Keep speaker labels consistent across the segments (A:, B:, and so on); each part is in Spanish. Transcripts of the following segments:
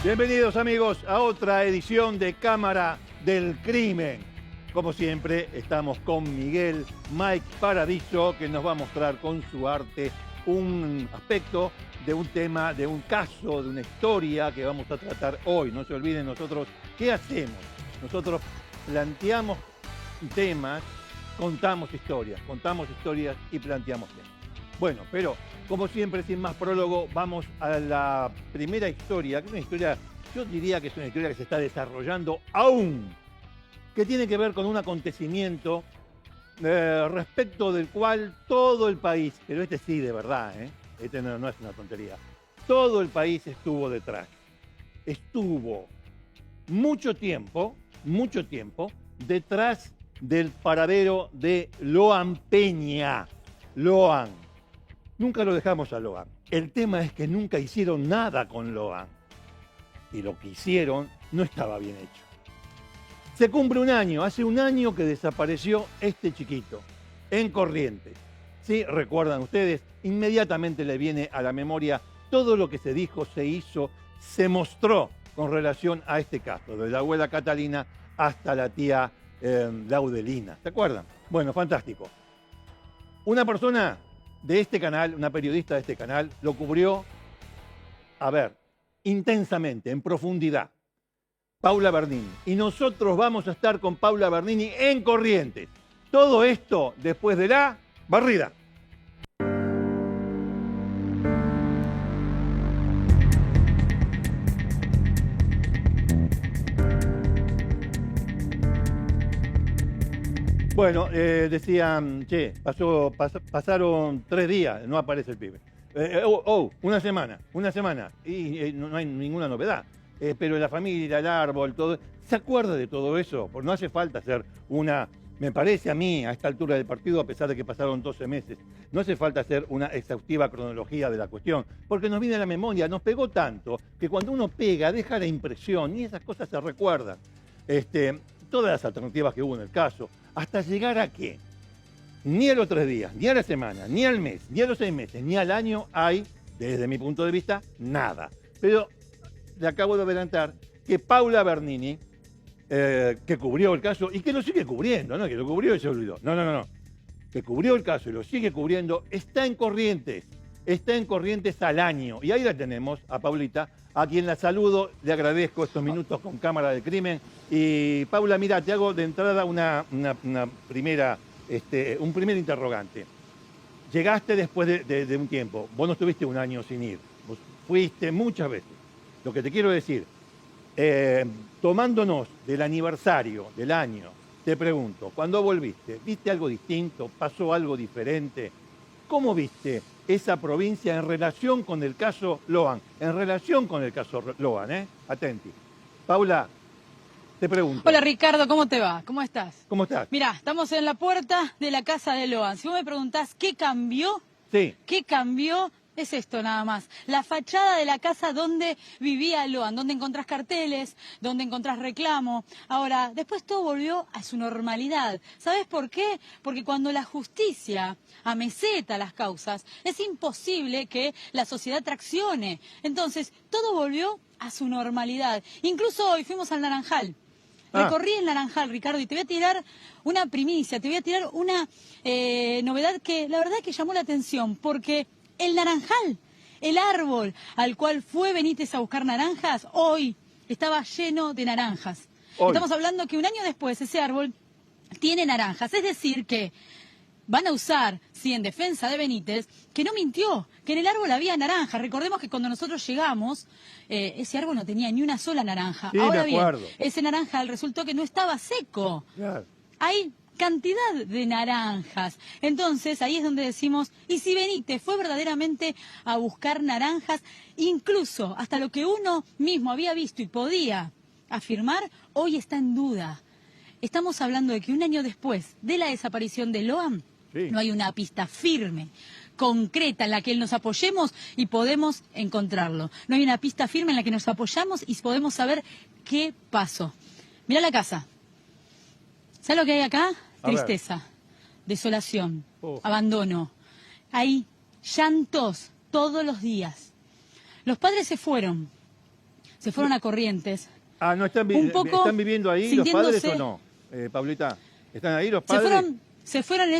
A: Bienvenidos amigos a otra edición de Cámara del Crimen. Como siempre estamos con Miguel Mike Paradiso, que nos va a mostrar con su arte un aspecto de un tema, de un caso, de una historia que vamos a tratar hoy. No se olviden nosotros, ¿qué hacemos? Nosotros planteamos temas, contamos historias y planteamos temas. Bueno, pero como siempre, sin más prólogo, vamos a la primera historia, que es una historia, yo diría que es una historia que se está desarrollando aún, que tiene que ver con un acontecimiento respecto del cual todo el país, pero este sí de verdad, este no es una tontería, todo el país estuvo detrás. Estuvo mucho tiempo detrás del paradero de Loan Peña. Loan. Nunca lo dejamos a Loan. El tema es que nunca hicieron nada con Loan. Y lo que hicieron no estaba bien hecho. Se cumple un año, hace un año que desapareció este chiquito, en Corrientes. ¿Sí? ¿Recuerdan ustedes? Inmediatamente le viene a la memoria todo lo que se dijo, se hizo, se mostró con relación a este caso, desde la abuela Catalina hasta la tía Laudelina. ¿Se acuerdan? Bueno, fantástico. Una persona de este canal, una periodista de este canal, lo cubrió, intensamente, en profundidad. Paula Bernini. Y nosotros vamos a estar con Paula Bernini en Corrientes. Todo esto después de la barrida. Bueno, decían, pasaron 3 días, no aparece el pibe. Una semana, y no hay ninguna novedad. Pero la familia, el árbol, todo. ¿Se acuerda de todo eso? Porque no hace falta hacer me parece a mí, a esta altura del partido, a pesar de que pasaron 12 meses, no hace falta hacer una exhaustiva cronología de la cuestión, porque nos viene a la memoria, nos pegó tanto, que cuando uno pega, deja la impresión, y esas cosas se recuerdan. Todas las alternativas que hubo en el caso, hasta llegar a que ni a los 3 días, ni a la semana, ni al mes, ni a los 6 meses, ni al año hay, desde mi punto de vista, nada. Pero le acabo de adelantar que Paula Bernini, que cubrió el caso y que lo sigue cubriendo, no que lo cubrió y se olvidó, no, que cubrió el caso y lo sigue cubriendo, está en Corrientes al año. Y ahí la tenemos, a Paulita, a quien la saludo, le agradezco estos minutos con Cámara del Crimen. Y Paula, mira, te hago de entrada un primer interrogante. Llegaste después de un tiempo, vos no estuviste un año sin ir, vos fuiste muchas veces. Lo que te quiero decir, tomándonos del aniversario del año, te pregunto, cuando volviste, ¿viste algo distinto? ¿Pasó algo diferente? ¿Cómo viste esa provincia en relación con el caso Loan? Atenti. Paula, te pregunto.
B: Hola Ricardo, ¿cómo te va? ¿Cómo estás?
A: ¿Cómo estás?
B: Mirá, estamos en la puerta de la casa de Loan. Si vos me preguntás qué cambió,
A: sí.
B: ¿Qué cambió? Es esto nada más. La fachada de la casa donde vivía Loan, donde encontrás carteles, donde encontrás reclamo. Ahora, después todo volvió a su normalidad. ¿Sabés por qué? Porque cuando la justicia ameseta las causas, es imposible que la sociedad traccione. Entonces, todo volvió a su normalidad. Incluso hoy fuimos al Naranjal. Recorrí el Naranjal, Ricardo, y te voy a tirar una primicia, te voy a tirar una novedad que la verdad que llamó la atención, porque el Naranjal, el árbol al cual fue Benítez a buscar naranjas, hoy estaba lleno de naranjas. Estamos hablando que un año después ese árbol tiene naranjas, es decir que van a usar, sí, en defensa de Benítez, que no mintió, que en el árbol había naranjas. Recordemos que cuando nosotros llegamos, ese árbol no tenía ni una sola naranja.
A: Sí,
B: ahora bien,
A: acuerdo.
B: ese naranjal resultó que no estaba seco.
A: Claro.
B: Hay cantidad de naranjas. Entonces, ahí es donde decimos, ¿y si Benítez fue verdaderamente a buscar naranjas? Incluso hasta lo que uno mismo había visto y podía afirmar, hoy está en duda. Estamos hablando de que un año después de la desaparición de Loan, sí, no hay una pista firme, concreta, en la que nos apoyemos y podemos encontrarlo. No hay una pista firme en la que nos apoyamos y podemos saber qué pasó. Mirá la casa. ¿Sabes lo que hay acá? Tristeza, desolación, abandono. Hay llantos todos los días. Los padres se fueron. se fueron a Corrientes.
A: Ah, ¿no están,
B: Un poco
A: están viviendo ahí los padres o no, Paulita? ¿Están ahí los padres?
B: Se fueron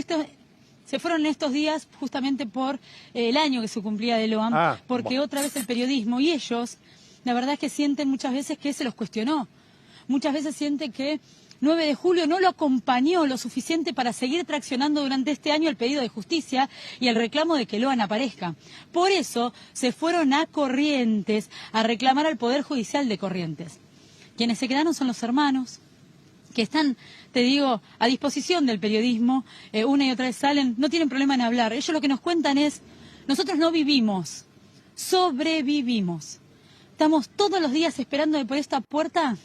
B: en estos días justamente por el año que se cumplía de Loan, porque otra vez el periodismo y ellos, la verdad es que sienten muchas veces que se los cuestionó. Muchas veces sienten que 9 de julio no lo acompañó lo suficiente para seguir traccionando durante este año el pedido de justicia y el reclamo de que Loan aparezca. Por eso se fueron a Corrientes a reclamar al Poder Judicial de Corrientes. Quienes se quedaron son los hermanos, que están, te digo, a disposición del periodismo, una y otra vez salen, no tienen problema en hablar. Ellos lo que nos cuentan es, nosotros no vivimos, sobrevivimos. Estamos todos los días esperando por esta puerta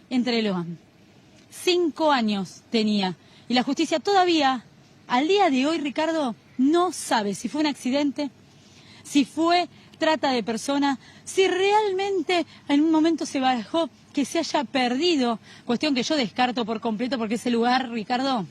B: entre Loan. 5 años tenía. Y la justicia todavía, al día de hoy, Ricardo, no sabe si fue un accidente, si fue trata de persona, si realmente en un momento se barajó que se haya perdido, cuestión que yo descarto por completo porque ese lugar, Ricardo,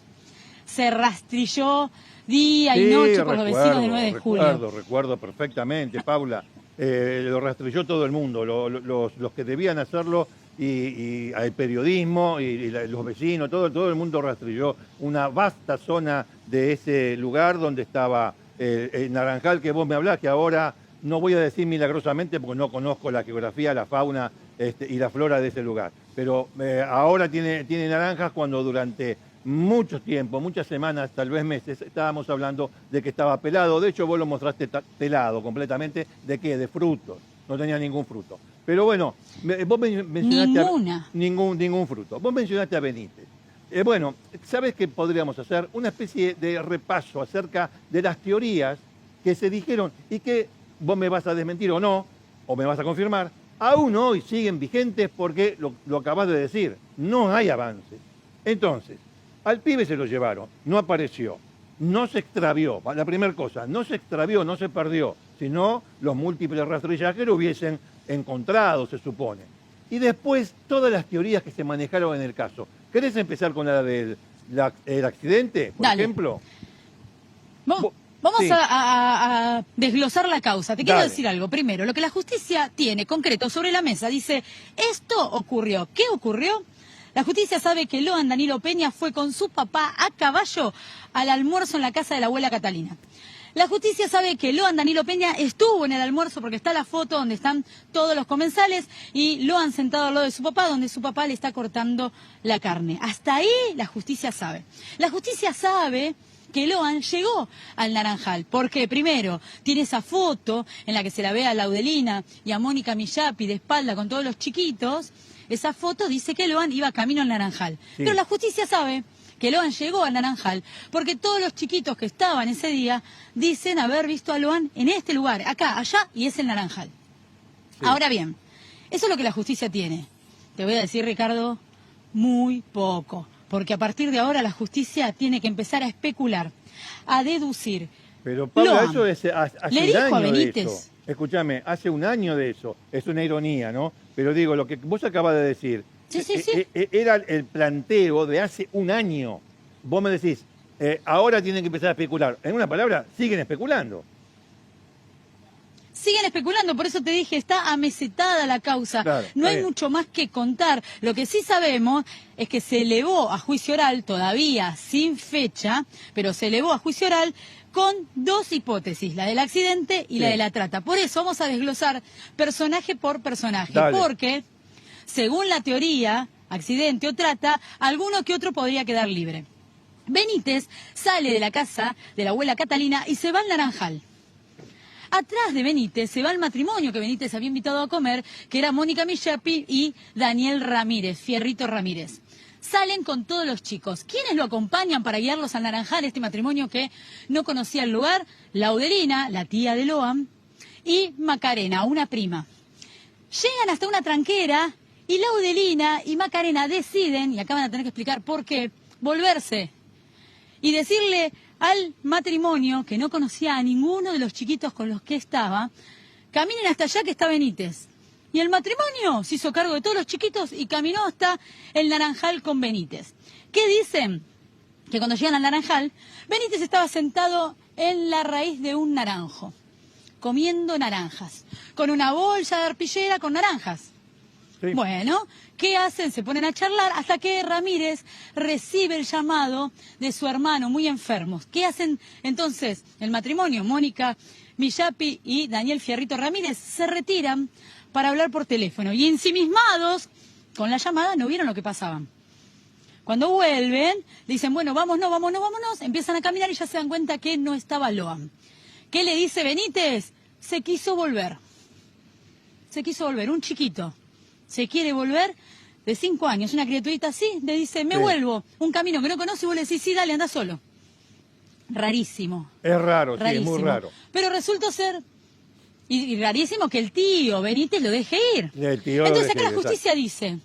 B: se rastrilló día y noche por los vecinos de 9 de julio.
A: Recuerdo perfectamente, Paula. Lo rastrilló todo el mundo, los que debían hacerlo y el periodismo y los vecinos, todo el mundo rastrilló una vasta zona de ese lugar donde estaba el Naranjal que vos me hablás, que ahora no voy a decir milagrosamente porque no conozco la geografía, la fauna y la flora de ese lugar. Pero ahora tiene naranjas cuando durante mucho tiempo, muchas semanas, tal vez meses, estábamos hablando de que estaba pelado. De hecho, vos lo mostraste pelado completamente. ¿De qué? De frutos. No tenía ningún fruto. Pero bueno, vos mencionaste... Ningún fruto. Vos mencionaste a Benítez. Bueno, ¿sabes qué podríamos hacer? Una especie de repaso acerca de las teorías que se dijeron y que vos me vas a desmentir o no, o me vas a confirmar, aún hoy siguen vigentes porque lo acabas de decir, no hay avances. Entonces, al pibe se lo llevaron, no apareció, no se extravió, la primera cosa, no se extravió, no se perdió, sino los múltiples rastrillajes lo hubiesen encontrado, se supone. Y después, todas las teorías que se manejaron en el caso. ¿Querés empezar con la del accidente, por ejemplo?
B: Vamos a desglosar la causa. Te quiero decir algo. Primero, lo que la justicia tiene concreto sobre la mesa, dice, esto ocurrió. ¿Qué ocurrió? La justicia sabe que Loan Danilo Peña fue con su papá a caballo al almuerzo en la casa de la abuela Catalina. La justicia sabe que Loan Danilo Peña estuvo en el almuerzo porque está la foto donde están todos los comensales y Loan sentado al lado de su papá, donde su papá le está cortando la carne. Hasta ahí la justicia sabe. La justicia sabe que Loan llegó al Naranjal, porque primero tiene esa foto en la que se la ve a Laudelina y a Mónica Millapi de espalda con todos los chiquitos. Esa foto dice que Loan iba camino al Naranjal. Sí. Pero la justicia sabe que Loan llegó al Naranjal porque todos los chiquitos que estaban ese día dicen haber visto a Loan en este lugar, acá, allá, y es el Naranjal. Sí. Ahora bien, eso es lo que la justicia tiene. Te voy a decir, Ricardo, muy poco. Porque a partir de ahora la justicia tiene que empezar a especular, a deducir.
A: Pero Pablo, eso es hace
B: le dijo
A: un año
B: a Benítez.
A: De eso. Escúchame, hace un año de eso. Es una ironía, ¿no? Pero digo, lo que vos acabas de decir,
B: sí.
A: Era el planteo de hace un año. Vos me decís, ahora tienen que empezar a especular. En una palabra, siguen especulando.
B: Siguen especulando, por eso te dije, está amesetada la causa. Claro, no hay mucho más que contar. Lo que sí sabemos es que se elevó a juicio oral, todavía sin fecha, pero se elevó a juicio oral con 2 hipótesis, la del accidente y la de la trata. Por eso vamos a desglosar personaje por personaje, porque según la teoría, accidente o trata, alguno que otro podría quedar libre. Benítez sale de la casa de la abuela Catalina y se va al Naranjal. Atrás de Benítez se va el matrimonio que Benítez había invitado a comer, que era Mónica Millapi y Daniel Ramírez, Fierrito Ramírez. Salen con todos los chicos. ¿Quiénes lo acompañan para guiarlos al Naranjal, este matrimonio que no conocía el lugar? Laudelina, la tía de Loan, y Macarena, una prima. Llegan hasta una tranquera y Laudelina y Macarena deciden, y acá van a tener que explicar por qué, volverse y decirle al matrimonio, que no conocía a ninguno de los chiquitos con los que estaba, caminen hasta allá que está Benítez. Y el matrimonio se hizo cargo de todos los chiquitos y caminó hasta el Naranjal con Benítez. ¿Qué dicen? Que cuando llegan al Naranjal, Benítez estaba sentado en la raíz de un naranjo, comiendo naranjas, con una bolsa de arpillera con naranjas.
A: Sí.
B: Bueno, ¿qué hacen? Se ponen a charlar hasta que Ramírez recibe el llamado de su hermano muy enfermo. ¿Qué hacen entonces? El matrimonio, Mónica Millapi y Daniel Fierrito Ramírez, se retiran para hablar por teléfono y ensimismados con la llamada no vieron lo que pasaba. Cuando vuelven, dicen, bueno, vámonos, empiezan a caminar y ya se dan cuenta que no estaba Loan. ¿Qué le dice Benítez? Se quiso volver, un chiquito. Se quiere volver de 5 años, una criaturita así, le dice, me vuelvo, un camino que no conoce y vos le decís, sí, dale, anda solo. Rarísimo.
A: Es raro,
B: rarísimo.
A: Sí, es muy raro.
B: Pero resultó ser, y rarísimo que el tío Benítez lo deje ir.
A: El tío
B: Entonces
A: lo
B: acá
A: deje
B: la
A: ir,
B: justicia dice,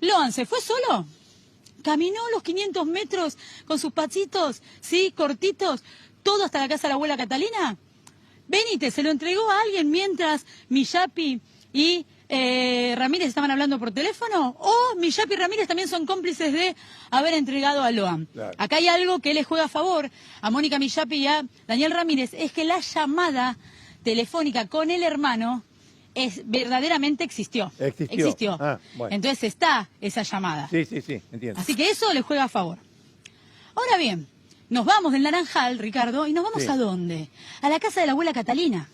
B: Loan se fue solo, caminó los 500 metros con sus pasitos, sí, cortitos, todo hasta la casa de la abuela Catalina. Benítez se lo entregó a alguien mientras Millapi y Ramírez estaban hablando por teléfono, o Millapi y Ramírez también son cómplices de haber entregado a Loan.
A: Claro.
B: Acá hay algo que le juega a favor a Mónica Millapi y a Daniel Ramírez, es que la llamada telefónica con el hermano verdaderamente existió. Existió.
A: Ah, bueno.
B: Entonces está esa llamada.
A: Sí, entiendo.
B: Así que eso le juega a favor. Ahora bien, nos vamos del Naranjal, Ricardo, y nos vamos ¿a dónde? A la casa de la abuela Catalina.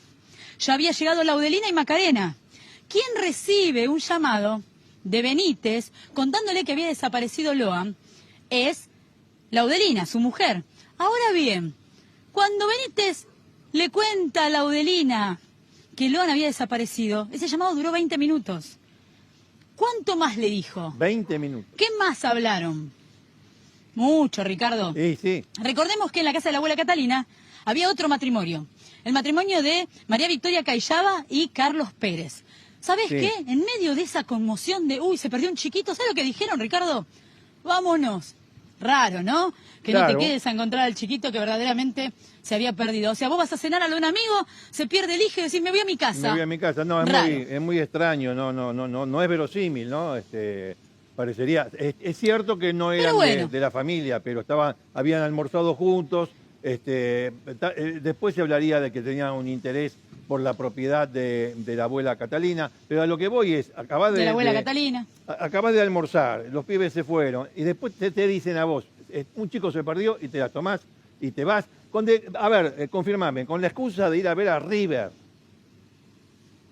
B: Ya había llegado Laudelina y Macarena. ¿Quién recibe un llamado de Benítez contándole que había desaparecido Loan? Es Laudelina, su mujer. Ahora bien, cuando Benítez le cuenta a Laudelina que Loan había desaparecido, ese llamado duró 20 minutos. ¿Cuánto más le dijo?
A: 20 minutos.
B: ¿Qué más hablaron? Mucho, Ricardo.
A: Sí.
B: Recordemos que en la casa de la abuela Catalina había otro matrimonio. El matrimonio de María Victoria Cayllaba y Carlos Pérez. ¿Sabes qué? En medio de esa conmoción de, se perdió un chiquito, ¿sabes lo que dijeron, Ricardo? Vámonos. Raro, ¿no? Que no te quedes a encontrar al chiquito que verdaderamente se había perdido. O sea, vos vas a cenar a un amigo, se pierde el hijo y decís, me voy a mi casa.
A: Me voy a mi casa. No, es muy extraño, no es verosímil, ¿no? Parecería, es cierto que no eran de la familia, pero habían almorzado juntos. Después se hablaría de que tenían un interés por la propiedad de la abuela Catalina, pero a lo que voy es, acabas de almorzar, los pibes se fueron, y después te dicen a vos, un chico se perdió y te la tomás y te vas. Confirmame, con la excusa de ir a ver a River.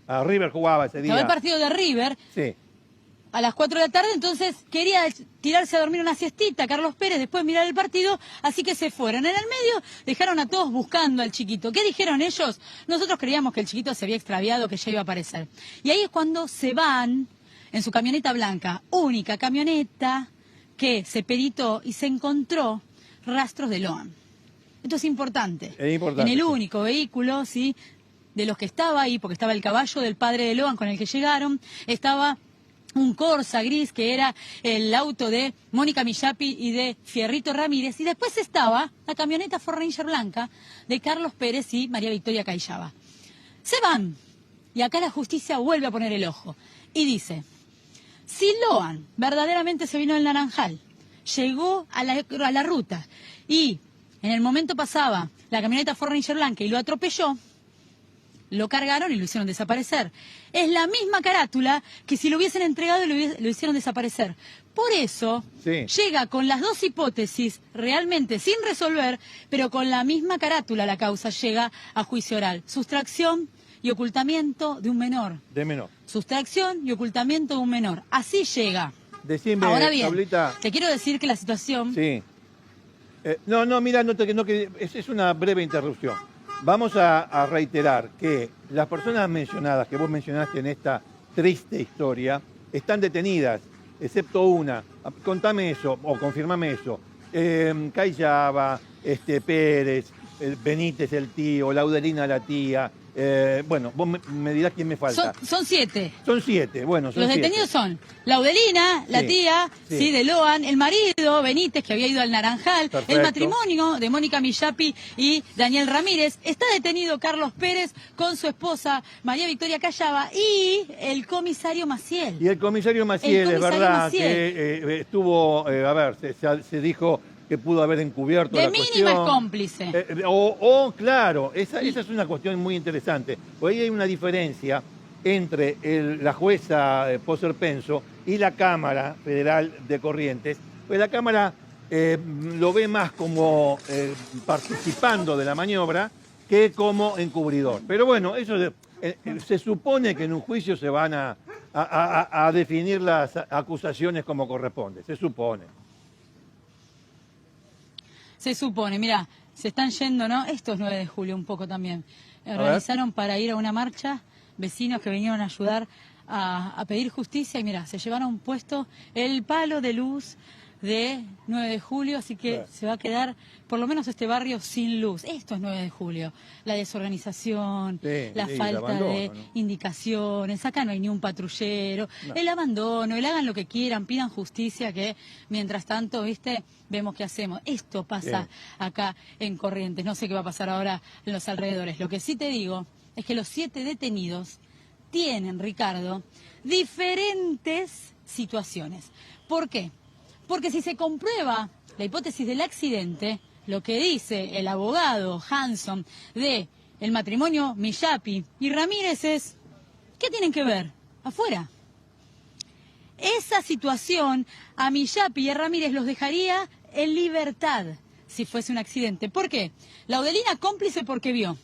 A: A River jugaba ese día.
B: El partido de River.
A: Sí.
B: A las 4 de la tarde, entonces quería tirarse a dormir una siestita, Carlos Pérez, después mirar el partido, así que se fueron. En el medio dejaron a todos buscando al chiquito. ¿Qué dijeron ellos? Nosotros creíamos que el chiquito se había extraviado, que ya iba a aparecer. Y ahí es cuando se van en su camioneta blanca, única camioneta que se peritó y se encontró rastros de Loan. Esto es importante.
A: Es importante.
B: En el único vehículo, ¿sí?, de los que estaba ahí, porque estaba el caballo del padre de Loan con el que llegaron, estaba un Corsa gris que era el auto de Mónica Millapi y de Fierrito Ramírez, y después estaba la camioneta Ford Ranger blanca de Carlos Pérez y María Victoria Cayllaba. Se van, y acá la justicia vuelve a poner el ojo, y dice, si Loan verdaderamente se vino del Naranjal, llegó a la ruta, y en el momento pasaba la camioneta Ford Ranger blanca y lo atropelló, lo cargaron y lo hicieron desaparecer. Es la misma carátula que si lo hubiesen entregado y lo hicieron desaparecer. Por eso llega con las dos hipótesis realmente sin resolver, pero con la misma carátula la causa llega a juicio oral. Sustracción y ocultamiento de un menor.
A: De menor.
B: Sustracción y ocultamiento de un menor. Así llega.
A: Decime,
B: ahora bien,
A: Pablita,
B: te quiero decir que la situación...
A: Sí. Mira, es una breve interrupción. Vamos a reiterar que las personas mencionadas, que vos mencionaste en esta triste historia, están detenidas, excepto una. Contame eso, o confirmame eso. Cayllaba, Pérez, Benítez el tío, Laudelina la tía. Vos me dirás quién me falta.
B: Son 7.
A: Son 7, bueno, son
B: Los detenidos son Laudelina, la tía, de Loan, el marido, Benítez, que había ido al Naranjal, el matrimonio de Mónica Millapi y Daniel Ramírez. Está detenido Carlos Pérez con su esposa María Victoria Cayllaba y el comisario Maciel.
A: Y el comisario Maciel, es verdad, que estuvo, se dijo que pudo haber encubierto la cuestión.
B: De mínima es cómplice.
A: Claro, esa es una cuestión muy interesante. Porque ahí hay una diferencia entre la jueza Poser Penso y la Cámara Federal de Corrientes. Pues la Cámara lo ve más como participando de la maniobra que como encubridor. Pero bueno, eso se supone que en un juicio se van a definir las acusaciones como corresponde, se supone.
B: Se supone, mira, se están yendo, ¿no? Esto es 9 de julio un poco también. Organizaron para ir a una marcha vecinos que vinieron a ayudar a pedir justicia y mira, se llevaron puesto el palo de luz de 9 de julio, así que se va a quedar por lo menos este barrio sin luz. Esto es 9 de julio, la desorganización, la falta abandono, de indicaciones, acá no hay ni un patrullero, el abandono, el hagan lo que quieran, pidan justicia, que mientras tanto, viste, vemos qué hacemos. Esto pasa acá en Corrientes, no sé qué va a pasar ahora en los alrededores. Lo que sí te digo es que los 7 detenidos tienen, Ricardo, diferentes situaciones. ¿Por qué? Porque si se comprueba la hipótesis del accidente, lo que dice el abogado Hanson de el matrimonio Millapi y Ramírez es, ¿qué tienen que ver? Afuera. Esa situación a Millapi y a Ramírez los dejaría en libertad si fuese un accidente. ¿Por qué? Laudelina cómplice porque vio.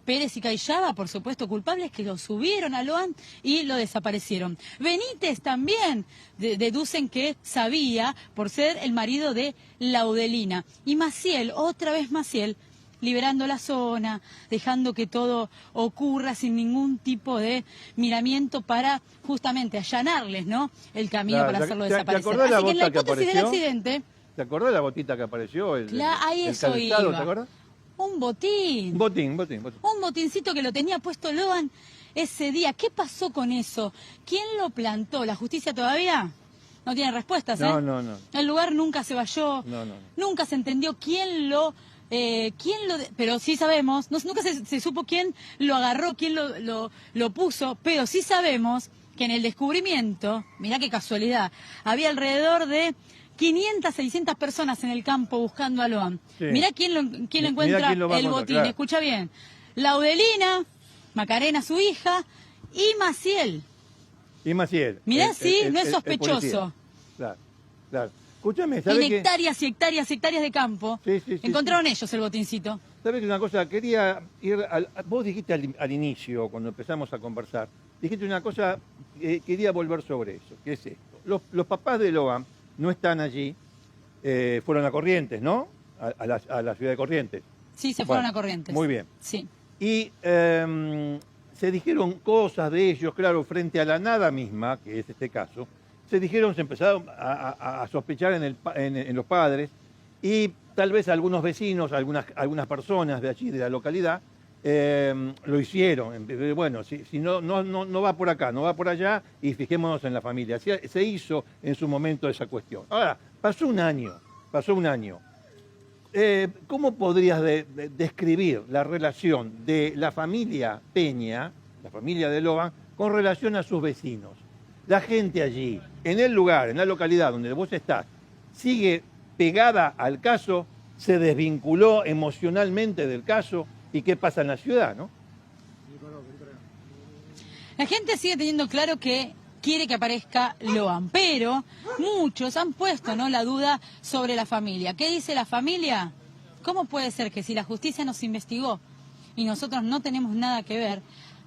B: Pérez y Cayaba, por supuesto, culpables que lo subieron a Loan y lo desaparecieron. Benítez también deducen que sabía por ser el marido de Laudelina. Y Maciel, otra vez Maciel, liberando la zona, dejando que todo ocurra sin ningún tipo de miramiento para justamente allanarles, ¿no?, el camino para hacerlo desaparecer.
A: Así
B: que en la hipótesis del accidente...
A: ¿Te acordás de la botita que apareció?
B: Ahí eso
A: calzado,
B: iba.
A: ¿te acordás?
B: Un botín. Un botincito que lo tenía puesto Loan ese día. ¿Qué pasó con eso? ¿Quién lo plantó? ¿La justicia todavía? No tiene respuestas, ¿eh?
A: No.
B: El lugar nunca se valló.
A: No.
B: Nunca se entendió pero sí sabemos, nunca se supo quién lo agarró, quién lo puso, pero sí sabemos que en el descubrimiento, mirá qué casualidad, había alrededor de 500, 600 personas en el campo buscando a Loan. Sí. Mirá quién lo encuentra el botín. Claro. Escucha bien. Laudelina, Macarena, su hija, y Maciel. Mirá, no es sospechoso.
A: Claro. Escúchame, ¿sabes
B: en hectáreas y hectáreas de campo. Sí, encontraron ellos el botincito.
A: ¿Sabes qué? Una cosa, quería ir vos dijiste al inicio, cuando empezamos a conversar, dijiste una cosa, quería volver sobre eso, que es esto. Los papás de Loan no están allí, fueron a Corrientes, ¿no? A la ciudad de Corrientes.
B: Sí, se fueron a Corrientes.
A: Muy bien.
B: Sí.
A: Y se dijeron cosas de ellos, claro, frente a la nada misma, que es este caso, se empezaron a sospechar en los padres y tal vez algunos vecinos, algunas personas de allí, de la localidad, lo hicieron. Bueno, si no va por acá, no va por allá y fijémonos en la familia. Se hizo en su momento esa cuestión. Ahora, pasó un año. ¿Cómo podrías describir la relación de la familia Peña, la familia de Loan, con relación a sus vecinos? La gente allí, en el lugar, en la localidad donde vos estás, sigue pegada al caso, se desvinculó emocionalmente del caso. ¿Y qué pasa en la ciudad, no?
B: La gente sigue teniendo claro que quiere que aparezca Loan, pero muchos han puesto, ¿no?, la duda sobre la familia. ¿Qué dice la familia? ¿Cómo puede ser que si la justicia nos investigó y nosotros no tenemos nada que ver,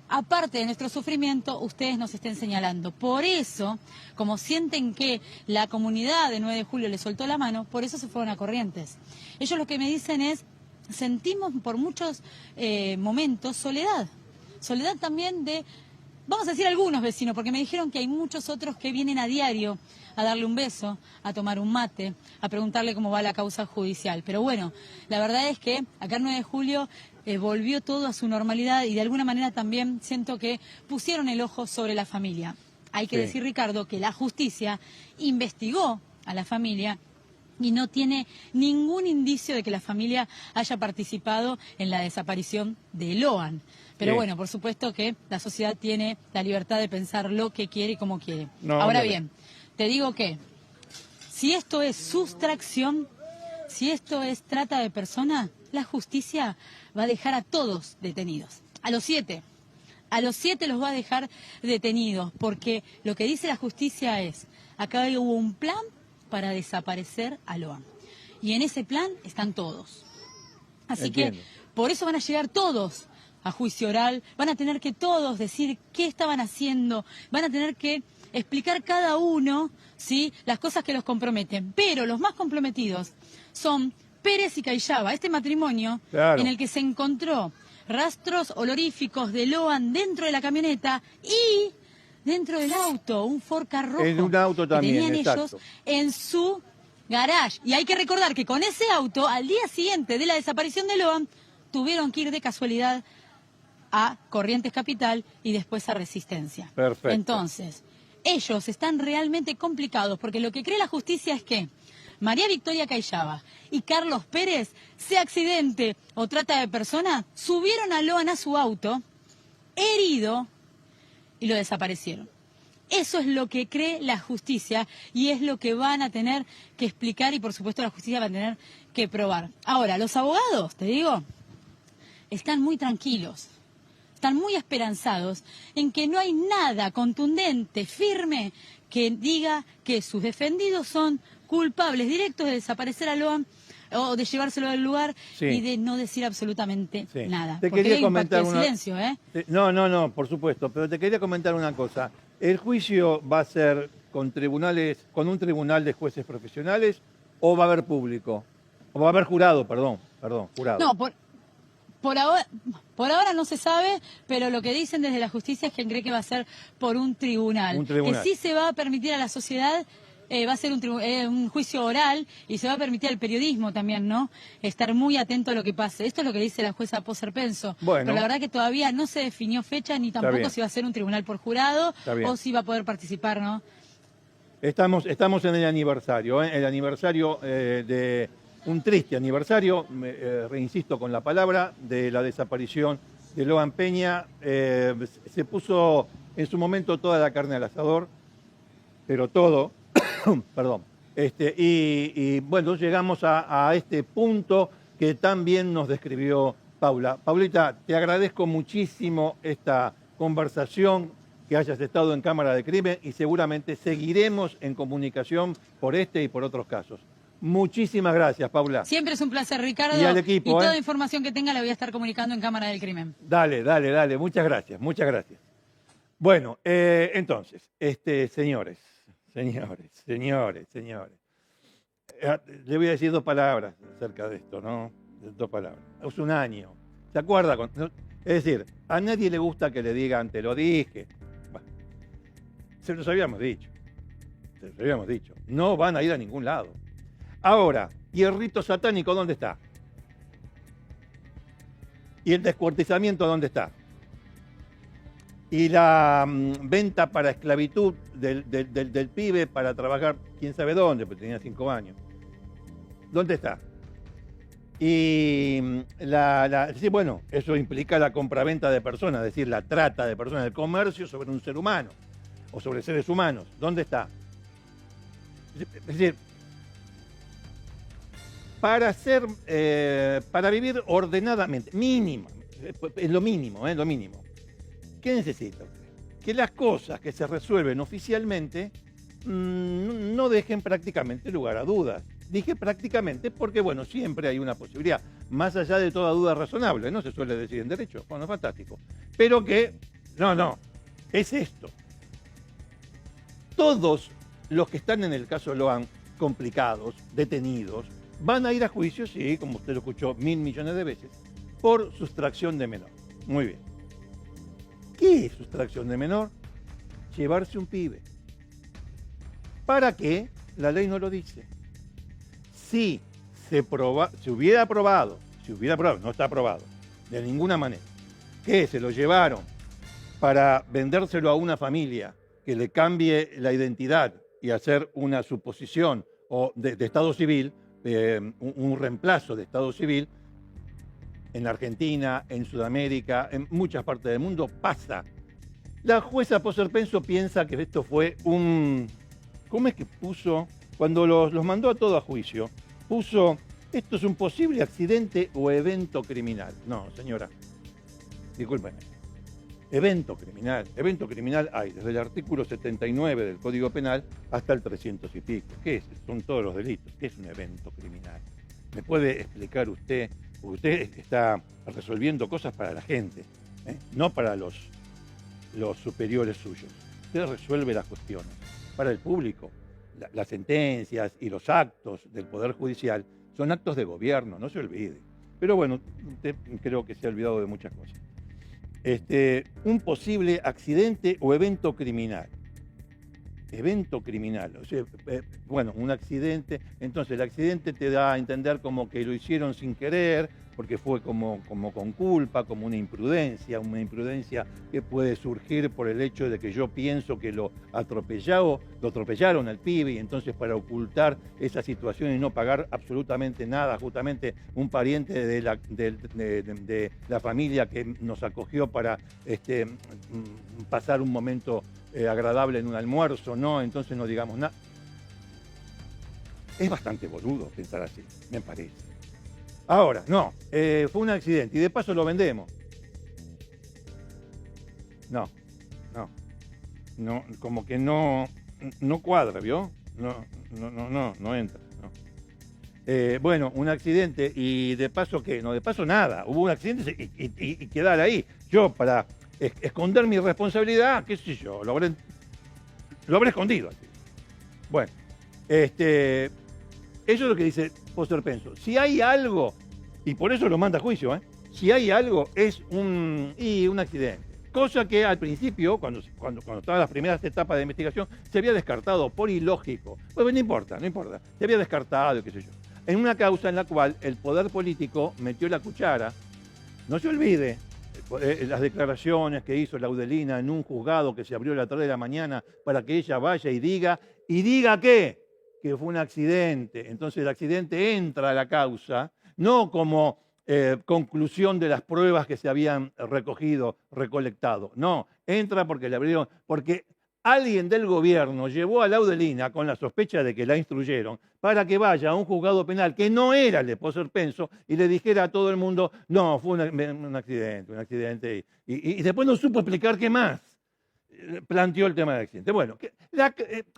B: aparte de nuestro sufrimiento, ustedes nos estén señalando? Por eso, como sienten que la comunidad de 9 de julio les soltó la mano, por eso se fueron a Corrientes. Ellos lo que me dicen es, sentimos por muchos momentos soledad también de, vamos a decir algunos vecinos, porque me dijeron que hay muchos otros que vienen a diario a darle un beso, a tomar un mate, a preguntarle cómo va la causa judicial. Pero bueno, la verdad es que acá el 9 de julio volvió todo a su normalidad y de alguna manera también siento que pusieron el ojo sobre la familia. Hay que decir, Ricardo, que la justicia investigó a la familia y no tiene ningún indicio de que la familia haya participado en la desaparición de Loan. Pero bueno, por supuesto que la sociedad tiene la libertad de pensar lo que quiere y cómo quiere. Ahora bien, te digo que si esto es sustracción, si esto es trata de personas, la justicia va a dejar a todos detenidos. A los 7. A los 7 los va a dejar detenidos, porque lo que dice la justicia es, acá hubo un plan para desaparecer a Loan. Y en ese plan están todos. Así
A: Entiendo.
B: que por eso van a llegar todos a juicio oral, van a tener que todos decir qué estaban haciendo, van a tener que explicar cada uno, ¿sí?, las cosas que los comprometen. Pero los más comprometidos son Pérez y Cayaba, este matrimonio
A: Claro.
B: en el que se encontró rastros oloríficos de Loan dentro de la camioneta y dentro del auto, un Ford Ka rojo
A: En un auto también,
B: que tenían
A: exacto.
B: ellos en su garage. Y hay que recordar que con ese auto, al día siguiente de la desaparición de Loan, tuvieron que ir de casualidad a Corrientes Capital y después a Resistencia.
A: Perfecto.
B: Entonces, ellos están realmente complicados porque lo que cree la justicia es que María Victoria Cayaba y Carlos Pérez, sea accidente o trata de persona, subieron a Loan a su auto, herido, y lo desaparecieron. Eso es lo que cree la justicia y es lo que van a tener que explicar y por supuesto la justicia va a tener que probar. Ahora, los abogados, te digo, están muy tranquilos, están muy esperanzados en que no hay nada contundente, firme, que diga que sus defendidos son culpables directos de desaparecer a Loan o de llevárselo del lugar
A: Sí.
B: y de no decir absolutamente
A: Sí.
B: nada.
A: Te
B: Porque
A: quería
B: hay un pacto
A: comentar
B: de
A: una-
B: silencio, ¿eh?
A: No, por supuesto, pero te quería comentar una cosa. ¿El juicio va a ser con un tribunal de jueces profesionales o va a haber público? O va a haber jurado, perdón, jurado.
B: No, por ahora no se sabe, pero lo que dicen desde la justicia es que cree que va a ser por un tribunal.
A: Un tribunal.
B: Que sí se va a permitir a la sociedad, va a ser un juicio oral y se va a permitir al periodismo también, ¿no? Estar muy atento a lo que pase. Esto es lo que dice la jueza Poser Penso.
A: Bueno.
B: Pero la verdad que todavía no se definió fecha ni tampoco
A: bien.
B: si va a ser un tribunal por jurado
A: Está bien.
B: o si va a poder participar, ¿no?
A: Estamos en el aniversario, ¿eh? El aniversario de un triste aniversario, reinsisto con la palabra, de la desaparición de Loan Peña. Se puso en su momento toda la carne al asador, pero todo, perdón. Y bueno, llegamos a este punto que tan bien nos describió Paula. Paulita, te agradezco muchísimo esta conversación, que hayas estado en Cámara de Crimen y seguramente seguiremos en comunicación por este y por otros casos. Muchísimas gracias, Paula.
B: Siempre es un placer, Ricardo.
A: Y al equipo,
B: Y toda
A: ¿eh?
B: información que tenga la voy a estar comunicando en Cámara del Crimen.
A: Dale, muchas gracias. Bueno, entonces, señores, le voy a decir 2 palabras acerca de esto, ¿no? 2 palabras. Es un año. ¿Se acuerda? Es decir, a nadie le gusta que le digan, te lo dije. Bueno, se los habíamos dicho. No van a ir a ningún lado. Ahora, ¿y el rito satánico dónde está? ¿Y el descuartizamiento dónde está? Y la venta para esclavitud del pibe para trabajar, quién sabe dónde, porque tenía 5 años. ¿Dónde está? Y sí, bueno, eso implica la compraventa de personas, es decir, la trata de personas, el comercio sobre un ser humano o sobre seres humanos. ¿Dónde está? Es decir, para vivir ordenadamente, mínimo, es lo mínimo, lo mínimo. ¿Qué necesita usted? Que las cosas que se resuelven oficialmente no dejen prácticamente lugar a dudas. Dije prácticamente porque, bueno, siempre hay una posibilidad, más allá de toda duda razonable, ¿no? Se suele decir en derecho, bueno, fantástico. Pero que, no, es esto. Todos los que están en el caso Loan, complicados, detenidos, van a ir a juicio, sí, como usted lo escuchó 1000 millones de veces, por sustracción de menor. Muy bien. ¿Qué es sustracción de menor? Llevarse un pibe. ¿Para qué? La ley no lo dice. Si se hubiera aprobado, no está aprobado, de ninguna manera, que se lo llevaron para vendérselo a una familia que le cambie la identidad y hacer una suposición o de estado civil, un reemplazo de estado civil, en Argentina, en Sudamérica, en muchas partes del mundo, pasa. La jueza Poser Penso piensa que esto fue ¿cómo es que puso? Cuando los mandó a todo a juicio, puso, esto es un posible accidente o evento criminal. No, señora, discúlpeme. Evento criminal hay desde el artículo 79 del Código Penal hasta el 300 y pico. ¿Qué es? Son todos los delitos. ¿Qué es un evento criminal? ¿Me puede explicar usted? Porque usted está resolviendo cosas para la gente, no para los superiores suyos. Usted resuelve las cuestiones. Para el público, las sentencias y los actos del Poder Judicial son actos de gobierno, no se olvide. Pero bueno, usted creo que se ha olvidado de muchas cosas. Un posible accidente o evento criminal. Evento criminal, o sea, bueno, un accidente, entonces el accidente te da a entender como que lo hicieron sin querer, porque fue como con culpa, como una imprudencia que puede surgir por el hecho de que yo pienso que lo atropellaron al pibe, y entonces para ocultar esa situación y no pagar absolutamente nada, justamente un pariente de la familia que nos acogió para pasar un momento agradable en un almuerzo, ¿no? Entonces no digamos nada. Es bastante boludo pensar así, me parece. Ahora, no, fue un accidente y de paso lo vendemos. No, como que no cuadra, ¿vio? No entra. No. Bueno, un accidente y de paso, ¿qué? No, de paso nada. Hubo un accidente y quedar ahí. Yo, para esconder mi responsabilidad, qué sé yo, lo habré escondido. Así. Bueno, eso es lo que dice Poser Penso. Si hay algo, y por eso lo manda a juicio, si hay algo, es un accidente. Cosa que al principio, cuando estaban las primeras etapas de investigación, se había descartado por ilógico. Pues no importa. Se había descartado, qué sé yo. En una causa en la cual el poder político metió la cuchara. No se olvide las declaraciones que hizo Laudelina en un juzgado que se abrió a las 3 de la mañana para que ella vaya y diga ¿qué? Que fue un accidente. Entonces el accidente entra a la causa, no como conclusión de las pruebas que se habían recolectado. No, entra porque le abrieron, porque alguien del gobierno llevó a Laudelina con la sospecha de que la instruyeron para que vaya a un juzgado penal que no era el de Poser Penso y le dijera a todo el mundo, no, fue un accidente. Y después no supo explicar qué más planteó el tema del accidente. Bueno,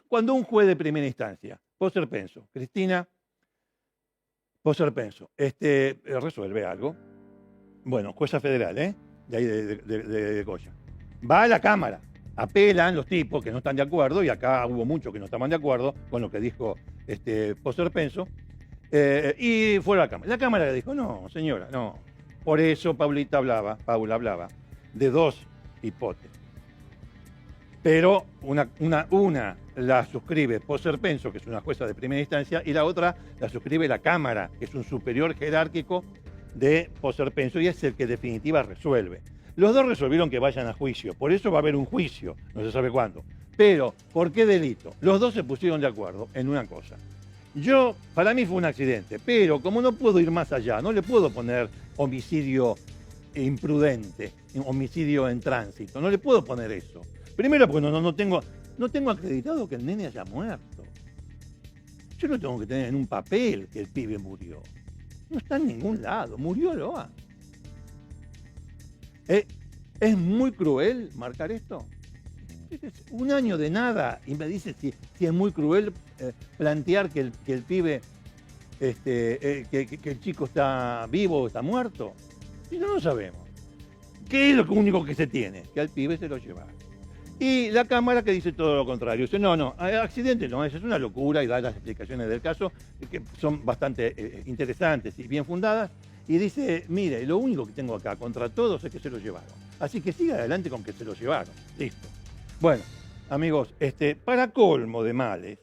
A: cuando un juez de primera instancia, Poser Penso, Cristina Poser Penso, resuelve algo, bueno, jueza federal, de ahí de Goya, va a la Cámara, apelan los tipos que no están de acuerdo, y acá hubo muchos que no estaban de acuerdo con lo que dijo Poser Penso, y fueron a la Cámara. La Cámara le dijo, no, señora, no. Por eso Paula hablaba de dos hipótesis. Pero una la suscribe Poser Penso, que es una jueza de primera instancia, y la otra la suscribe la Cámara, que es un superior jerárquico de Poser Penso, y es el que en definitiva resuelve. Los dos resolvieron que vayan a juicio, por eso va a haber un juicio, no se sabe cuándo. Pero, ¿por qué delito? Los dos se pusieron de acuerdo en una cosa. Para mí fue un accidente, pero como no puedo ir más allá, no le puedo poner homicidio imprudente, homicidio en tránsito, no le puedo poner eso. Primero porque no tengo acreditado que el nene haya muerto. Yo no tengo que tener en un papel que el pibe murió. No está en ningún lado, murió Loa. ¿Es muy cruel marcar esto? Un año de nada y me dice si es muy cruel plantear que el pibe, que el chico está vivo o está muerto. Y no lo sabemos. ¿Qué es lo único que se tiene? Que al pibe se lo llevaron. Y la Cámara que dice todo lo contrario. Dice, no, accidente no, eso es una locura, y da las explicaciones del caso, que son bastante interesantes y bien fundadas. Y dice, mire, lo único que tengo acá contra todos es que se lo llevaron. Así que siga adelante con que se lo llevaron. Listo. Bueno, amigos, para colmo de males,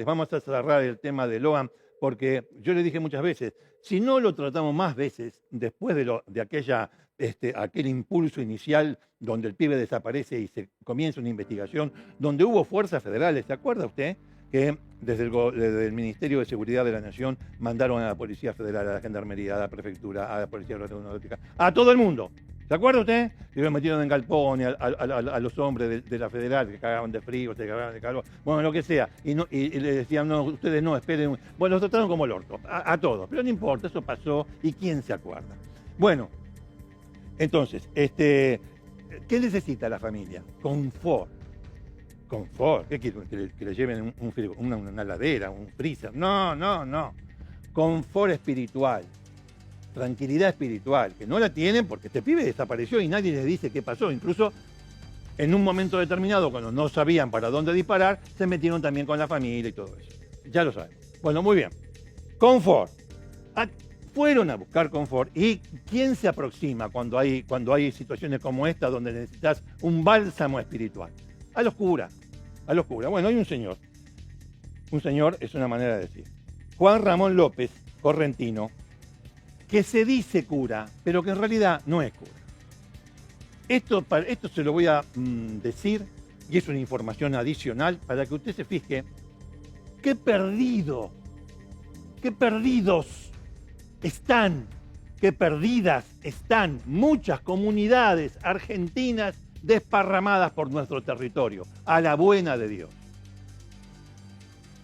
A: vamos a cerrar el tema de Loan, porque yo le dije muchas veces, si no lo tratamos más veces, después de aquel impulso inicial donde el pibe desaparece y se comienza una investigación, donde hubo fuerzas federales, ¿se acuerda usted? Que desde el Ministerio de Seguridad de la Nación mandaron a la Policía Federal, a la Gendarmería, a la Prefectura, a la Policía Aeronáutica, a todo el mundo. ¿Se acuerda usted? Y lo metieron en galpones a los hombres de la Federal, que cagaban de frío, se cagaban de calor, bueno, lo que sea. Y le decían, no, ustedes no, esperen. Bueno, los trataron como el orto, a todos. Pero no importa, eso pasó, y quién se acuerda. Bueno, entonces, ¿Qué necesita la familia? Confort. Confort. ¿Qué quiere? Que le lleven una heladera, un freezer. No, no, no. Confort espiritual. Tranquilidad espiritual. Que no la tienen porque este pibe desapareció y nadie les dice qué pasó. Incluso en un momento determinado, cuando no sabían para dónde disparar, se metieron también con la familia y todo eso. Ya lo saben. Bueno, muy bien. Confort. Fueron a buscar confort. ¿Y quién se aproxima cuando hay situaciones como esta donde necesitas un bálsamo espiritual? A los curas. A los curas. Bueno, hay un señor. Un señor es una manera de decir. Juan Ramón López, correntino, que se dice cura, pero que en realidad no es cura. Esto se lo voy a decir, y es una información adicional para que usted se fije qué perdidos están, qué perdidas están muchas comunidades argentinas desparramadas por nuestro territorio, a la buena de Dios.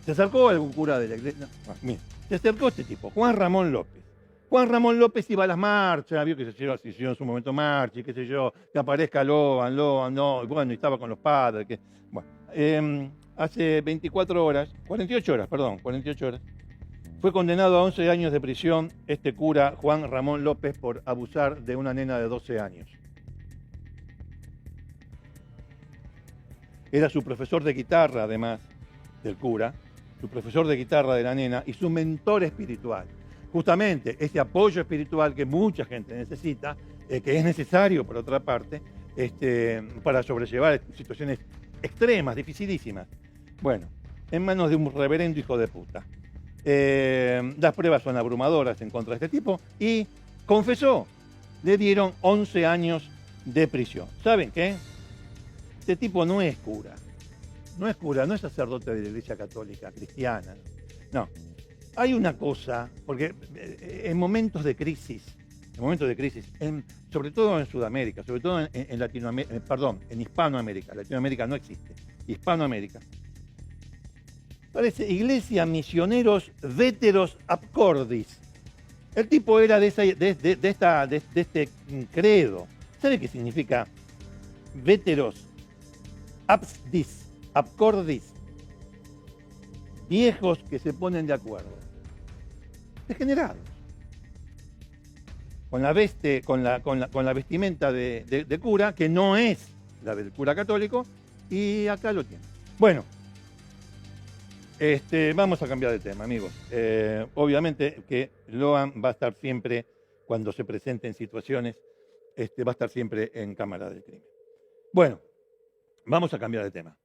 A: Se acercó algún cura de la iglesia. No, mira, se acercó este tipo, Juan Ramón López. Juan Ramón López iba a las marchas, vio que se hicieron en su momento marchas, qué sé yo, que aparezca Loan, no, y bueno, y estaba con los padres. Bueno, hace 48 horas, fue condenado a 11 años de prisión este cura Juan Ramón López por abusar de una nena de 12 años. Era su profesor de guitarra, además del cura, su profesor de guitarra de la nena y su mentor espiritual. Justamente ese apoyo espiritual que mucha gente necesita, que es necesario por otra parte, para sobrellevar situaciones extremas, dificilísimas. Bueno, en manos de un reverendo hijo de puta. Las pruebas son abrumadoras en contra de este tipo y confesó, le dieron 11 años de prisión. ¿Saben qué? Este tipo no es cura, no es sacerdote de la Iglesia Católica Cristiana, no. Hay una cosa, porque en momentos de crisis, sobre todo en Sudamérica, sobre todo en Latinoamérica, en Hispanoamérica, Latinoamérica no existe, Hispanoamérica, parece Iglesia Misioneros Veteros Abcordis. El tipo era de este credo. ¿Sabe qué significa Veteros Abcordis? Viejos que se ponen de acuerdo. Degenerados. Con la vestimenta de cura, que no es la del cura católico, y acá lo tiene. Bueno, vamos a cambiar de tema, amigos. Obviamente que Loan va a estar siempre, cuando se presente en situaciones, va a estar siempre en cámara del crimen. Bueno, vamos a cambiar de tema.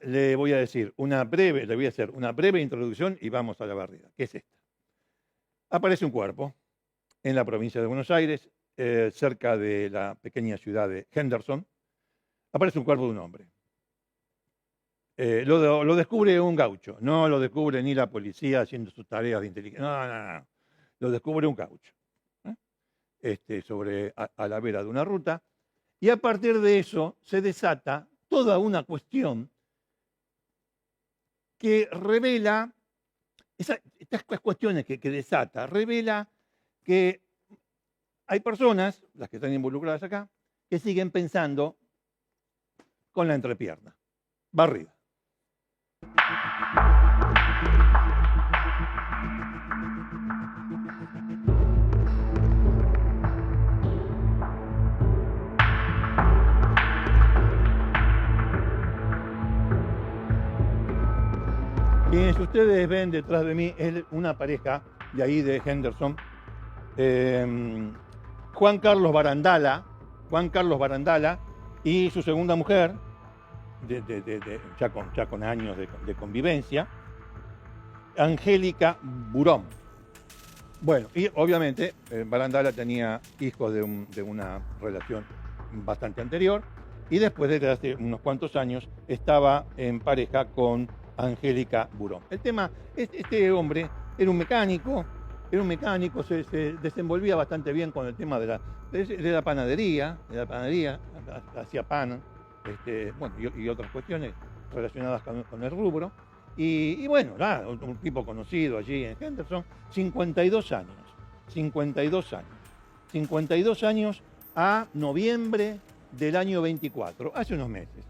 A: Le voy a hacer una breve introducción y vamos a la barrida. ¿Qué es esta? Aparece un cuerpo en la provincia de Buenos Aires, cerca de la pequeña ciudad de Henderson. Aparece un cuerpo de un hombre. Lo descubre un gaucho, no lo descubre ni la policía haciendo sus tareas de inteligencia. No. Lo descubre un gaucho. A la vera de una ruta. Y a partir de eso se desata toda una cuestión que revela, estas cuestiones que desata, revela que hay personas, las que están involucradas acá, que siguen pensando con la entrepierna, barrida. Quienes ustedes ven detrás de mí es una pareja de ahí de Henderson, Juan Carlos Barandala y su segunda mujer, ya con años de convivencia, Angélica Burón. Bueno, y obviamente Barandala tenía hijos de una relación bastante anterior y después de hace unos cuantos años estaba en pareja con Angélica Burón. El tema, este hombre era un mecánico, se desenvolvía bastante bien con el tema de la panadería, hacía pan, y otras cuestiones relacionadas con el rubro. Y bueno, un tipo conocido allí en Henderson, 52 años a noviembre del año 24, hace unos meses.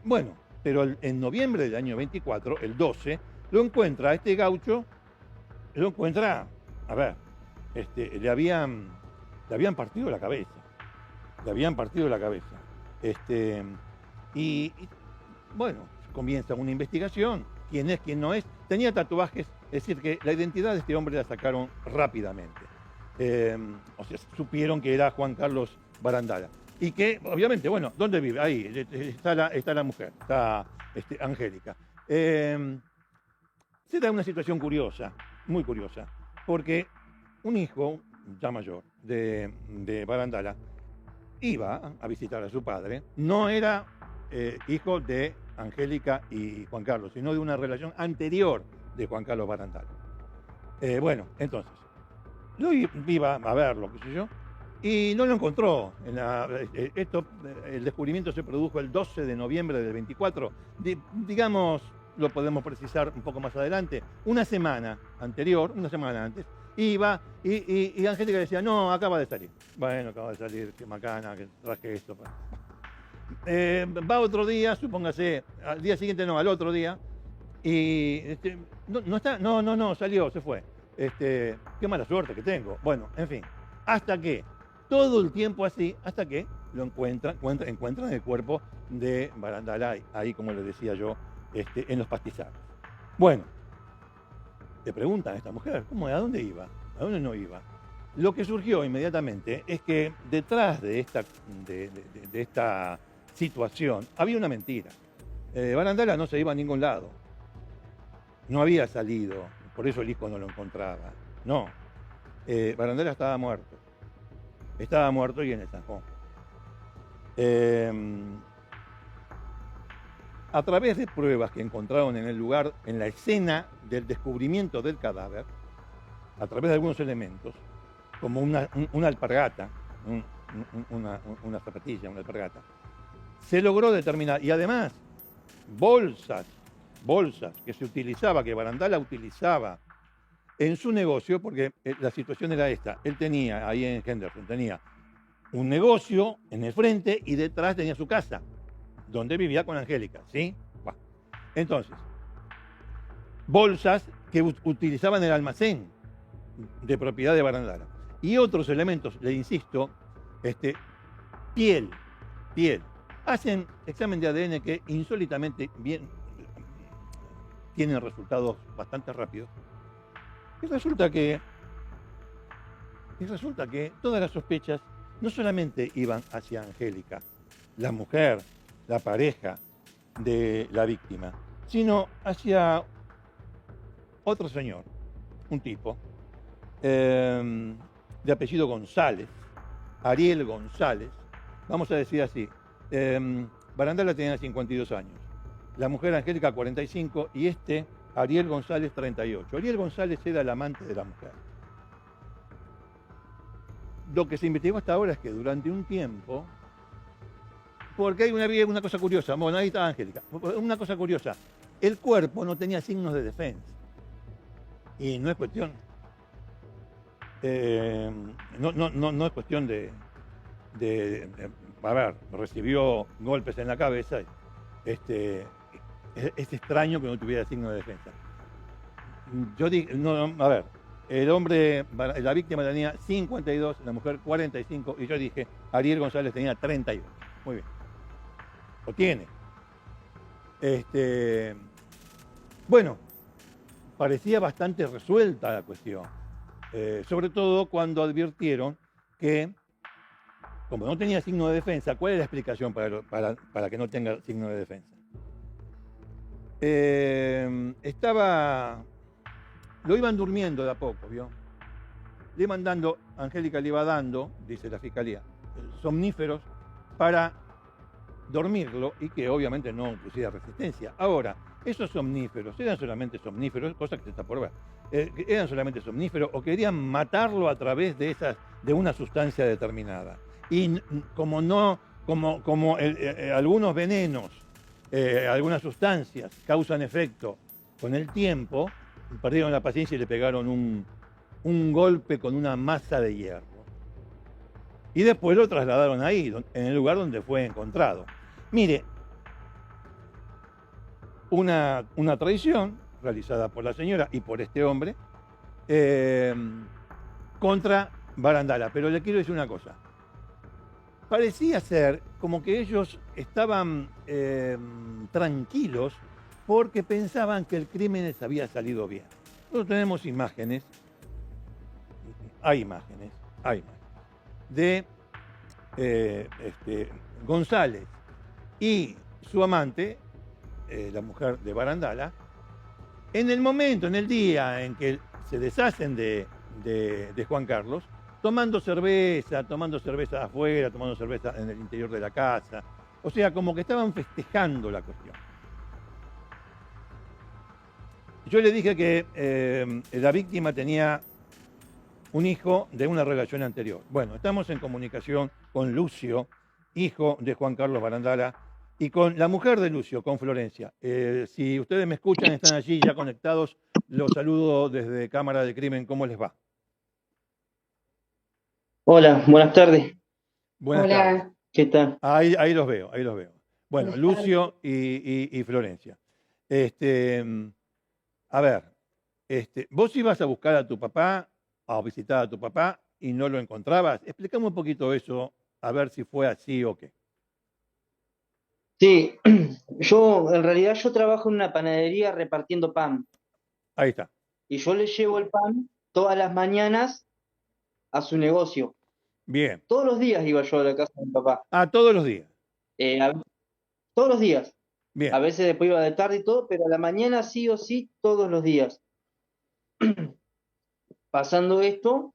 A: Bueno, pero en noviembre del año 24, el 12, lo encuentra a este gaucho, a ver, le habían partido la cabeza. Y bueno, comienza una investigación, quién es, quién no es. Tenía tatuajes, es decir, que la identidad de este hombre la sacaron rápidamente. O sea, supieron que era Juan Carlos Barandala. Y que, obviamente, bueno, ¿dónde vive? Ahí está la mujer, está Angélica. Se da una situación curiosa, muy curiosa, porque un hijo ya mayor de Barandala iba a visitar a su padre, no era hijo de Angélica y Juan Carlos, sino de una relación anterior de Juan Carlos Barandala. Bueno, entonces, lo iba a verlo, qué sé yo, y no lo encontró. El descubrimiento se produjo el 12 de noviembre del 24, digamos, lo podemos precisar un poco más adelante, una semana antes, iba y Angélica decía, no, acaba de salir. Bueno, acaba de salir, qué macana, que traje esto. Va otro día, supóngase, al día siguiente no, al otro día, y no está, no, salió, se fue. Qué mala suerte que tengo. Bueno, en fin, hasta que, todo el tiempo así, hasta que lo encuentran el cuerpo de Barandala, ahí como les decía yo, en los pastizales. Bueno, le preguntan a esta mujer, ¿a dónde iba? ¿A dónde no iba? Lo que surgió inmediatamente es que detrás de esta situación había una mentira. Barandala no se iba a ningún lado. No había salido, por eso el hijo no lo encontraba. No, Barandala estaba muerto. Estaba muerto y en el zanjón. A través de pruebas que encontraron en el lugar, en la escena del descubrimiento del cadáver, a través de algunos elementos, como una alpargata, una zapatilla, una alpargata, se logró determinar, y además bolsas que se utilizaba, que Barandala utilizaba en su negocio, porque la situación era esta, él tenía, ahí en Henderson, tenía un negocio en el frente y detrás tenía su casa, donde vivía con Angélica, ¿sí? Bah. Entonces, bolsas que utilizaban en el almacén de propiedad de Barandala. Y otros elementos, le insisto, piel. Hacen examen de ADN que insólitamente bien tienen resultados bastante rápidos. Y resulta que todas las sospechas no solamente iban hacia Angélica, la mujer, la pareja de la víctima, sino hacia otro señor, un tipo, de apellido González, Ariel González, vamos a decir así. Barandala tenía 52 años, la mujer Angélica 45 y Ariel González 38. Ariel González era el amante de la mujer. Lo que se investigó hasta ahora es que durante un tiempo, porque hay una cosa curiosa, bueno, ahí está Angélica, una cosa curiosa, el cuerpo no tenía signos de defensa. Y no es cuestión, no es cuestión a ver, recibió golpes en la cabeza, es extraño que no tuviera signo de defensa. Yo digo, a ver, el hombre, la víctima tenía 52, la mujer 45, y yo dije, Ariel González tenía 38. Muy bien. Lo tiene. Bueno, parecía bastante resuelta la cuestión. Sobre todo cuando advirtieron que, como no tenía signo de defensa, ¿cuál es la explicación para que no tenga signo de defensa? Lo iban durmiendo de a poco, ¿vio? Le iban dando, Angélica le iba dando, dice la fiscalía, somníferos para dormirlo y que obviamente no pusiera resistencia. Ahora, esos somníferos, ¿eran solamente somníferos? Cosa que se está por ver. ¿Eran solamente somníferos o querían matarlo a través de una sustancia determinada? Y como algunos venenos, algunas sustancias causan efecto con el tiempo, perdieron la paciencia y le pegaron un golpe con una masa de hierro. y después lo trasladaron ahí, en el lugar donde fue encontrado. Mire, una traición realizada por la señora y por este hombre eh, contra Barandala. Pero le quiero decir una cosa. Parecía ser como que ellos estaban tranquilos porque pensaban que el crimen les había salido bien. Nosotros tenemos imágenes, hay imágenes, de González y su amante, la mujer de Barandala, en el momento, en el día en que se deshacen de Juan Carlos, tomando cerveza afuera, tomando cerveza en el interior de la casa. O sea, como que estaban festejando la cuestión. Yo le dije que la víctima tenía un hijo de una relación anterior. Bueno, estamos en comunicación con Lucio, hijo de Juan Carlos Barandala, y con la mujer de Lucio, con Florencia. Si ustedes me escuchan, están allí ya conectados, los saludo desde Cámara de Crimen. ¿Cómo les va?
C: Hola, buenas tardes.
A: Buenas tardes.
D: Hola,
C: ¿Qué tal?
A: Ahí los veo, ahí los veo. Bueno,
D: buenas
A: Lucio
D: tardes.
A: y Florencia. Este, a ver, vos ibas a buscar a tu papá, a visitar a tu papá, y no lo encontrabas. Explícame un poquito eso, a ver si fue así o qué.
C: Sí, en realidad yo trabajo en una panadería repartiendo pan
A: Ahí está.
C: y yo le llevo el pan todas las mañanas a su negocio.
A: Bien.
C: Todos los días iba yo a la casa de mi papá.
A: Todos los días.
C: Eh, a- todos los días. A
A: Bien.
C: veces después iba de tarde y todo, pero a la mañana sí o sí, todos los días. Pasando esto,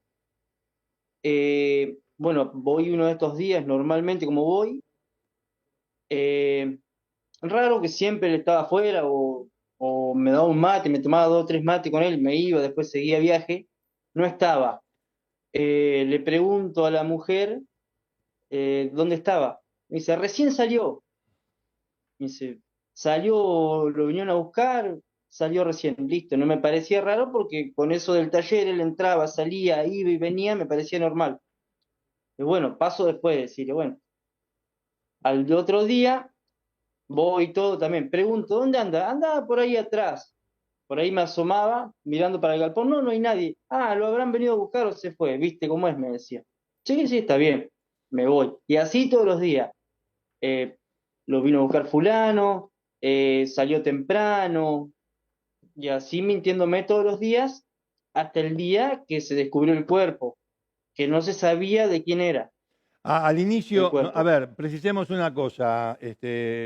C: bueno, voy uno de estos días normalmente como voy. Raro que siempre él estaba afuera o me daba un mate, me tomaba 2 o 3 mates con él, me iba, después seguía viaje, no estaba. Le pregunto a la mujer dónde estaba. Me dice, recién salió. Me dice, salió, lo vinieron a buscar, salió recién, listo. No me parecía raro porque con eso del taller él entraba, salía, iba y venía, me parecía normal. Y bueno, paso después de decirle, bueno, al otro día voy todo también. Pregunto, ¿dónde anda? Andaba por ahí atrás. Por ahí me asomaba, mirando para el galpón. No, no hay nadie. Ah, lo habrán venido a buscar o se fue. ¿Viste cómo es? Me decía. Sí, sí, está bien. Me voy. Y así todos los días. Eh, lo vino a buscar fulano, salió temprano. Y así mintiéndome todos los días, hasta el día que se descubrió el cuerpo, que no se sabía de quién era
A: Al
C: el
A: inicio, a
C: cuerpo.
A: ver, precisemos una cosa,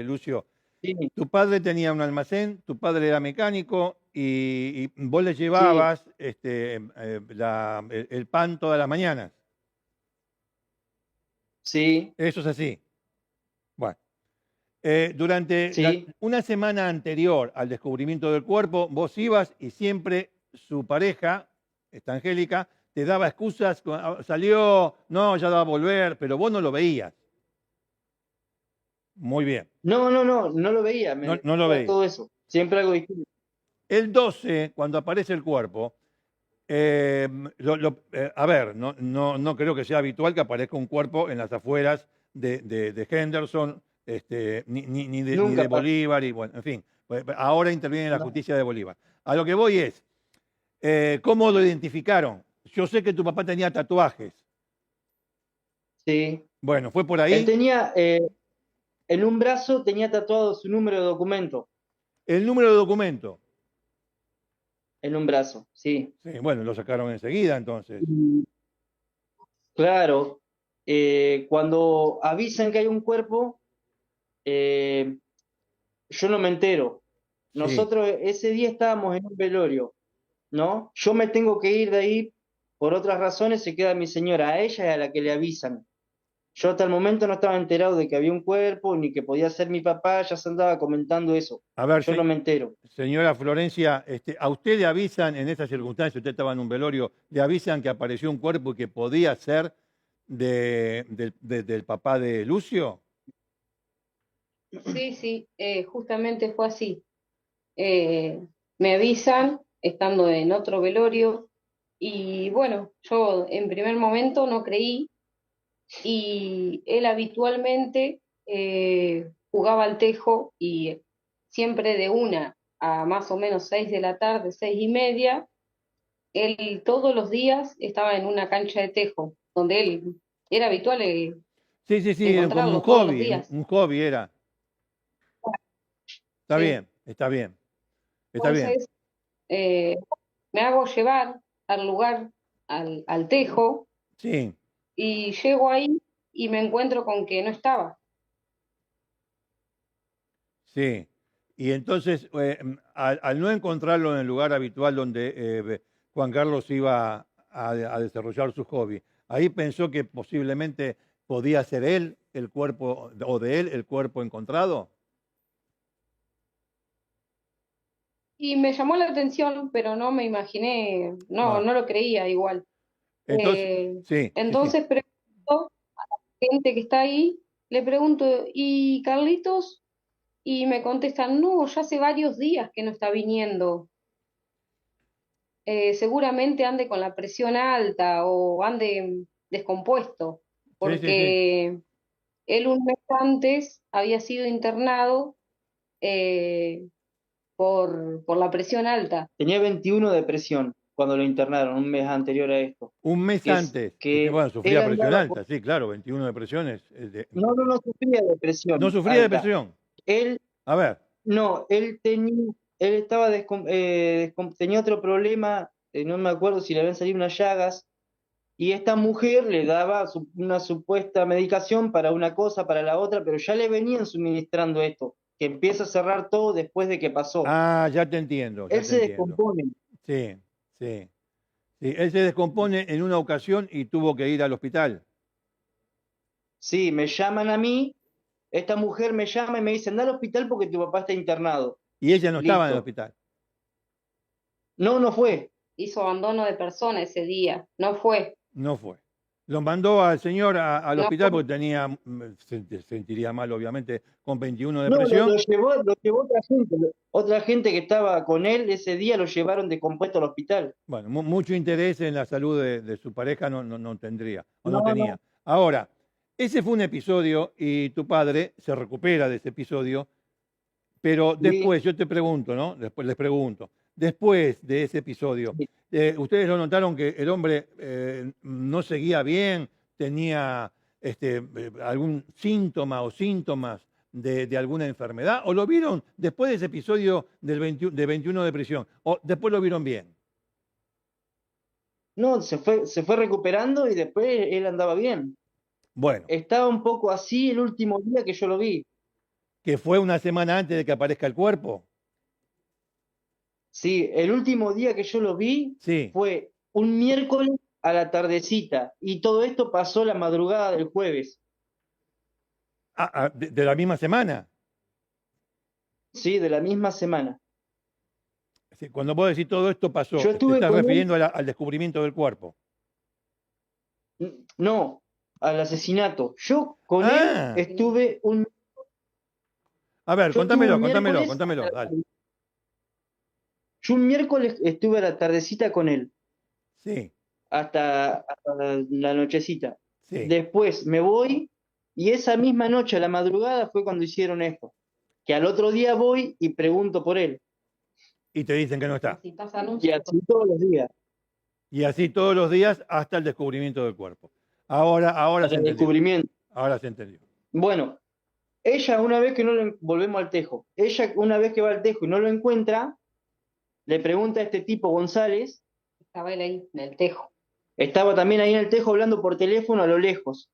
A: Lucio.
C: Sí,
A: Tu padre tenía un almacén, tu padre era mecánico y vos le
C: sí,
A: llevabas el pan todas las mañanas.
C: sí,
A: Eso es así. Bueno, durante
C: sí,
A: una semana anterior al descubrimiento del cuerpo, vos ibas y siempre su pareja, esta Angélica, te daba excusas, salió, no, ya va a volver, pero vos no lo veías. Muy bien,
C: no, no, no, no lo veía, me
A: no lo
C: decía
A: veías.
C: todo eso, siempre algo distinto.
A: El 12, cuando aparece el cuerpo, eh, a ver, no creo que sea habitual que aparezca un cuerpo en las afueras de Henderson, ni de
C: Nunca pasó.
A: Bolívar, y bueno, en fin, pues, ahora interviene la
C: No.
A: justicia de Bolívar. A lo que voy es, ¿cómo lo identificaron? Yo sé que tu papá tenía tatuajes.
C: Sí,
A: Bueno, ¿fue por
C: él
A: ahí?
C: tenía, en un brazo tenía tatuado su número de documento,
A: El número de documento.
C: en un brazo, sí.
A: Sí, bueno, lo sacaron enseguida entonces.
C: Y, claro, cuando avisan que hay un cuerpo, eh, yo no me entero.
A: Sí.
C: Nosotros ese día estábamos en un velorio, ¿no? Yo me tengo que ir de ahí por otras razones, se queda mi señora, a ella es a la que le avisan. Yo hasta el momento no estaba enterado de que había un cuerpo, ni que podía ser mi papá, ya se andaba comentando eso.
A: A ver,
C: Yo no me entero.
A: señora Florencia, a usted le avisan en esas circunstancias, usted estaba en un velorio, le avisan que apareció un cuerpo y que podía ser del papá de Lucio.
D: Sí, sí, justamente fue así. Me avisan, estando en otro velorio, y bueno, yo en primer momento no creí, y él habitualmente jugaba al tejo y siempre de 1 a más o menos 6 de la tarde, 6:30, él todos los días estaba en una cancha de tejo, donde él era habitual
A: Sí, sí, sí, era como un
D: encontrarlo todos los
A: hobby,
D: días.
A: un hobby era. Está
D: Sí.
A: bien, está bien, está bien.
D: Entonces, eh, me hago llevar al lugar, al tejo,
A: Sí,
D: y llego ahí y me encuentro con que no estaba.
A: sí. Y entonces, al no encontrarlo en el lugar habitual donde Juan Carlos iba a desarrollar su hobby, ahí pensó que posiblemente podía ser él el cuerpo, o de él el cuerpo encontrado.
D: Y me llamó la atención, pero no me imaginé, no,
A: Ah,
D: no lo creía igual.
A: entonces, sí, sí, sí.
D: Entonces pregunto a la gente que está ahí, le pregunto, ¿y Carlitos? Y me contestan, no, ya hace varios días que no está viniendo. Seguramente ande con la presión alta o ande descompuesto,
A: Sí, sí, sí.
D: porque él un mes antes había sido internado eh, por la presión alta.
C: Tenía 21 de presión cuando lo internaron, un mes anterior a esto.
A: Un mes
C: Que es
A: antes,
C: que
A: bueno,
C: él
A: sufría presión
C: andaba
A: alta, sí, claro, 21 de presión
C: no, no, no sufría de
A: no
C: presión
A: sufría de
C: alta.
A: presión.
C: Él,
A: A ver,
C: no, él estaba tenía otro problema, no me acuerdo si le habían salido unas llagas, y esta mujer le daba una supuesta medicación para una cosa, para la otra, pero ya le venían suministrando esto, que empieza a cerrar todo después de que pasó.
A: ah, ya te entiendo, ya
C: Él
A: te
C: se
A: entiendo.
C: descompone.
A: Sí, sí, sí. Él se descompone en una ocasión y tuvo que ir al hospital.
C: Sí, me llaman a mí, esta mujer me llama y me dice, anda al hospital porque tu papá está internado.
A: Y ella no estaba en el
C: Listo.
A: hospital.
C: No, no fue.
D: Hizo abandono de persona ese día, no fue,
A: No fue. Lo mandó al señor al
D: no
A: hospital
D: fue.
A: porque tenía, se sentiría mal, obviamente, con 21 de
C: No,
A: presión.
C: lo llevó otra gente. Otra gente que estaba con él ese día lo llevaron descompuesto al hospital.
A: Bueno, mucho interés en la salud de su pareja no tendría, o no
C: No,
A: tenía.
C: no.
A: Ahora, ese fue un episodio y tu padre se recupera de ese episodio. Pero
C: Sí,
A: después, yo te pregunto, ¿no? Después les pregunto, después de ese episodio,
C: sí.
A: ¿ustedes lo notaron que el hombre no seguía bien, tenía algún síntoma o síntomas de alguna enfermedad? ¿O lo vieron después de ese episodio de 21 de prisión? ¿O después lo vieron bien?
C: No, se fue recuperando y después él andaba bien.
A: Bueno,
C: Estaba un poco así el último día que yo lo vi.
A: que fue una semana antes de que aparezca el cuerpo.
C: Sí, el último día que yo lo vi
A: Sí,
C: fue un miércoles a la tardecita y todo esto pasó la madrugada del jueves.
A: de la misma semana.
C: Sí, de la misma semana.
A: Sí, cuando vos decís todo esto pasó,
C: Yo
A: te
C: estuve
A: estás
C: con él,
A: refiriendo al descubrimiento del cuerpo.
C: no, al asesinato. Yo con él
A: Ah,
C: estuve
A: a ver,
C: yo estuve
A: contámelo,
C: un
A: contámelo,
C: miércoles hasta
A: contámelo, dale.
C: yo un miércoles estuve a la tardecita con él,
A: Sí,
C: hasta la nochecita.
A: sí.
C: Después me voy y esa misma noche a la madrugada fue cuando hicieron esto. Que al otro día voy y pregunto por él.
A: Y te dicen que no está.
D: Así pasan un
C: Y así todos los días,
A: Y así todos los días hasta el descubrimiento del cuerpo. Ahora
C: hasta
A: se
C: el
A: entendió.
C: descubrimiento.
A: Ahora se entendió.
C: Bueno, ella una vez que no lo, volvemos al tejo, ella una vez que va al tejo y no lo encuentra, le pregunta a este tipo González,
D: estaba él ahí, en el tejo.
C: estaba también ahí en el tejo hablando por teléfono a lo lejos.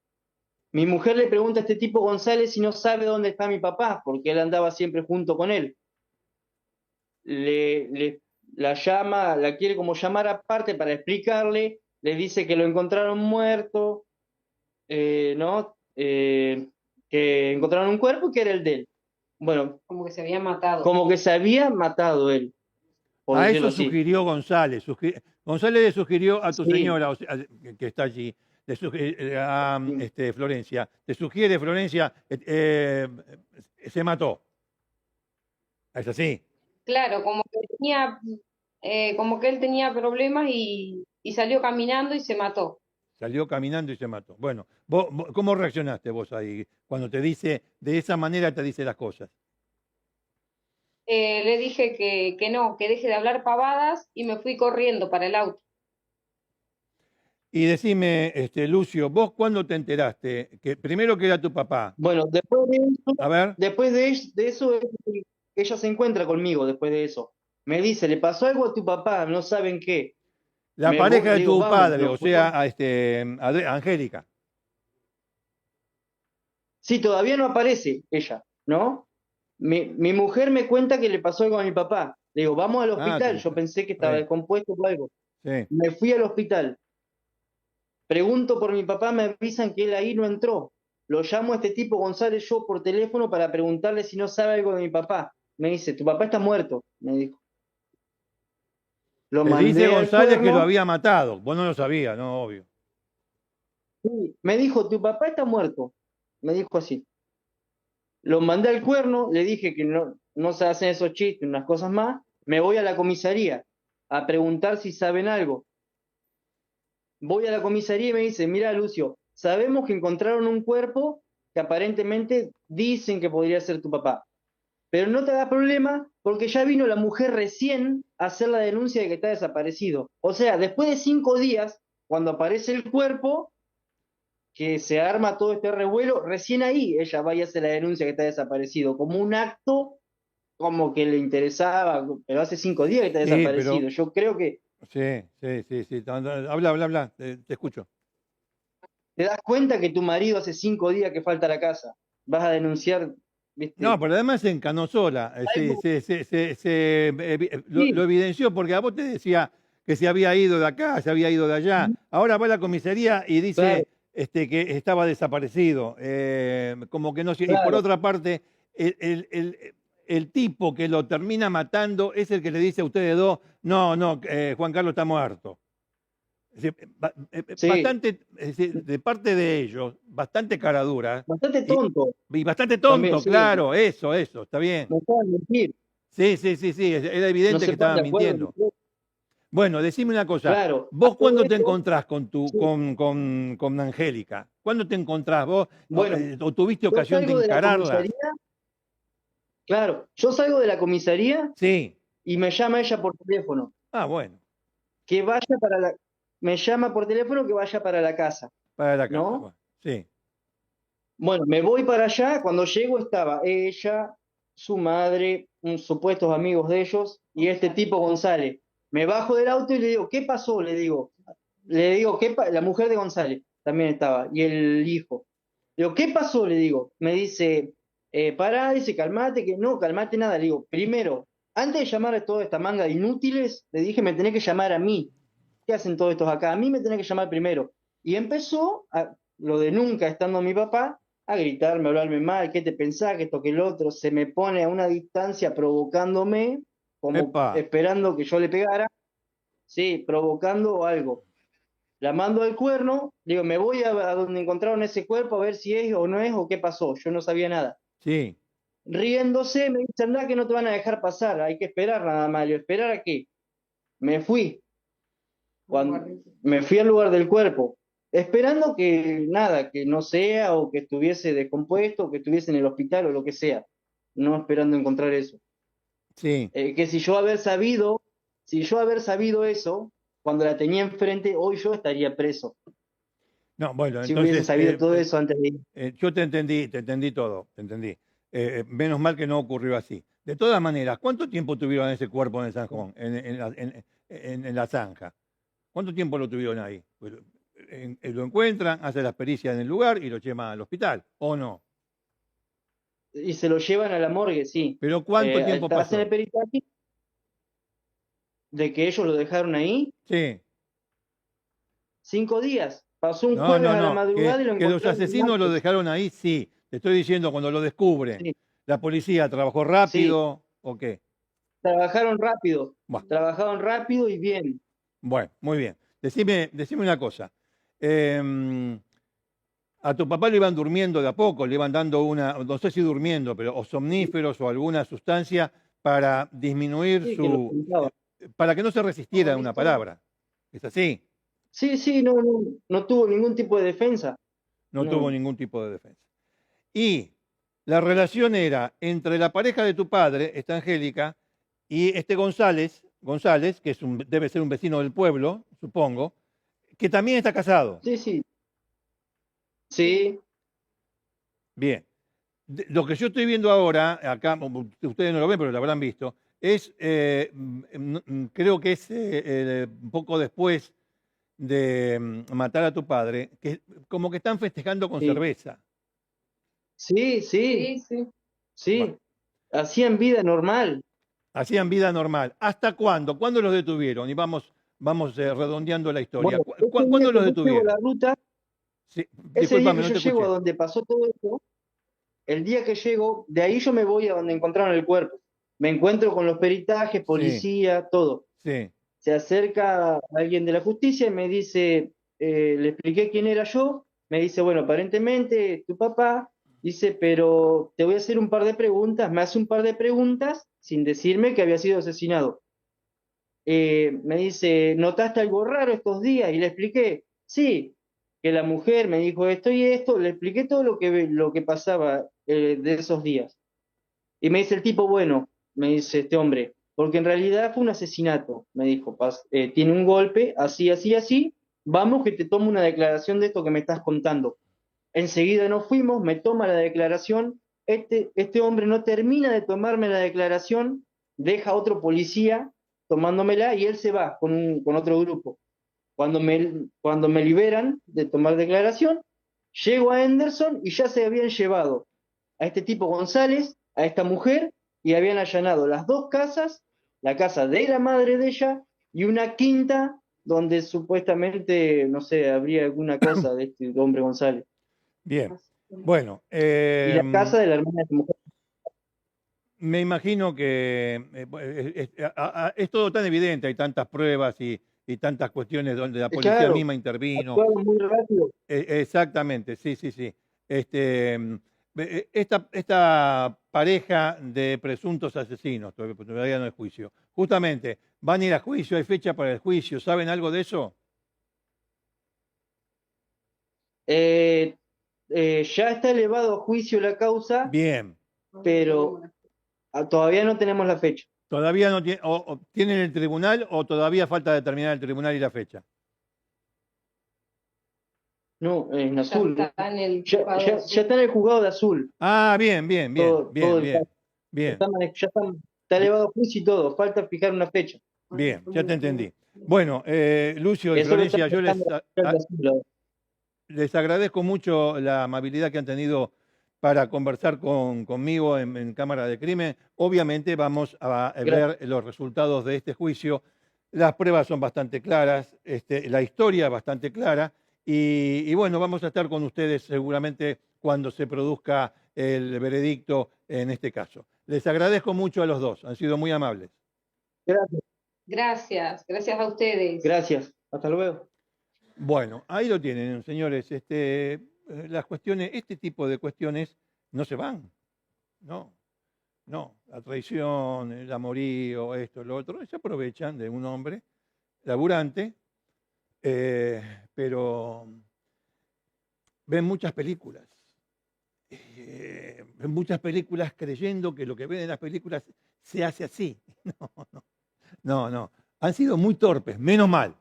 C: Mi mujer le pregunta a este tipo González si no sabe dónde está mi papá, porque él andaba siempre junto con él. La llama, la quiere como llamar aparte para explicarle, le dice que lo encontraron muerto, ¿no? Que encontraron un cuerpo que era el de él. Bueno,
D: Como que se había matado.
C: como que se había matado él, por
A: A
C: decirlo
A: eso
C: así.
A: sugirió González. González le sugirió a tu
C: Sí,
A: señora, o sea, que está allí, a Florencia. Te sugiere, Florencia, se mató. Es así.
D: Claro, como que él tenía problemas y salió caminando y se mató.
A: Salió caminando y se mató. Bueno, ¿cómo reaccionaste vos ahí cuando te dice, de esa manera te dice las cosas?
D: Le dije que no, que deje de hablar pavadas y me fui corriendo para el auto.
A: Y decime, Lucio, ¿vos cuándo te enteraste? Que primero que era tu papá.
C: Bueno,
A: A ver,
C: de eso, ella se encuentra conmigo después de eso. Me dice, le pasó algo a tu papá, no saben qué.
A: la pareja
C: Le
A: de
C: digo,
A: tu
C: vamos,
A: padre, o sea, Angélica.
C: Sí, todavía no aparece ella, ¿no? Mi mujer me cuenta que le pasó algo a mi papá. Le digo, vamos al
A: Ah,
C: hospital. Yo pensé que estaba
A: sí,
C: descompuesto o algo.
A: sí.
C: Me fui al hospital. Pregunto por mi papá, me avisan que él ahí no entró. Lo llamo a este tipo González yo por teléfono para preguntarle si no sabe algo de mi papá. Me dice, tu papá está muerto, me dijo. Lo
A: Te dice
C: mandé al
A: González que lo
C: cuerno.
A: había matado. Vos no lo sabías, no, obvio.
C: Sí, me dijo, tu papá está muerto. Me dijo así. Lo mandé al cuerno, le dije que no se hacen esos chistes, unas cosas más. Me voy a la comisaría a preguntar si saben algo. Voy a la comisaría y me dice, mira, Lucio, sabemos que encontraron un cuerpo que aparentemente dicen que podría ser tu papá. Pero no te hagas problema porque ya vino la mujer recién a hacer la denuncia de que está desaparecido. O sea, después de 5 días, cuando aparece el cuerpo, que se arma todo este revuelo, recién ahí ella va y hace la denuncia que está desaparecido, como un acto como que le interesaba, pero hace 5 días que está
A: Sí, pero,
C: desaparecido. Yo creo que
A: sí. Habla, te escucho.
C: te das cuenta que tu marido hace 5 días que falta a la casa. Vas a denunciar,
A: No,
C: ¿viste?
A: pero además se encanó sola.
C: Algo,
A: Lo
C: sí,
A: evidenció porque a vos te decía que se había ido de acá, se había ido de allá. Ahora va a la comisaría y
C: claro,
A: dice que estaba desaparecido. Como que no sé. Y por
C: claro.
A: otra parte, el tipo que lo termina matando es el que le dice a ustedes dos, no, Juan Carlos está muerto. Es decir,
C: Sí,
A: bastante, es decir, de parte de ellos, bastante cara dura
C: bastante
A: y,
C: tonto
A: y bastante
C: también,
A: tonto,
C: sí.
A: claro, eso, está bien.
C: No pueden mentir,
A: Sí, era
C: no
A: evidente que
C: se ponen
A: estaban
C: de acuerdo.
A: mintiendo. Bueno, decime una cosa,
C: Claro, a
A: vos
C: todo
A: cuándo te
C: esto,
A: encontrás con
C: sí.
A: con Angélica, ¿cuándo te encontrás vos
C: Bueno,
A: o tuviste
C: yo
A: ocasión de
C: salgo de la
A: encararla?
C: comisaría, claro, yo salgo de la comisaría
A: Sí,
C: y me llama ella por teléfono,
A: bueno,
C: que vaya para la, me llama por teléfono que vaya para la casa,
A: para la casa,
C: ¿no?
A: bueno, sí.
C: Bueno, me voy para allá, cuando llego estaba ella, su madre, unos supuestos amigos de ellos, y este tipo González. Me bajo del auto y le digo, ¿qué pasó? Le digo, la mujer de González también estaba, y el hijo. Le digo, ¿qué pasó? Le digo. Me dice, pará, dice, calmate, que no, calmate nada. Le digo, primero, antes de llamar a toda esta manga de inútiles, le dije, me tenés que llamar a mí. ¿Qué hacen todos estos acá? A mí me tenés que llamar primero. Y empezó lo de nunca estando mi papá, a gritarme, a hablarme mal, ¿qué te pensás? Que esto, que el otro, se me pone a una distancia provocándome, como
A: Epa,
C: esperando que yo le pegara, sí, provocando algo. La mando al cuerno, digo, me voy a donde encontraron ese cuerpo a ver si es o no es o qué pasó, yo no sabía nada.
A: sí,
C: Riéndose, me dice, anda que no te van a dejar pasar, hay que esperar nada más. Le digo, ¿esperar a qué? Me fui, me fui al lugar del cuerpo, esperando que nada, que no sea o que estuviese descompuesto o que estuviese en el hospital o lo que sea, no esperando encontrar eso.
A: sí.
C: Que si yo haber sabido eso, cuando la tenía enfrente, hoy yo estaría preso.
A: No, bueno,
C: Si hubiese
A: entonces,
C: sabido todo eso antes de ir.
A: yo te entendí todo, te entendí. Menos mal que no ocurrió así. De todas maneras, ¿cuánto tiempo tuvieron ese cuerpo en el Sanjón, en la zanja? ¿Cuánto tiempo lo tuvieron ahí? Pues, lo encuentran, hacen las pericias en el lugar y lo llevan al hospital, ¿o no?
C: Y se lo llevan a la morgue, sí.
A: Pero ¿cuánto tiempo
C: Hacen el
A: pasó?
C: peritaje de que ellos lo dejaron ahí
A: Sí.
C: 5 días. Pasó un
A: No,
C: jueves
A: no,
C: a la
A: no.
C: madrugada y lo
A: Que los
C: encontraron el
A: asesinos lo
C: martes.
A: dejaron ahí, sí. Te estoy diciendo, cuando lo descubren,
C: Sí,
A: ¿la policía trabajó
C: sí.
A: rápido o qué? Buah.
C: Trabajaron rápido y bien.
A: Bueno, muy bien. Decime una cosa. Eh, a tu papá le iban durmiendo de a poco, le iban dando no sé si durmiendo, pero o somníferos o alguna sustancia para disminuir
C: Sí, que lo
A: para que no se resistiera a una palabra. ¿Es así?
C: Sí, sí, no tuvo ningún tipo de defensa.
A: No tuvo
C: No.
A: ningún tipo de defensa. Y la relación era entre la pareja de tu padre, esta Angélica, y este González, que debe ser un vecino del pueblo, supongo, que también está casado.
C: Sí, sí, sí,
A: Bien. Lo que yo estoy viendo ahora, acá, ustedes no lo ven, pero lo habrán visto, es, creo que es un poco después de matar a tu padre, que como que están festejando con
C: sí,
A: cerveza.
C: sí, sí,
D: Sí, sí.
A: Bueno,
C: sí. Hacían vida normal.
A: hacían vida normal. ¿Hasta cuándo? ¿Cuándo los detuvieron? Y vamos redondeando la historia.
C: Bueno, ese día
A: ¿Cuándo
C: que
A: los
C: yo llego a la
A: detuvieron?
C: ruta,
A: Sí,
C: ese día
A: discúlpame,
C: que
A: no
C: yo
A: te
C: llego a
A: escuché.
C: donde pasó todo esto, el día que llego, de ahí yo me voy a donde encontraron el cuerpo. Me encuentro con los peritajes,
A: Sí,
C: policía, todo.
A: sí.
C: Se acerca alguien de la justicia y me dice, le expliqué quién era yo, me dice, bueno, aparentemente tu papá, dice, pero te voy a hacer un par de preguntas, me hace un par de preguntas sin decirme que había sido asesinado. Me dice, ¿notaste algo raro estos días? Y le expliqué, sí, que la mujer me dijo esto y esto, le expliqué todo lo que pasaba de esos días. Y me dice el tipo, bueno, me dice este hombre, porque en realidad fue un asesinato, me dijo, tiene un golpe, así, así, así, vamos que te tomo una declaración de esto que me estás contando. Enseguida nos fuimos, me toma la declaración, este hombre no termina de tomarme la declaración, deja a otro policía tomándomela y él se va con otro grupo. Cuando me liberan de tomar declaración, llego a Henderson y ya se habían llevado a este tipo González, a esta mujer, y habían allanado las dos casas, la casa de la madre de ella y una quinta donde supuestamente, no sé, habría alguna cosa de este hombre González.
A: Bien. Bueno,
C: Y la casa de la hermana de la mujer.
A: me imagino que es todo tan evidente, hay tantas pruebas y tantas cuestiones donde la policía
C: Claro,
A: misma intervino.
C: actuaron muy rápido.
A: Exactamente, sí, sí, sí. Este, esta pareja de presuntos asesinos, todavía no hay juicio. Justamente, van a ir a juicio, hay fecha para el juicio, ¿saben algo de eso?
C: Eh, ya está elevado a juicio la causa,
A: Bien,
C: pero todavía no tenemos la fecha.
A: todavía no tiene, o tienen el tribunal o todavía falta determinar el tribunal y la fecha.
C: No, en
D: Ya
C: azul.
D: está en el
C: Ya,
D: juzgado
C: ya, ya
D: azul.
C: está en el juzgado de azul.
A: Ah, bien, bien, bien,
C: Todo
A: bien,
C: el caso.
A: bien, bien,
C: Está elevado a juicio y todo. Falta fijar una fecha.
A: bien, ya te entendí. Bueno, Lucio y
C: Eso lo está
A: Florencia, yo
C: tratando de hacer de azul ahora.
A: les agradezco mucho la amabilidad que han tenido para conversar conmigo en Cámara de Crimen. Obviamente vamos a
C: Gracias.
A: ver los resultados de este juicio. Las pruebas son bastante claras, la historia es bastante clara y bueno, vamos a estar con ustedes seguramente cuando se produzca el veredicto en este caso. Les agradezco mucho a los dos, han sido muy amables.
C: Gracias.
D: Gracias, gracias a ustedes.
C: Gracias. Hasta luego.
A: Bueno, ahí lo tienen, señores. Las cuestiones, este tipo de cuestiones no se van, no, no. La traición, el amorío, esto, lo otro, se aprovechan de un hombre laburante, eh, pero ven muchas películas. Ven muchas películas creyendo que lo que ven en las películas se hace así. No, no, no, no. Han sido muy torpes, menos mal.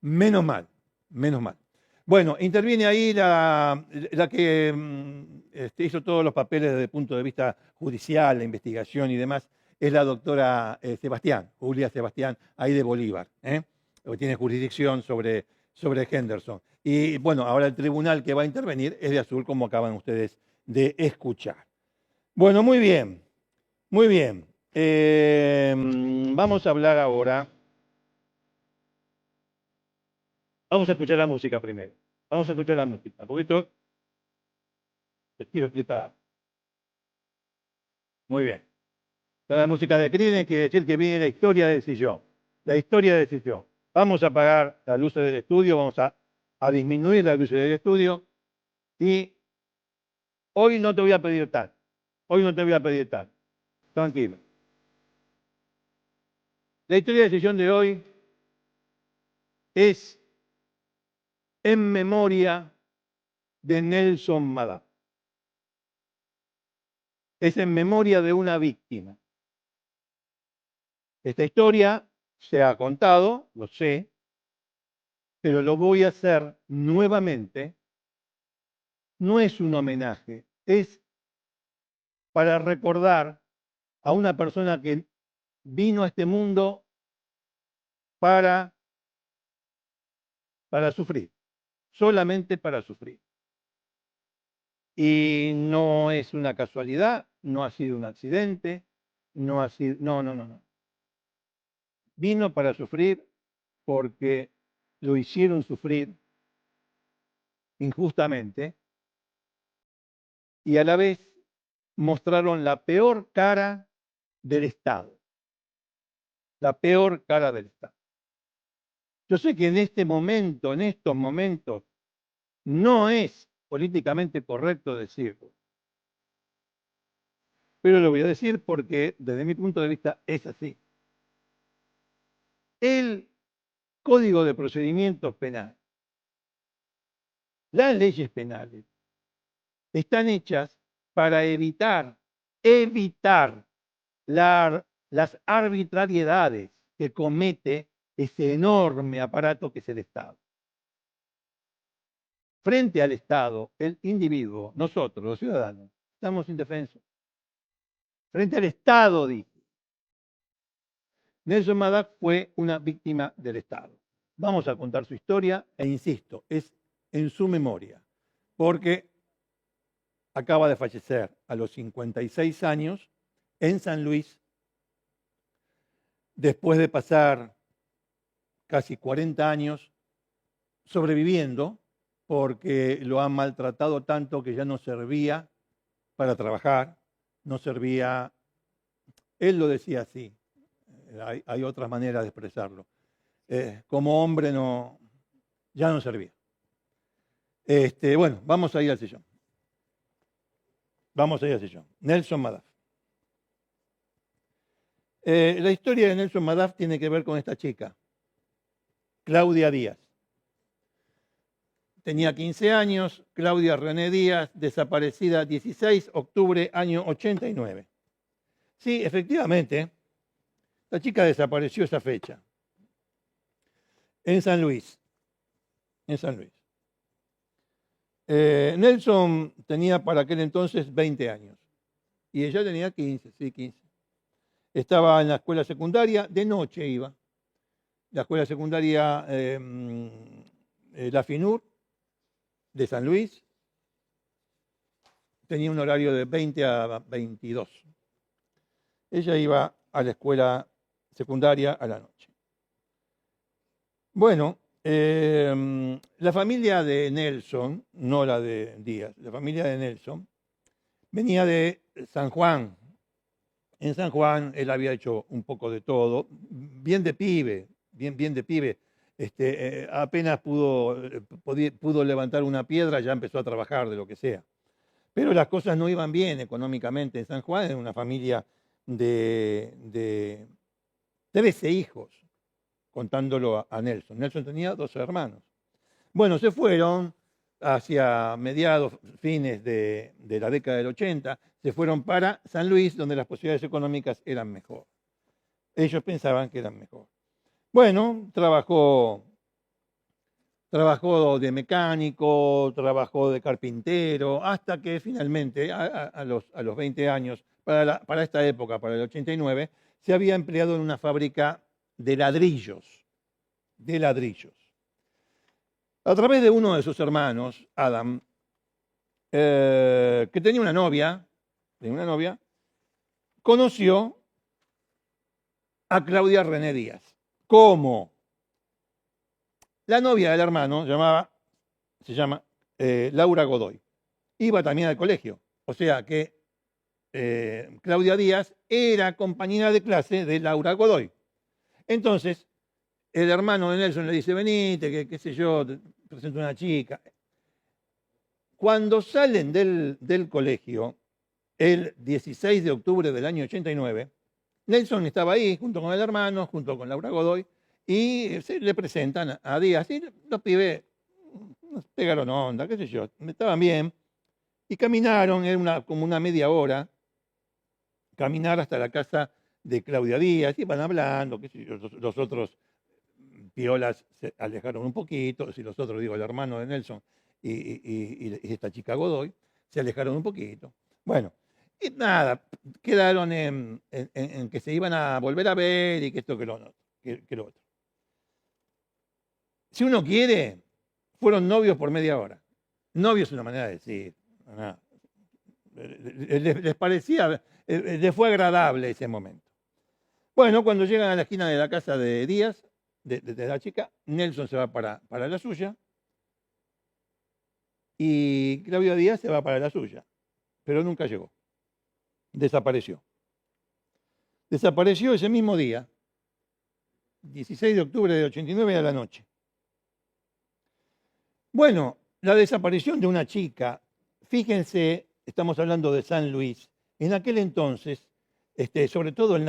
A: Menos mal, menos mal. Bueno, interviene ahí la que hizo todos los papeles desde el punto de vista judicial, la investigación y demás, es la doctora Sebastián, Julia Sebastián, ahí de Bolívar, que tiene jurisdicción sobre Henderson. Y bueno, ahora el tribunal que va a intervenir es de azul, como acaban ustedes de escuchar. Bueno, muy bien, muy bien. Vamos a hablar ahora. Vamos a escuchar la música primero. Vamos a escuchar la música. Porque esto te quiero explicar. Muy bien. La música de crimen quiere decir que viene la historia de decisión. La historia de decisión. Vamos a apagar las luces del estudio, vamos a disminuir las luces del estudio y hoy no te voy a pedir tal. Hoy no te voy a pedir tal. Tranquilo. La historia de decisión de hoy es en memoria de Nelson Madá. Es en memoria de una víctima. Esta historia se ha contado, lo sé, pero lo voy a hacer nuevamente. No es un homenaje, es para recordar a una persona que vino a este mundo para sufrir, solamente para sufrir. Y no es una casualidad, no ha sido un accidente, no ha sido, no. Vino para sufrir porque lo hicieron sufrir injustamente y a la vez mostraron la peor cara del Estado. La peor cara del Estado. Yo sé que en este momento, en estos momentos, no es políticamente correcto decirlo. Pero lo voy a decir porque desde mi punto de vista es así. El Código de Procedimientos Penales, las leyes penales, están hechas para evitar las arbitrariedades que comete ese enorme aparato que es el Estado. Frente al Estado, el individuo, nosotros, los ciudadanos, estamos indefensos. Frente al Estado, dije. Nelson Madá fue una víctima del Estado. Vamos a contar su historia e insisto, es en su memoria, porque acaba de fallecer a los 56 años en San Luis, después de pasar casi 40 años sobreviviendo, porque lo han maltratado tanto que ya no servía para trabajar, no servía, él lo decía así, hay otras maneras de expresarlo, como hombre ya no servía. Bueno, vamos a ir al sillón. Vamos a ir al sillón. Nelson Madá. La historia de Nelson Madá tiene que ver con esta chica, Claudia Díaz. Tenía 15 años, Claudia René Díaz, desaparecida 16 de octubre año 89. Sí, efectivamente, la chica desapareció esa fecha. En San Luis. En San Luis. Nelson tenía para aquel entonces 20 años. Y ella tenía 15, sí, 15. Estaba en la escuela secundaria, de noche iba. La escuela secundaria La Finur, de San Luis. Tenía un horario de 20 a 22. Ella iba a la escuela secundaria a la noche. Bueno, la familia de Nelson, no la de Díaz, la familia de Nelson, venía de San Juan. En San Juan él había hecho un poco de todo, bien de pibe, bien de pibe. Apenas pudo levantar una piedra, ya empezó a trabajar de lo que sea. Pero las cosas no iban bien económicamente en San Juan, era una familia de 13 hijos, contándolo a Nelson. Nelson tenía 12 hermanos. Bueno, se fueron hacia mediados, fines de la década del 80, se fueron para San Luis, donde las posibilidades económicas eran mejor. Ellos pensaban que eran mejor. Bueno, trabajó de mecánico, trabajó de carpintero, hasta que finalmente, a los 20 años, para esta época, para el 89, se había empleado en una fábrica de ladrillos. A través de uno de sus hermanos, Adam, que tenía una novia, conoció a Claudia René Díaz. ¿Cómo? La novia del hermano se llama Laura Godoy. Iba también al colegio. O sea que Claudia Díaz era compañera de clase de Laura Godoy. Entonces, el hermano de Nelson le dice, venite, que qué sé yo, te presento una chica. Cuando salen del colegio, el 16 de octubre del año 89, Nelson estaba ahí junto con el hermano, junto con Laura Godoy, y se le presentan a Díaz. Y los pibes nos pegaron onda, qué sé yo, estaban bien, y caminaron, era como una media hora, caminar hasta la casa de Claudia Díaz, iban hablando, qué sé yo, los otros piolas se alejaron un poquito, si los otros, digo, el hermano de Nelson y esta chica Godoy, se alejaron un poquito. Bueno, y nada, quedaron en que se iban a volver a ver y que esto, que lo otro. Si uno quiere, fueron novios por media hora. Novio es una manera de decir. Nada. Les parecía, les fue agradable ese momento. Bueno, cuando llegan a la esquina de la casa de Díaz, de la chica, Nelson se va para la suya y Claudia Díaz se va para la suya, pero nunca llegó. Desapareció. Desapareció ese mismo día, 16 de octubre de 89 a la noche. Bueno, la desaparición de una chica, fíjense, estamos hablando de San Luis, en aquel entonces, sobre todo en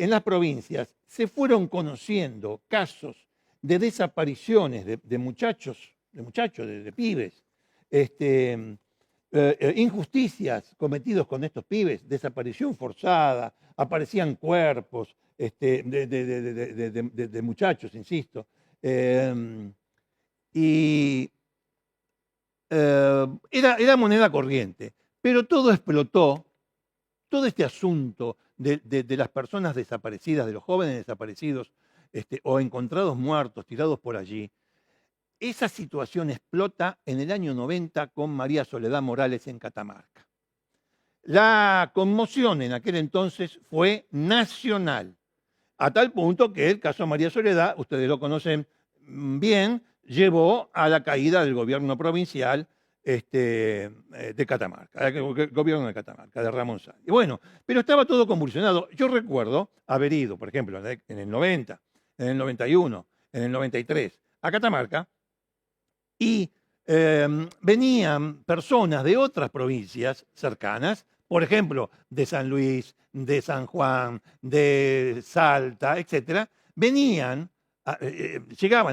A: las provincias, se fueron conociendo casos de desapariciones de muchachos, de pibes, injusticias cometidos con estos pibes, desaparición forzada, aparecían cuerpos de muchachos, insisto. Era moneda corriente, pero todo explotó, todo este asunto de las personas desaparecidas, de los jóvenes desaparecidos o encontrados muertos, tirados por allí. Esa situación explota en el año 90 con María Soledad Morales en Catamarca. La conmoción en aquel entonces fue nacional, a tal punto que el caso María Soledad, ustedes lo conocen bien, llevó a la caída del gobierno provincial de Catamarca, el gobierno de Catamarca, de Ramón Sáenz. Y bueno, pero estaba todo convulsionado. Yo recuerdo haber ido, por ejemplo, en el 90, en el 91, en el 93, a Catamarca, y venían personas de otras provincias cercanas, por ejemplo, de San Luis, de San Juan, de Salta, etcétera, llegaban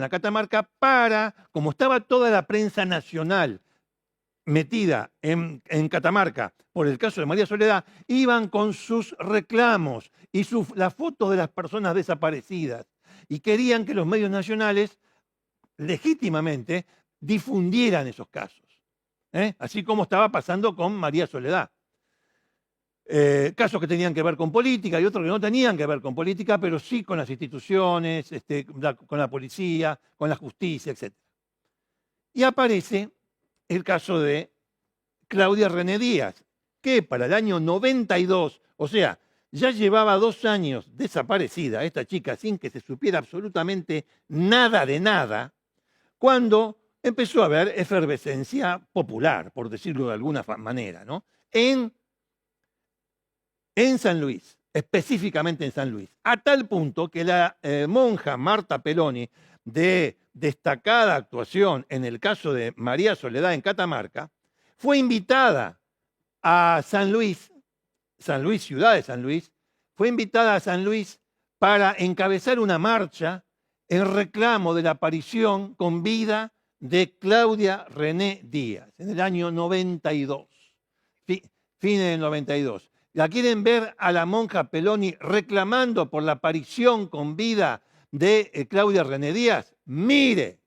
A: a Catamarca para, como estaba toda la prensa nacional metida en Catamarca por el caso de María Soledad, iban con sus reclamos y las fotos de las personas desaparecidas y querían que los medios nacionales legítimamente difundieran esos casos, así como estaba pasando con María Soledad. Casos que tenían que ver con política y otros que no tenían que ver con política, pero sí con las instituciones, con la policía, con la justicia, etc. Y aparece el caso de Claudia René Díaz, que para el año 92, o sea, ya llevaba 2 años desaparecida esta chica sin que se supiera absolutamente nada de nada, cuando empezó a haber efervescencia popular, por decirlo de alguna manera, ¿no? En San Luis, específicamente en San Luis, a tal punto que la monja Marta Peloni, de destacada actuación en el caso de María Soledad en Catamarca, fue invitada a San Luis, ciudad de San Luis, fue invitada a San Luis para encabezar una marcha en reclamo de la aparición con vida de Claudia René Díaz, en el año 92, fines del 92. ¿La quieren ver a la monja Peloni reclamando por la aparición con vida de Claudia René Díaz? ¡Mire!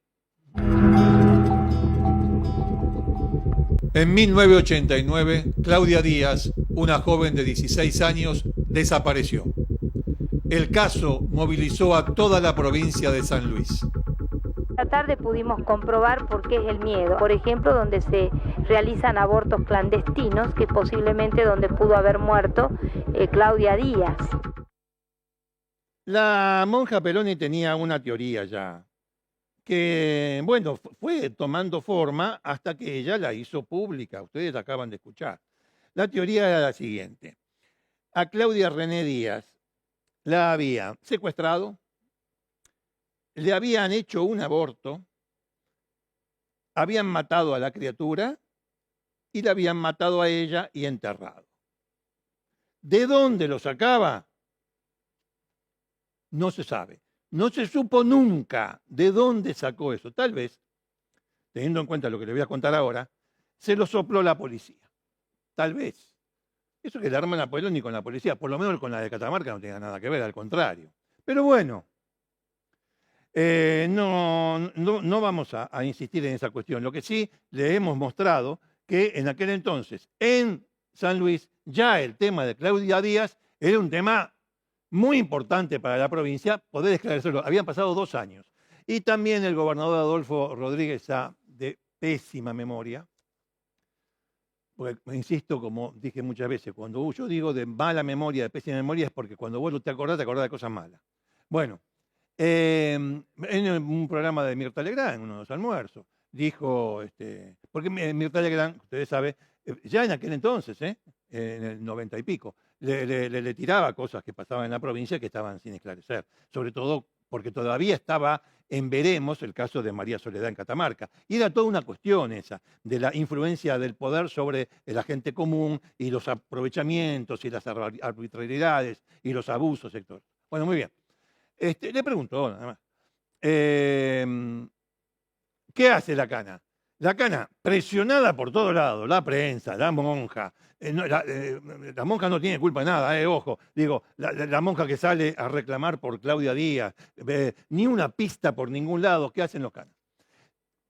E: En 1989, Claudia Díaz, una joven de 16 años, desapareció. El caso movilizó a toda la provincia de San Luis.
F: Esta tarde pudimos comprobar por qué es el miedo. Por ejemplo, donde se realizan abortos clandestinos, que posiblemente donde pudo haber muerto Claudia Díaz.
A: La monja Peloni tenía una teoría ya, que, bueno, fue tomando forma hasta que ella la hizo pública. Ustedes acaban de escuchar. La teoría era la siguiente. A Claudia René Díaz la habían secuestrado, le habían hecho un aborto, habían matado a la criatura y la habían matado a ella y enterrado. ¿De dónde lo sacaba? No se sabe. No se supo nunca de dónde sacó eso. Tal vez, teniendo en cuenta lo que le voy a contar ahora, se lo sopló la policía. Tal vez. Eso que le arman a Pueblo ni con la policía, por lo menos con la de Catamarca no tenga nada que ver, al contrario. Pero bueno, no vamos a insistir en esa cuestión. Lo que sí le hemos mostrado que en aquel entonces, en San Luis, ya el tema de Claudia Díaz era un tema muy importante para la provincia, poder esclarecerlo. Habían pasado 2 años. Y también el gobernador Adolfo Rodríguez, de pésima memoria, porque, insisto, como dije muchas veces, cuando yo digo de mala memoria, de pésima memoria, es porque cuando vos te acordás de cosas malas. Bueno, en un programa de Mirta Legrand, en uno de los almuerzos, dijo, porque Mirta Legrand, ustedes saben, ya en aquel entonces, en el 90 y pico, le tiraba cosas que pasaban en la provincia que estaban sin esclarecer, sobre todo porque todavía estaba en veremos el caso de María Soledad en Catamarca. Y era toda una cuestión esa, de la influencia del poder sobre la gente común y los aprovechamientos y las arbitrariedades y los abusos, Héctor. Bueno, muy bien. Le pregunto, nada más. ¿Qué hace la Cana? La Cana, presionada por todos lados, la prensa, la monja. La monja no tiene culpa de nada, ojo. Digo, la monja que sale a reclamar por Claudia Díaz, ni una pista por ningún lado. ¿Qué hacen los Canas?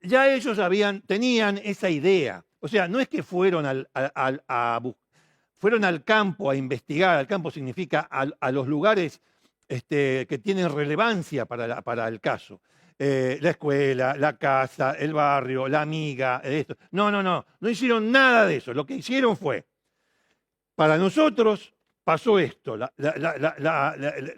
A: Ya ellos tenían esa idea. O sea, no es que fueron fueron al campo a investigar. Al campo significa a los lugares que tienen relevancia para el caso. La escuela, la casa, el barrio, la amiga, esto. No hicieron nada de eso. Lo que hicieron fue, para nosotros pasó esto, la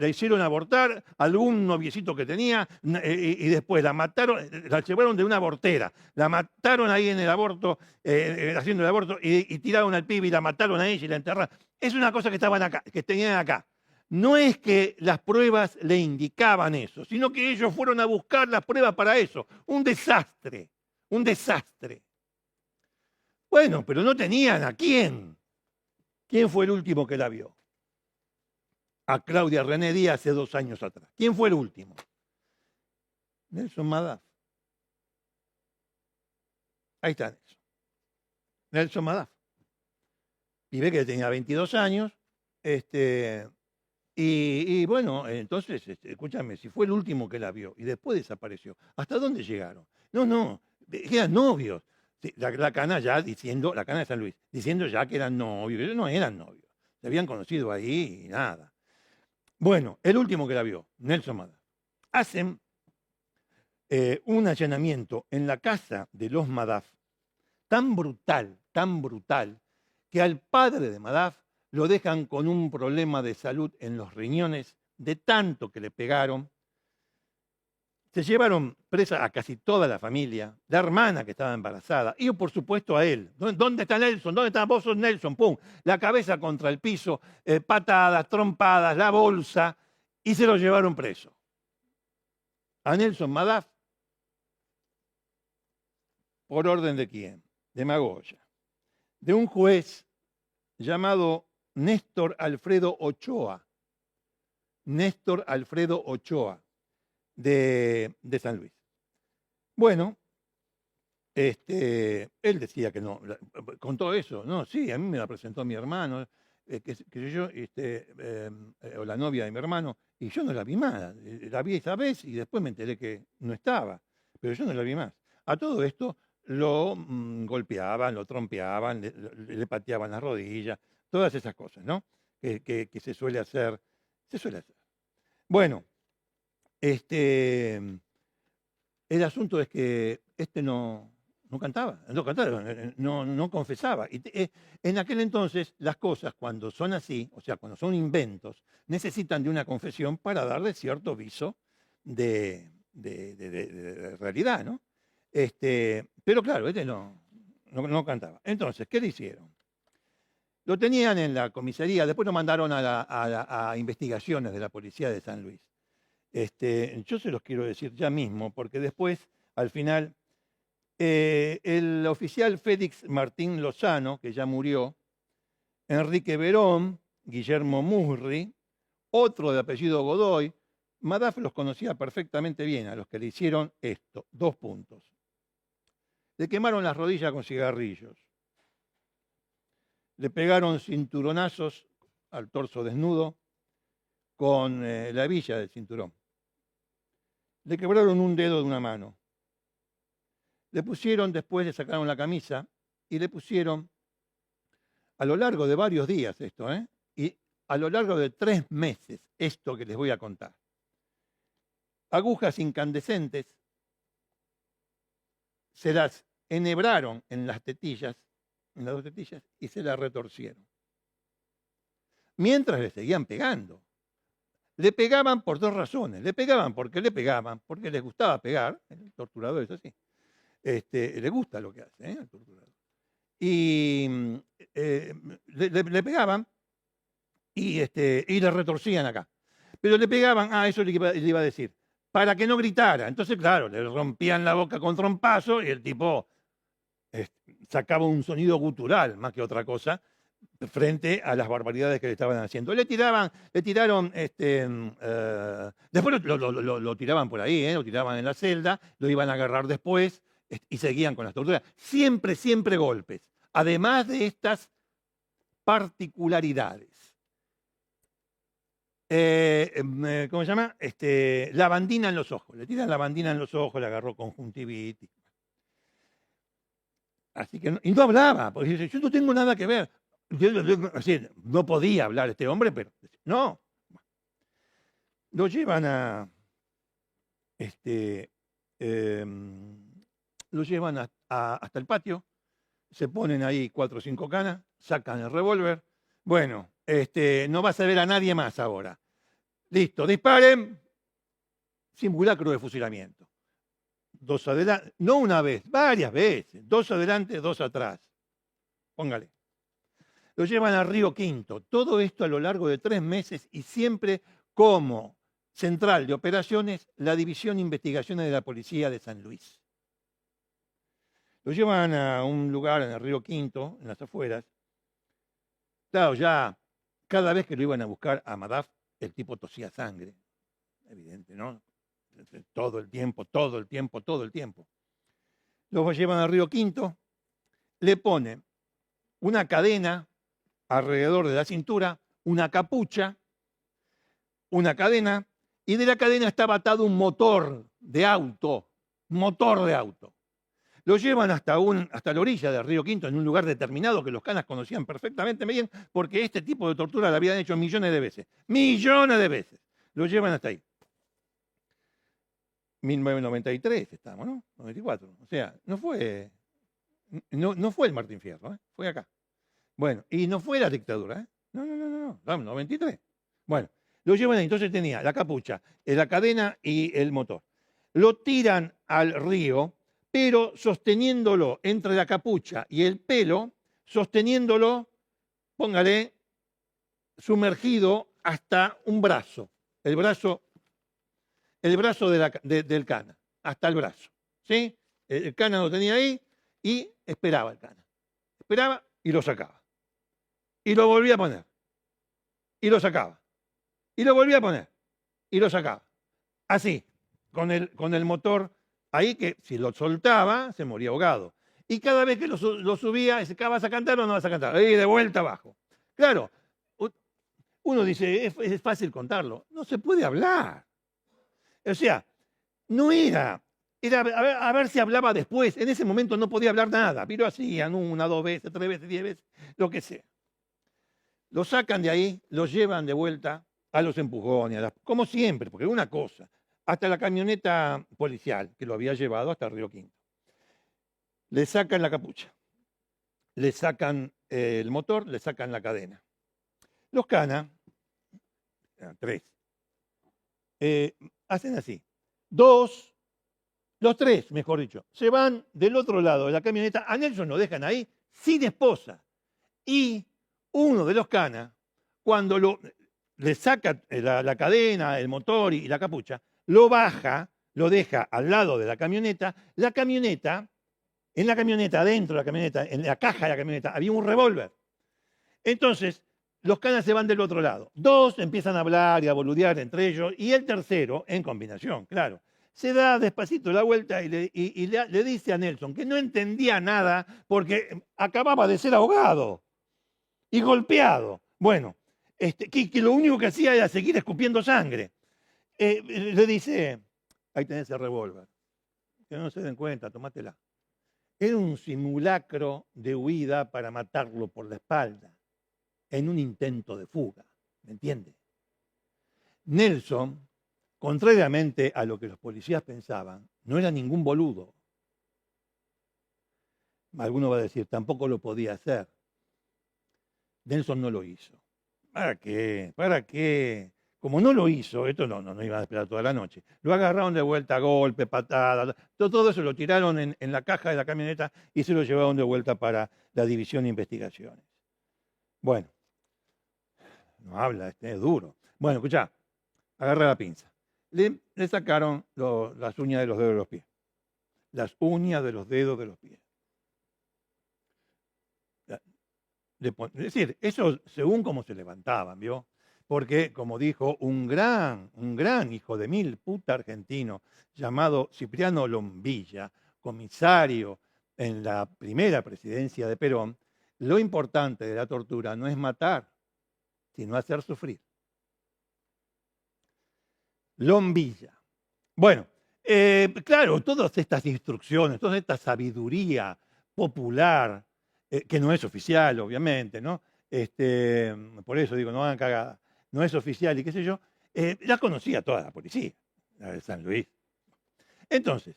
A: hicieron abortar, algún noviecito que tenía, y después la mataron, la llevaron de una abortera, la mataron ahí en el aborto, haciendo el aborto, y tiraron al pibe y la mataron a ella y la enterraron. Es una cosa que estaban acá, que tenían acá. No es que las pruebas le indicaban eso, sino que ellos fueron a buscar las pruebas para eso. Un desastre, un desastre. Bueno, pero no tenían a quién. ¿Quién fue el último que la vio? A Claudia René Díaz hace 2 años atrás. ¿Quién fue el último? Nelson Madaf. Ahí está Nelson. Nelson Madaf. Pibe que tenía 22 años, y bueno, entonces, escúchame, si fue el último que la vio y después desapareció, ¿hasta dónde llegaron? No, eran novios. Sí, la Cana ya diciendo, la Cana de San Luis, diciendo ya que eran novios. Ellos no eran novios, se habían conocido ahí y nada. Bueno, el último que la vio, Nelson Madaf. Hacen un allanamiento en la casa de los Madaf, tan brutal, que al padre de Madaf lo dejan con un problema de salud en los riñones, de tanto que le pegaron. Se llevaron presa a casi toda la familia, la hermana que estaba embarazada, y por supuesto a él. ¿Dónde está Nelson? ¿Dónde está? Vos sos Nelson. ¡Pum! La cabeza contra el piso, patadas, trompadas, la bolsa, y se lo llevaron preso. A Nelson Madaf, ¿por orden de quién? De Magoya. De un juez llamado Néstor Alfredo Ochoa. Néstor Alfredo Ochoa, de San Luis. Bueno, él decía que no, con todo eso, no, sí, a mí me la presentó mi hermano, que yo, o la novia de mi hermano, y yo no la vi más, la vi esa vez y después me enteré que no estaba, pero yo no la vi más. A todo esto lo golpeaban, lo trompeaban, le pateaban las rodillas, todas esas cosas, ¿no? Que se suele hacer. Bueno, el asunto es que no cantaba, no confesaba. Y en aquel entonces las cosas cuando son así, o sea, cuando son inventos, necesitan de una confesión para darle cierto viso de realidad, ¿no? Pero claro, no cantaba. Entonces, ¿qué le hicieron? Lo tenían en la comisaría, después lo mandaron a investigaciones de la policía de San Luis. Yo se los quiero decir ya mismo, porque después, al final, el oficial Félix Martín Lozano, que ya murió, Enrique Verón, Guillermo Musri, otro de apellido Godoy, Madaf los conocía perfectamente bien a los que le hicieron esto. 2 puntos. Le quemaron las rodillas con cigarrillos. Le pegaron cinturonazos al torso desnudo con la hebilla del cinturón. Le quebraron un dedo de una mano. Le pusieron, después le sacaron la camisa y le pusieron, a lo largo de varios días esto, y a lo largo de 3 meses, esto que les voy a contar. Agujas incandescentes, se las enhebraron en las tetillas, en las 2 tetillas, y se las retorcieron. Mientras le seguían pegando. Le pegaban por 2 razones. Le pegaban, porque les gustaba pegar. El torturador es así. Le gusta lo que hace, el torturador. Y le pegaban y le retorcían acá. Pero le pegaban, eso le iba a decir, para que no gritara. Entonces, claro, le rompían la boca con trompazo y el tipo sacaba un sonido gutural más que otra cosa frente a las barbaridades que le estaban haciendo. Le tiraron, después lo tiraban por ahí, lo tiraban en la celda, lo iban a agarrar después y seguían con las torturas. Siempre, siempre golpes. Además de estas particularidades. ¿Cómo se llama? Lavandina en los ojos. Le tiran lavandina en los ojos, le agarró conjuntivitis. Así que y no hablaba, porque dice, yo no tengo nada que ver. Así, no podía hablar este hombre, pero no. Lo llevan a lo llevan hasta el patio, se ponen ahí 4 o 5 canas, sacan el revólver. Bueno, no vas a ver a nadie más ahora. Listo, disparen. Simulacro de fusilamiento. 2 adelante, no una vez, varias veces. 2 adelante, 2 atrás. Póngale. Lo llevan a Río Quinto. Todo esto a lo largo de 3 meses y siempre como central de operaciones la División de Investigaciones de la Policía de San Luis. Lo llevan a un lugar en el Río Quinto, en las afueras. Claro, ya cada vez que lo iban a buscar a Madaf, el tipo tosía sangre. Evidente, ¿no? Todo el tiempo. Lo llevan al Río Quinto, le ponen una cadena alrededor de la cintura, una capucha, una cadena, y de la cadena estaba atado un motor de auto. Lo llevan hasta la orilla del Río Quinto, en un lugar determinado que los canas conocían perfectamente bien, porque este tipo de tortura la habían hecho millones de veces. ¡Millones de veces! Lo llevan hasta ahí. 1993 estamos, ¿no? 94. O sea, no fue el Martín Fierro, fue acá. Bueno, y no fue la dictadura, No, 93. Bueno, lo llevan ahí, entonces tenía la capucha, la cadena y el motor. Lo tiran al río, pero sosteniéndolo entre la capucha y el pelo, sosteniéndolo, póngale, sumergido hasta un brazo. El brazo del cana, hasta el brazo. ¿Sí? El cana lo tenía ahí y esperaba el cana. Esperaba y lo sacaba. Y lo volvía a poner. Y lo sacaba. Y lo volvía a poner. Y lo sacaba. Así, con el motor ahí que si lo soltaba se moría ahogado. Y cada vez que lo subía, decía, ¿vas a cantar o no vas a cantar? Ahí de vuelta abajo. Claro, uno dice, es fácil contarlo. No se puede hablar. O sea, no era a ver si hablaba después. En ese momento no podía hablar nada, pero hacían 1, 2 veces, 3 veces, 10 veces, lo que sea. Lo sacan de ahí, lo llevan de vuelta a los empujones, como siempre, porque una cosa, hasta la camioneta policial que lo había llevado hasta Río Quinto. Le sacan la capucha, le sacan el motor, le sacan la cadena. Los canas, 3, hacen así. 2, los 3, mejor dicho, se van del otro lado de la camioneta. A Nelson lo dejan ahí sin esposa. Y uno de los canas, cuando le saca la cadena, el motor y la capucha, lo baja, lo deja al lado de la camioneta. En la camioneta, adentro de la camioneta, en la caja de la camioneta, había un revólver. Entonces, los canas se van del otro lado. Dos empiezan a hablar y a boludear entre ellos, y el tercero, en combinación, claro, se da despacito la vuelta y le dice a Nelson que no entendía nada porque acababa de ser ahogado y golpeado. Bueno, que lo único que hacía era seguir escupiendo sangre. Le dice, ahí tenés el revólver, que no se den cuenta, tomátela. Era un simulacro de huida para matarlo por la espalda, en un intento de fuga, ¿me entiende? Nelson, contrariamente a lo que los policías pensaban, no era ningún boludo. Alguno va a decir, tampoco lo podía hacer. Nelson no lo hizo. ¿Para qué? ¿Para qué? Como no lo hizo, esto no iba a esperar toda la noche. Lo agarraron de vuelta a golpe, patada, todo eso lo tiraron en la caja de la camioneta y se lo llevaron de vuelta para la división de investigaciones. Bueno, no habla, es duro. Bueno, escuchá, agarra la pinza. Le sacaron las uñas de los dedos de los pies. Las uñas de los dedos de los pies. Es decir, eso según cómo se levantaban, ¿vio? Porque, como dijo un gran hijo de mil puta argentino llamado Cipriano Lombilla, comisario en la primera presidencia de Perón, lo importante de la tortura no es matar, sino hacer sufrir. Lombilla. Bueno, claro, todas estas instrucciones, toda esta sabiduría popular, que no es oficial, obviamente, ¿no? Por eso digo, no hagan cagada. No es oficial y qué sé yo, la conocía toda la policía, la de San Luis. Entonces,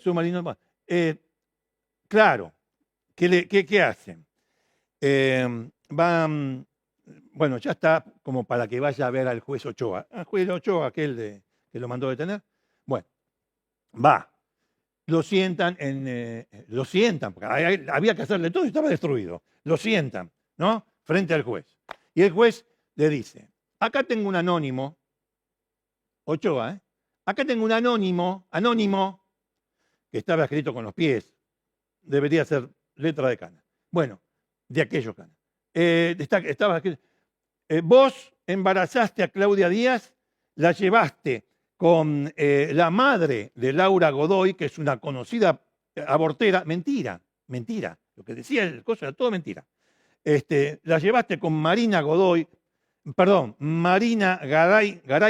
A: submarinos, claro, ¿qué hacen? Van, bueno, ya está como para que vaya a ver al juez Ochoa. Al juez Ochoa, aquel que lo mandó detener. Bueno, va. Lo sientan, porque había que hacerle todo y estaba destruido. Lo sientan, ¿no? Frente al juez. Y el juez le dice, acá tengo un anónimo, Ochoa, acá tengo un anónimo, que estaba escrito con los pies, debería ser letra de cana. Bueno, de aquellos canas. Estaba escrito, vos embarazaste a Claudia Díaz, la llevaste con la madre de Laura Godoy, que es una conocida abortera, mentira, lo que decía el coso era todo mentira. La llevaste con Marina Garay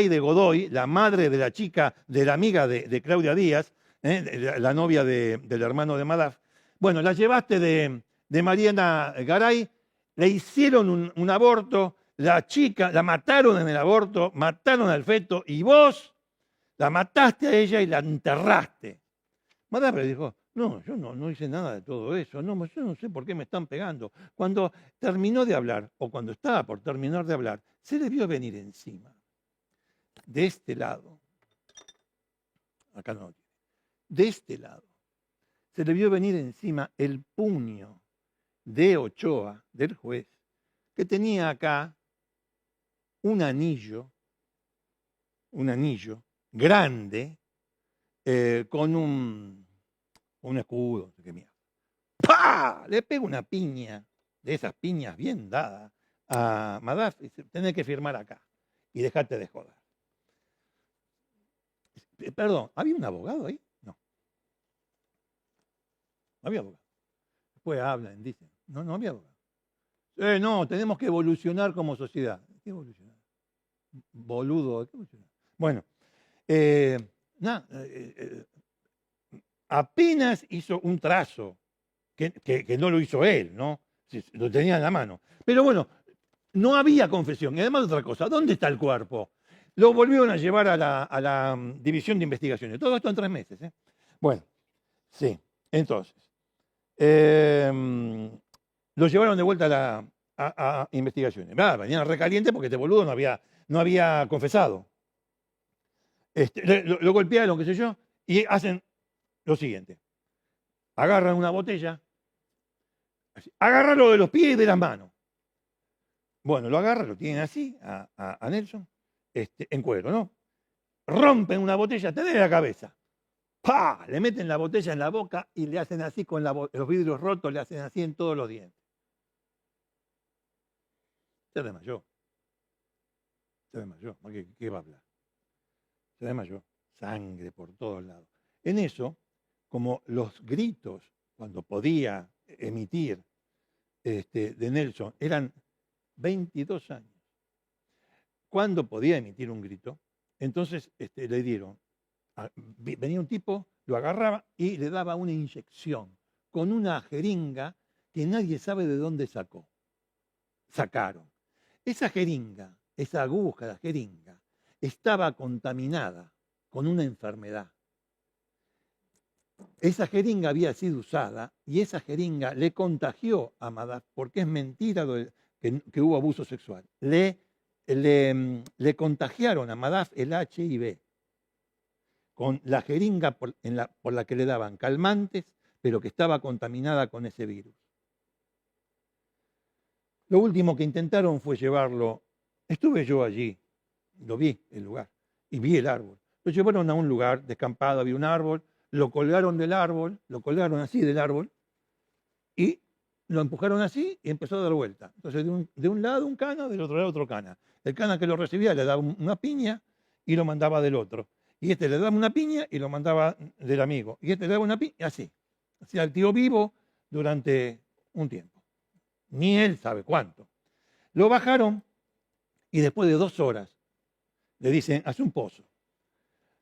A: de Godoy, la madre de la chica, de la amiga de Claudia Díaz, la novia del hermano de Madaf. Bueno, la llevaste de Mariana Garay, le hicieron un aborto, la chica, la mataron en el aborto, mataron al feto y vos la mataste a ella y la enterraste. Madaf le dijo, no, yo no hice nada de todo eso, no, yo no sé por qué me están pegando. Cuando terminó de hablar, o cuando estaba por terminar de hablar, se le vio venir encima. De este lado, acá no, de este lado, se le vio venir encima el puño de Ochoa, del juez, que tenía acá un anillo grande, con un escudo, qué mierda. ¡Pah! Le pega una piña, de esas piñas bien dadas, a Madaf y dice, tenés que firmar acá y dejate de joder. Perdón, ¿había un abogado ahí? No. No había abogado. Después hablan, dicen. No había abogado. No, tenemos que evolucionar como sociedad. ¿Qué evolucionar? Boludo, ¿qué evolucionar? Bueno, apenas hizo un trazo, que no lo hizo él, ¿no? Lo tenía en la mano. Pero bueno, no había confesión. Y además otra cosa, ¿dónde está el cuerpo? Lo volvieron a llevar a la división de investigaciones. Todo esto en 3 meses. Bueno, sí. Entonces, lo llevaron de vuelta a investigaciones. Venían recalientes porque este boludo no había confesado. Lo golpearon, qué sé yo, y hacen lo siguiente. Agarran una botella, agárralo de los pies y de las manos. Bueno, lo agarran, lo tienen así a Nelson, en cuero, ¿no? Rompen una botella, te de la cabeza. ¡Pah! Le meten la botella en la boca y le hacen así con los vidrios rotos, le hacen así en todos los dientes. Se desmayó. Se desmayó. ¿Qué va a hablar? Se desmayó. Sangre por todos lados. En eso, como los gritos, cuando podía emitir de Nelson, eran 22 años. Cuando podía emitir un grito, entonces le dieron, venía un tipo, lo agarraba y le daba una inyección con una jeringa que nadie sabe de dónde sacaron. Esa jeringa, esa aguja, la jeringa, estaba contaminada con una enfermedad. Esa jeringa había sido usada y esa jeringa le contagió a Madaf, porque es mentira que hubo abuso sexual. Le contagiaron a Madaf el HIV con la jeringa por la que le daban calmantes, pero que estaba contaminada con ese virus. Lo último que intentaron fue llevarlo. Estuve yo allí, lo vi el lugar y vi el árbol. Lo llevaron a un lugar descampado, había un árbol, lo colgaron del árbol, lo colgaron así del árbol y lo empujaron así y empezó a dar vuelta. Entonces de un lado un cana, del otro lado otro cana. El cana que lo recibía le daba una piña y lo mandaba del otro. Y le daba una piña y lo mandaba del amigo. Y le daba una piña, así. Así al tío vivo durante un tiempo. Ni él sabe cuánto. Lo bajaron y después de 2 horas le dicen, haz un pozo.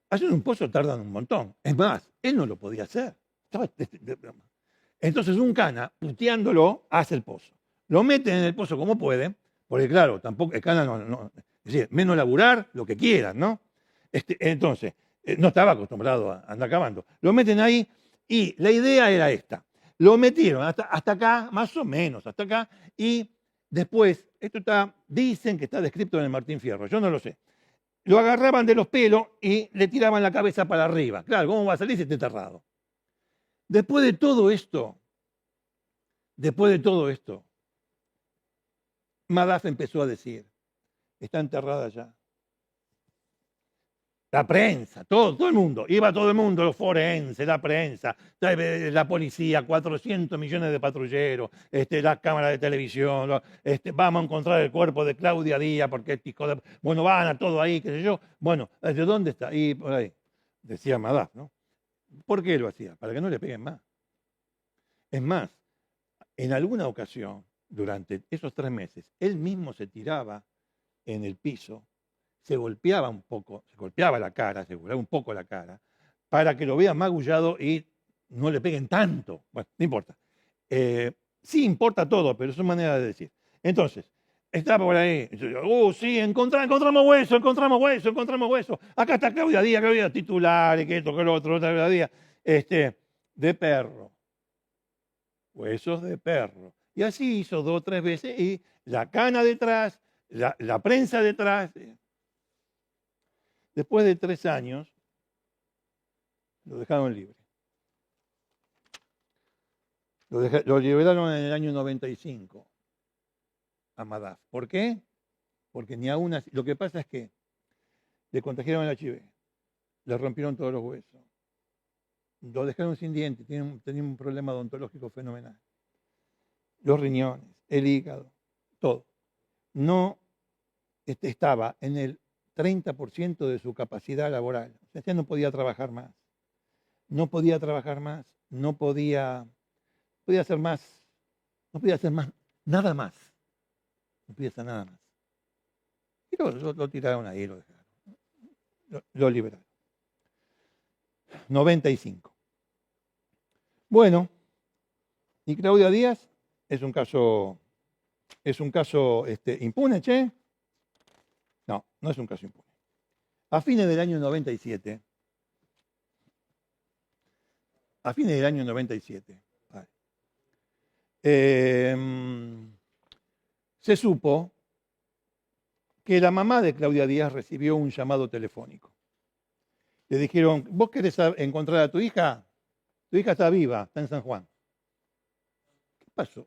A: Hacer un pozo tardan un montón. Es más, él no lo podía hacer. Entonces un cana, puteándolo, hace el pozo. Lo meten en el pozo como pueden, porque claro, tampoco el cana es decir, menos laburar, lo que quieran, ¿no? Entonces, no estaba acostumbrado a andar cavando. Lo meten ahí y la idea era esta. Lo metieron hasta acá, más o menos, hasta acá, y después, dicen que está descrito en el Martín Fierro, yo no lo sé. Lo agarraban de los pelos y le tiraban la cabeza para arriba. Claro, ¿cómo va a salir si está enterrado? Después de todo esto, Madaf empezó a decir, está enterrada ya. La prensa, todo el mundo, iba todo el mundo, los forenses, la prensa, la policía, 400 millones de patrulleros, las cámaras de televisión, vamos a encontrar el cuerpo de Claudia Díaz, porque bueno, van a todo ahí, qué sé yo. Bueno, ¿de dónde está? Y por ahí, decía Madaf, ¿no? ¿Por qué lo hacía? Para que no le peguen más. Es más, en alguna ocasión, durante esos 3 meses, él mismo se tiraba en el piso, se golpeaba un poco, se golpeaba un poco la cara, para que lo vean magullado y no le peguen tanto. Bueno, no importa. Sí importa todo, pero es una manera de decir. Entonces, estaba por ahí, sí, encontramos hueso. Acá está Claudia Díaz, titular, y que esto, que lo otro, Claudia Díaz, de perro. Huesos de perro. Y así hizo 2 o 3 veces, y la cana detrás, la prensa detrás. Después de 3 años, lo dejaron libre. Lo liberaron en el año 95 a Madaf. ¿Por qué? Porque ni aún así. Lo que pasa es que le contagiaron el HIV, le rompieron todos los huesos, lo dejaron sin dientes, tenía un problema odontológico fenomenal. Los riñones, el hígado, todo. No estaba en el 30% de su capacidad laboral. O sea, ya no podía trabajar más. No podía hacer más. No podía hacer más, nada más. No podía hacer nada más. Y lo tiraron ahí, lo dejaron. Lo liberaron. 95. Bueno, y Claudia Díaz es un caso impune, che. No, no es un caso impune. A fines del año 97, se supo que la mamá de Claudia Díaz recibió un llamado telefónico. Le dijeron, ¿vos querés encontrar a tu hija? Tu hija está viva, está en San Juan. ¿Qué pasó?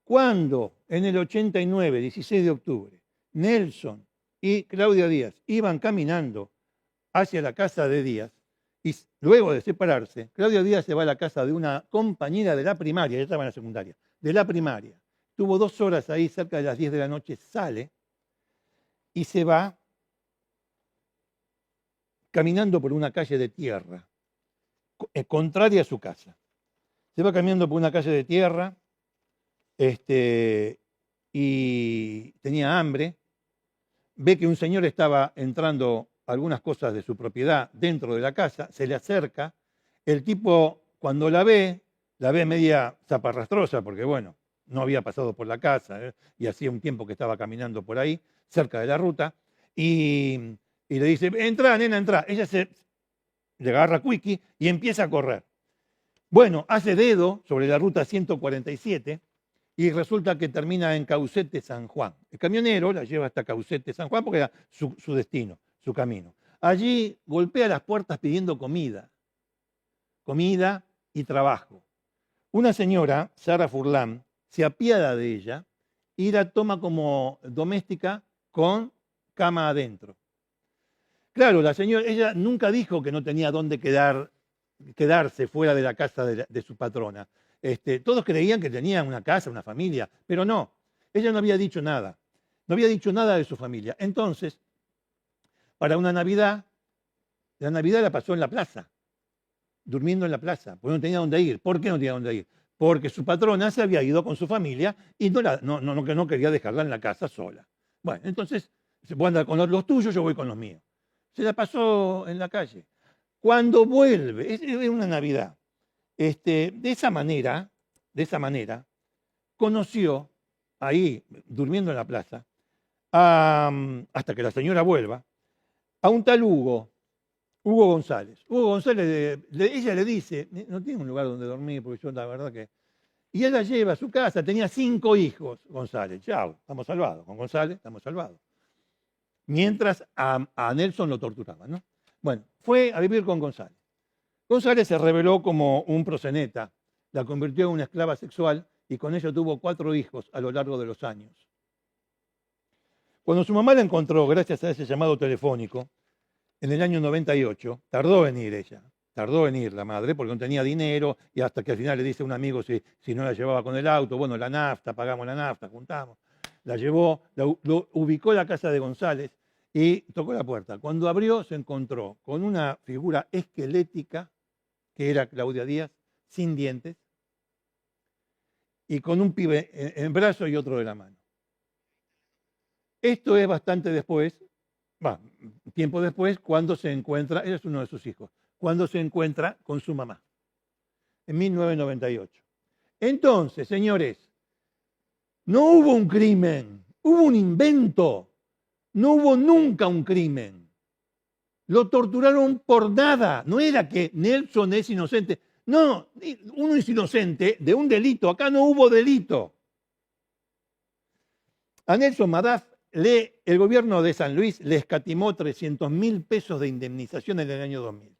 A: Cuando en el 89, 16 de octubre, Nelson y Claudia Díaz iban caminando hacia la casa de Díaz, y luego de separarse, Claudia Díaz se va a la casa de una compañera de la primaria, ella estaba en la secundaria, de la primaria. Estuvo 2 horas ahí, cerca de las 10 de la noche, sale y se va caminando por una calle de tierra, contraria a su casa. Se va caminando por una calle de tierra y tenía hambre. Ve que un señor estaba entrando algunas cosas de su propiedad dentro de la casa, se le acerca. El tipo, cuando la ve media zaparrastrosa, porque bueno, no había pasado por la casa, y hacía un tiempo que estaba caminando por ahí, cerca de la ruta, y le dice, entra, nena, entra. Ella le agarra Quickie y empieza a correr. Bueno, hace dedo sobre la ruta 147 y resulta que termina en Caucete, San Juan. El camionero la lleva hasta Caucete, San Juan, porque era su destino, su camino. Allí golpea las puertas pidiendo comida y trabajo. Una señora, Sara Furlan, se apiada de ella y la toma como doméstica con cama adentro. Claro, la señora, ella nunca dijo que no tenía dónde quedarse fuera de la casa de su patrona. Todos creían que tenía una casa, una familia, pero no. Ella no había dicho nada. No había dicho nada de su familia. Entonces, para una Navidad, la Navidad la pasó en la plaza, durmiendo en la plaza, porque no tenía dónde ir. ¿Por qué no tenía dónde ir? Porque su patrona se había ido con su familia y no quería dejarla en la casa sola. Bueno, entonces, se puede andar con los tuyos, yo voy con los míos. Se la pasó en la calle. Cuando vuelve, es una Navidad, de esa manera, conoció, ahí, durmiendo en la plaza, hasta que la señora vuelva, a un tal Hugo González. Hugo González, ella le dice, no tiene un lugar donde dormir, porque yo la verdad que... Y él la lleva a su casa, tenía 5 hijos, González. Chao, estamos salvados. Con González estamos salvados. Mientras a Nelson lo torturaban, ¿no? Bueno, fue a vivir con González. González se reveló como un proxeneta, la convirtió en una esclava sexual y con ella tuvo 4 hijos a lo largo de los años. Cuando su mamá la encontró, gracias a ese llamado telefónico, en el año 98, tardó en ir ella, tardó en ir la madre porque no tenía dinero y hasta que al final le dice a un amigo si no la llevaba con el auto, bueno, la nafta, pagamos la nafta, juntamos. La llevó, lo ubicó en la casa de González y tocó la puerta. Cuando abrió se encontró con una figura esquelética, que era Claudia Díaz, sin dientes, y con un pibe en brazo y otro de la mano. Esto es bastante después, tiempo después, cuando se encuentra, él es uno de sus hijos, cuando se encuentra con su mamá, en 1998. Entonces, señores, no hubo un crimen, hubo un invento. No hubo nunca un crimen. Lo torturaron por nada. No era que Nelson es inocente. No, uno es inocente de un delito. Acá no hubo delito. A Nelson Madaf, el gobierno de San Luis le escatimó 300.000 pesos de indemnización en el año 2000.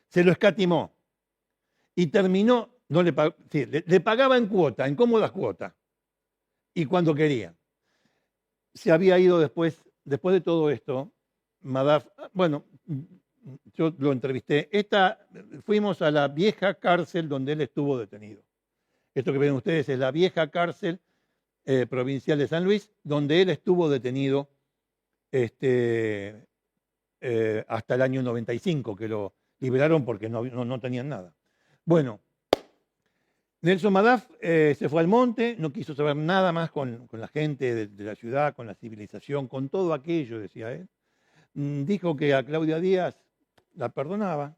A: Se lo escatimó. Y terminó, le pagaba en cuota, en cómodas cuotas. Y cuando quería. Se había ido después de todo esto, Madaf, bueno, yo lo entrevisté, fuimos a la vieja cárcel donde él estuvo detenido. Esto que ven ustedes es la vieja cárcel provincial de San Luis, donde él estuvo detenido hasta el año 95, que lo liberaron porque no tenían nada. Bueno, Nelson Madaf se fue al monte, no quiso saber nada más con la gente de la ciudad, con la civilización, con todo aquello, decía él. Dijo que a Claudia Díaz la perdonaba,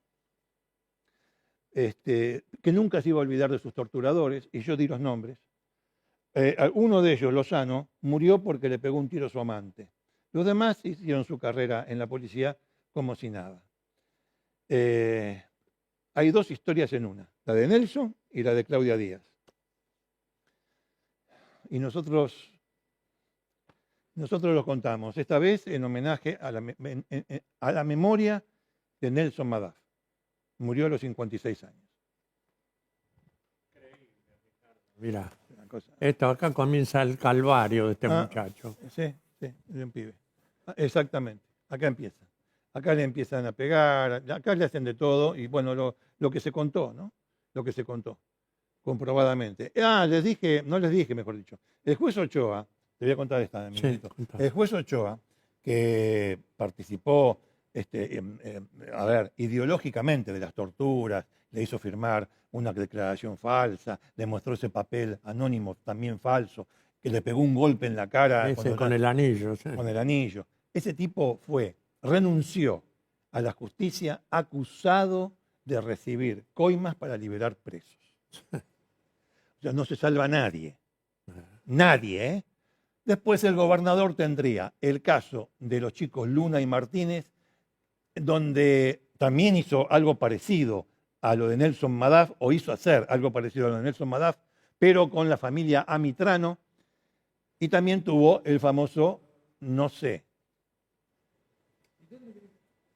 A: que nunca se iba a olvidar de sus torturadores, y yo di los nombres. Uno de ellos, Lozano, murió porque le pegó un tiro a su amante. Los demás hicieron su carrera en la policía como si nada. Hay 2 historias en una, la de Nelson y la de Claudia Díaz. Y nosotros los contamos, esta vez en homenaje a la memoria de Nelson Madaf. Murió a los 56 años.
G: Mira, esto acá comienza el calvario de este muchacho.
A: Sí, de un pibe. Exactamente, acá empieza. Acá le empiezan a pegar, acá le hacen de todo y bueno, lo que se contó, ¿no? Lo que se contó. comprobadamente. No les dije, mejor dicho. El juez Ochoa, te voy a contar esta, Miguelito.
G: contá.
A: El juez Ochoa, que participó, ideológicamente de las torturas, le hizo firmar una declaración falsa, demostró ese papel anónimo también falso, que le pegó un golpe en la cara
G: Con el anillo. Sí.
A: con el anillo. Ese tipo renunció a la justicia acusado de recibir coimas para liberar presos. O sea, no se salva nadie. Nadie, ¿eh? Después el gobernador tendría el caso de los chicos Luna y Martínez, donde también hizo algo parecido a lo de Nelson Madaf, o hizo hacer algo parecido a lo de Nelson Madaf, pero con la familia Amitrano, y también tuvo el famoso No sé.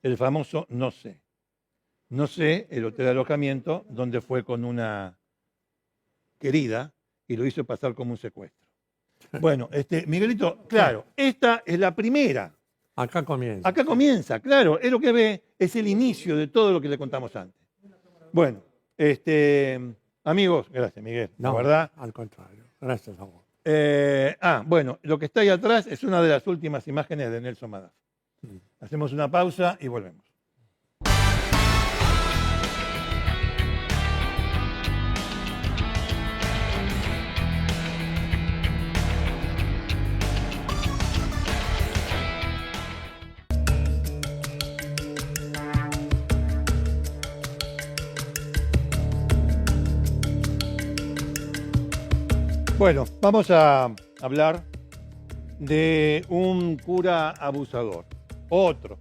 A: El famoso No sé. No sé, el hotel de alojamiento, donde fue con una querida y lo hizo pasar como un secuestro. Bueno, Miguelito, claro, esta es la primera.
G: Acá comienza.
A: Acá comienza, claro, es lo que ve, es el inicio de todo lo que le contamos antes. Bueno, amigos, gracias, Miguel,
G: No,
A: la verdad.
G: al contrario, gracias a vos.
A: Bueno, lo que está ahí atrás es una de las últimas imágenes de Nelson Madaf. Hacemos una pausa y volvemos. Bueno, vamos a hablar de un cura abusador. Otro.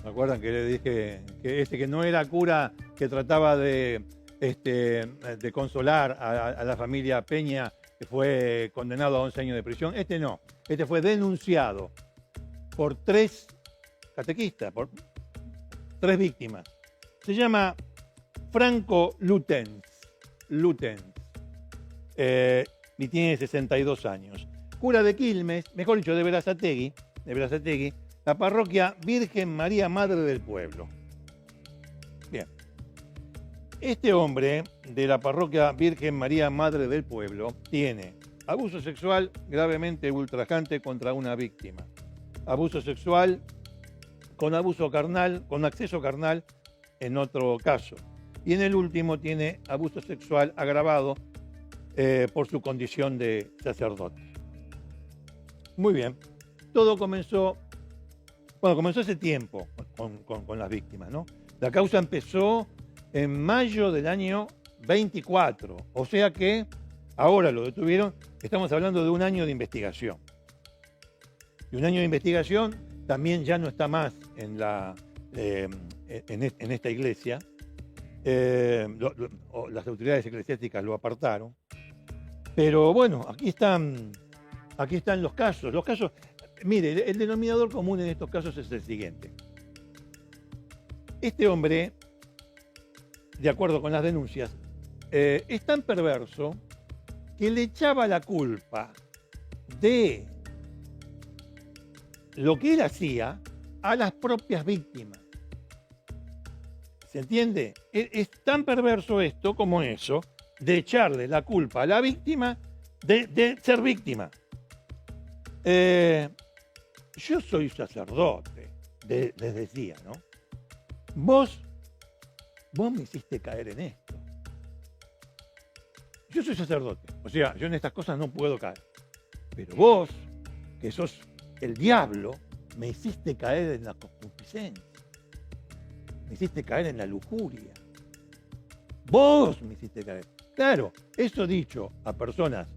A: ¿Me acuerdan que le dije que que no era cura, que trataba de consolar a la familia Peña, que fue condenado a 11 años de prisión? No. Este fue denunciado por 3 catequistas, por 3 víctimas. Se llama Franco Lutens. Y tiene 62 años. Cura de Quilmes, mejor dicho, de Berazategui, la parroquia Virgen María Madre del Pueblo. Bien. Este hombre de la parroquia Virgen María Madre del Pueblo tiene abuso sexual gravemente ultrajante contra una víctima, abuso sexual con abuso carnal, con acceso carnal en otro caso. Y en el último tiene abuso sexual agravado por su condición de sacerdote. Muy bien. Todo comenzó hace tiempo con las víctimas, ¿no? La causa empezó en mayo del año 24, o sea que ahora lo detuvieron, estamos hablando de un año de investigación. Y un año de investigación también ya no está más en esta iglesia. Las autoridades eclesiásticas lo apartaron. Pero bueno, aquí están los casos. Mire, el denominador común en estos casos es el siguiente. Este hombre, de acuerdo con las denuncias, es tan perverso que le echaba la culpa de lo que él hacía a las propias víctimas. ¿Se entiende? Es tan perverso esto como eso, de echarle la culpa a la víctima de ser víctima. Yo soy sacerdote, les decía, ¿no? Vos me hiciste caer en esto. Yo soy sacerdote, o sea, yo en estas cosas no puedo caer. Pero vos, que sos el diablo, me hiciste caer en la concupiscencia. Me hiciste caer en la lujuria. Vos me hiciste caer. Claro, eso dicho a personas,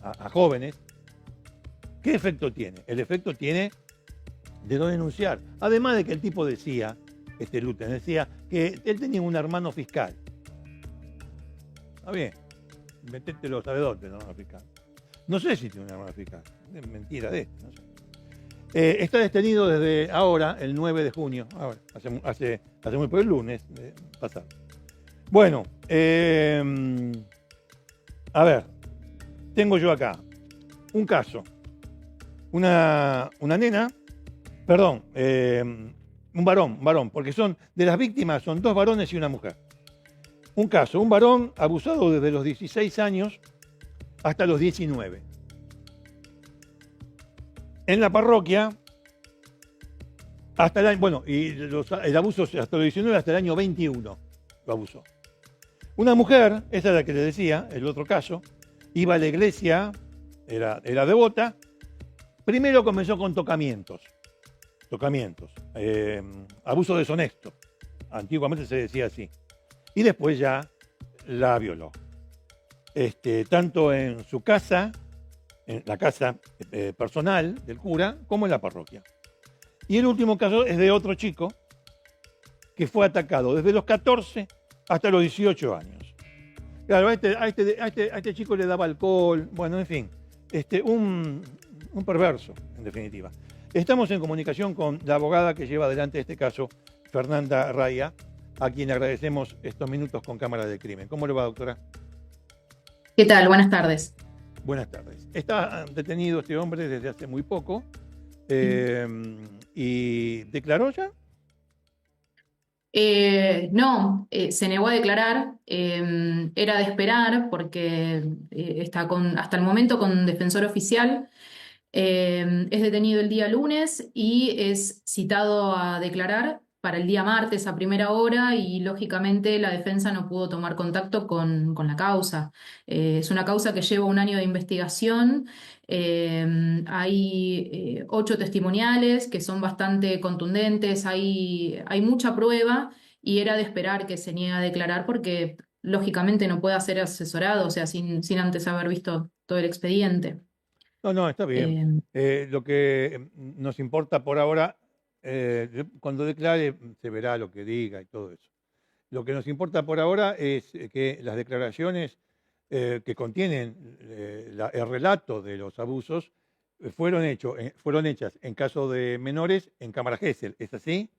A: a jóvenes, ¿qué efecto tiene? El efecto tiene de no denunciar. Además de que el tipo decía, Luten decía, que él tenía un hermano fiscal. Está bien, metételo, ¿sabe dónde, el hermano fiscal? No sé si tiene un hermano fiscal, es mentira de no sé. Está detenido desde ahora, el 9 de junio, ahora, hace muy poco, el lunes pasado. Bueno, a ver, tengo yo acá un caso, una nena, perdón, un varón, porque son de las víctimas, son 2 varones y una mujer. Un caso, un varón abusado desde los 16 años hasta los 19. En la parroquia, hasta el año, bueno, y el abuso hasta los 19 hasta el año 21 lo abusó. Una mujer, esa es la que le decía, el otro caso, iba a la iglesia, era devota. Primero comenzó con tocamientos, abuso deshonesto, antiguamente se decía así, y después ya la violó, tanto en su casa, en la casa personal del cura, como en la parroquia. Y el último caso es de otro chico que fue atacado desde los 14 hasta los 18 años. Claro, a este chico le daba alcohol, bueno, en fin, un perverso, en definitiva. Estamos en comunicación con la abogada que lleva adelante este caso, Fernanda Raya, a quien agradecemos estos minutos con Cámara de Crimen. ¿Cómo le va, doctora?
H: ¿Qué tal? Buenas tardes.
A: Buenas tardes. Está detenido este hombre desde hace muy poco y ¿declaró ya?
H: No, se negó a declarar. Era de esperar porque está hasta el momento con defensor oficial. Es detenido el día lunes y es citado a declarar para el día martes a primera hora y lógicamente la defensa no pudo tomar contacto con la causa. Es una causa que lleva un año de investigación. Hay 8 testimoniales que son bastante contundentes, hay mucha prueba y era de esperar que se niegue a declarar porque lógicamente no puede ser asesorado, o sea, sin antes haber visto todo el expediente.
A: No, está bien. Lo que nos importa por ahora, cuando declare se verá lo que diga y todo eso. Lo que nos importa por ahora es que las declaraciones que contienen el relato de los abusos fueron hechas en caso de menores en Cámara Gesell. ¿Es así?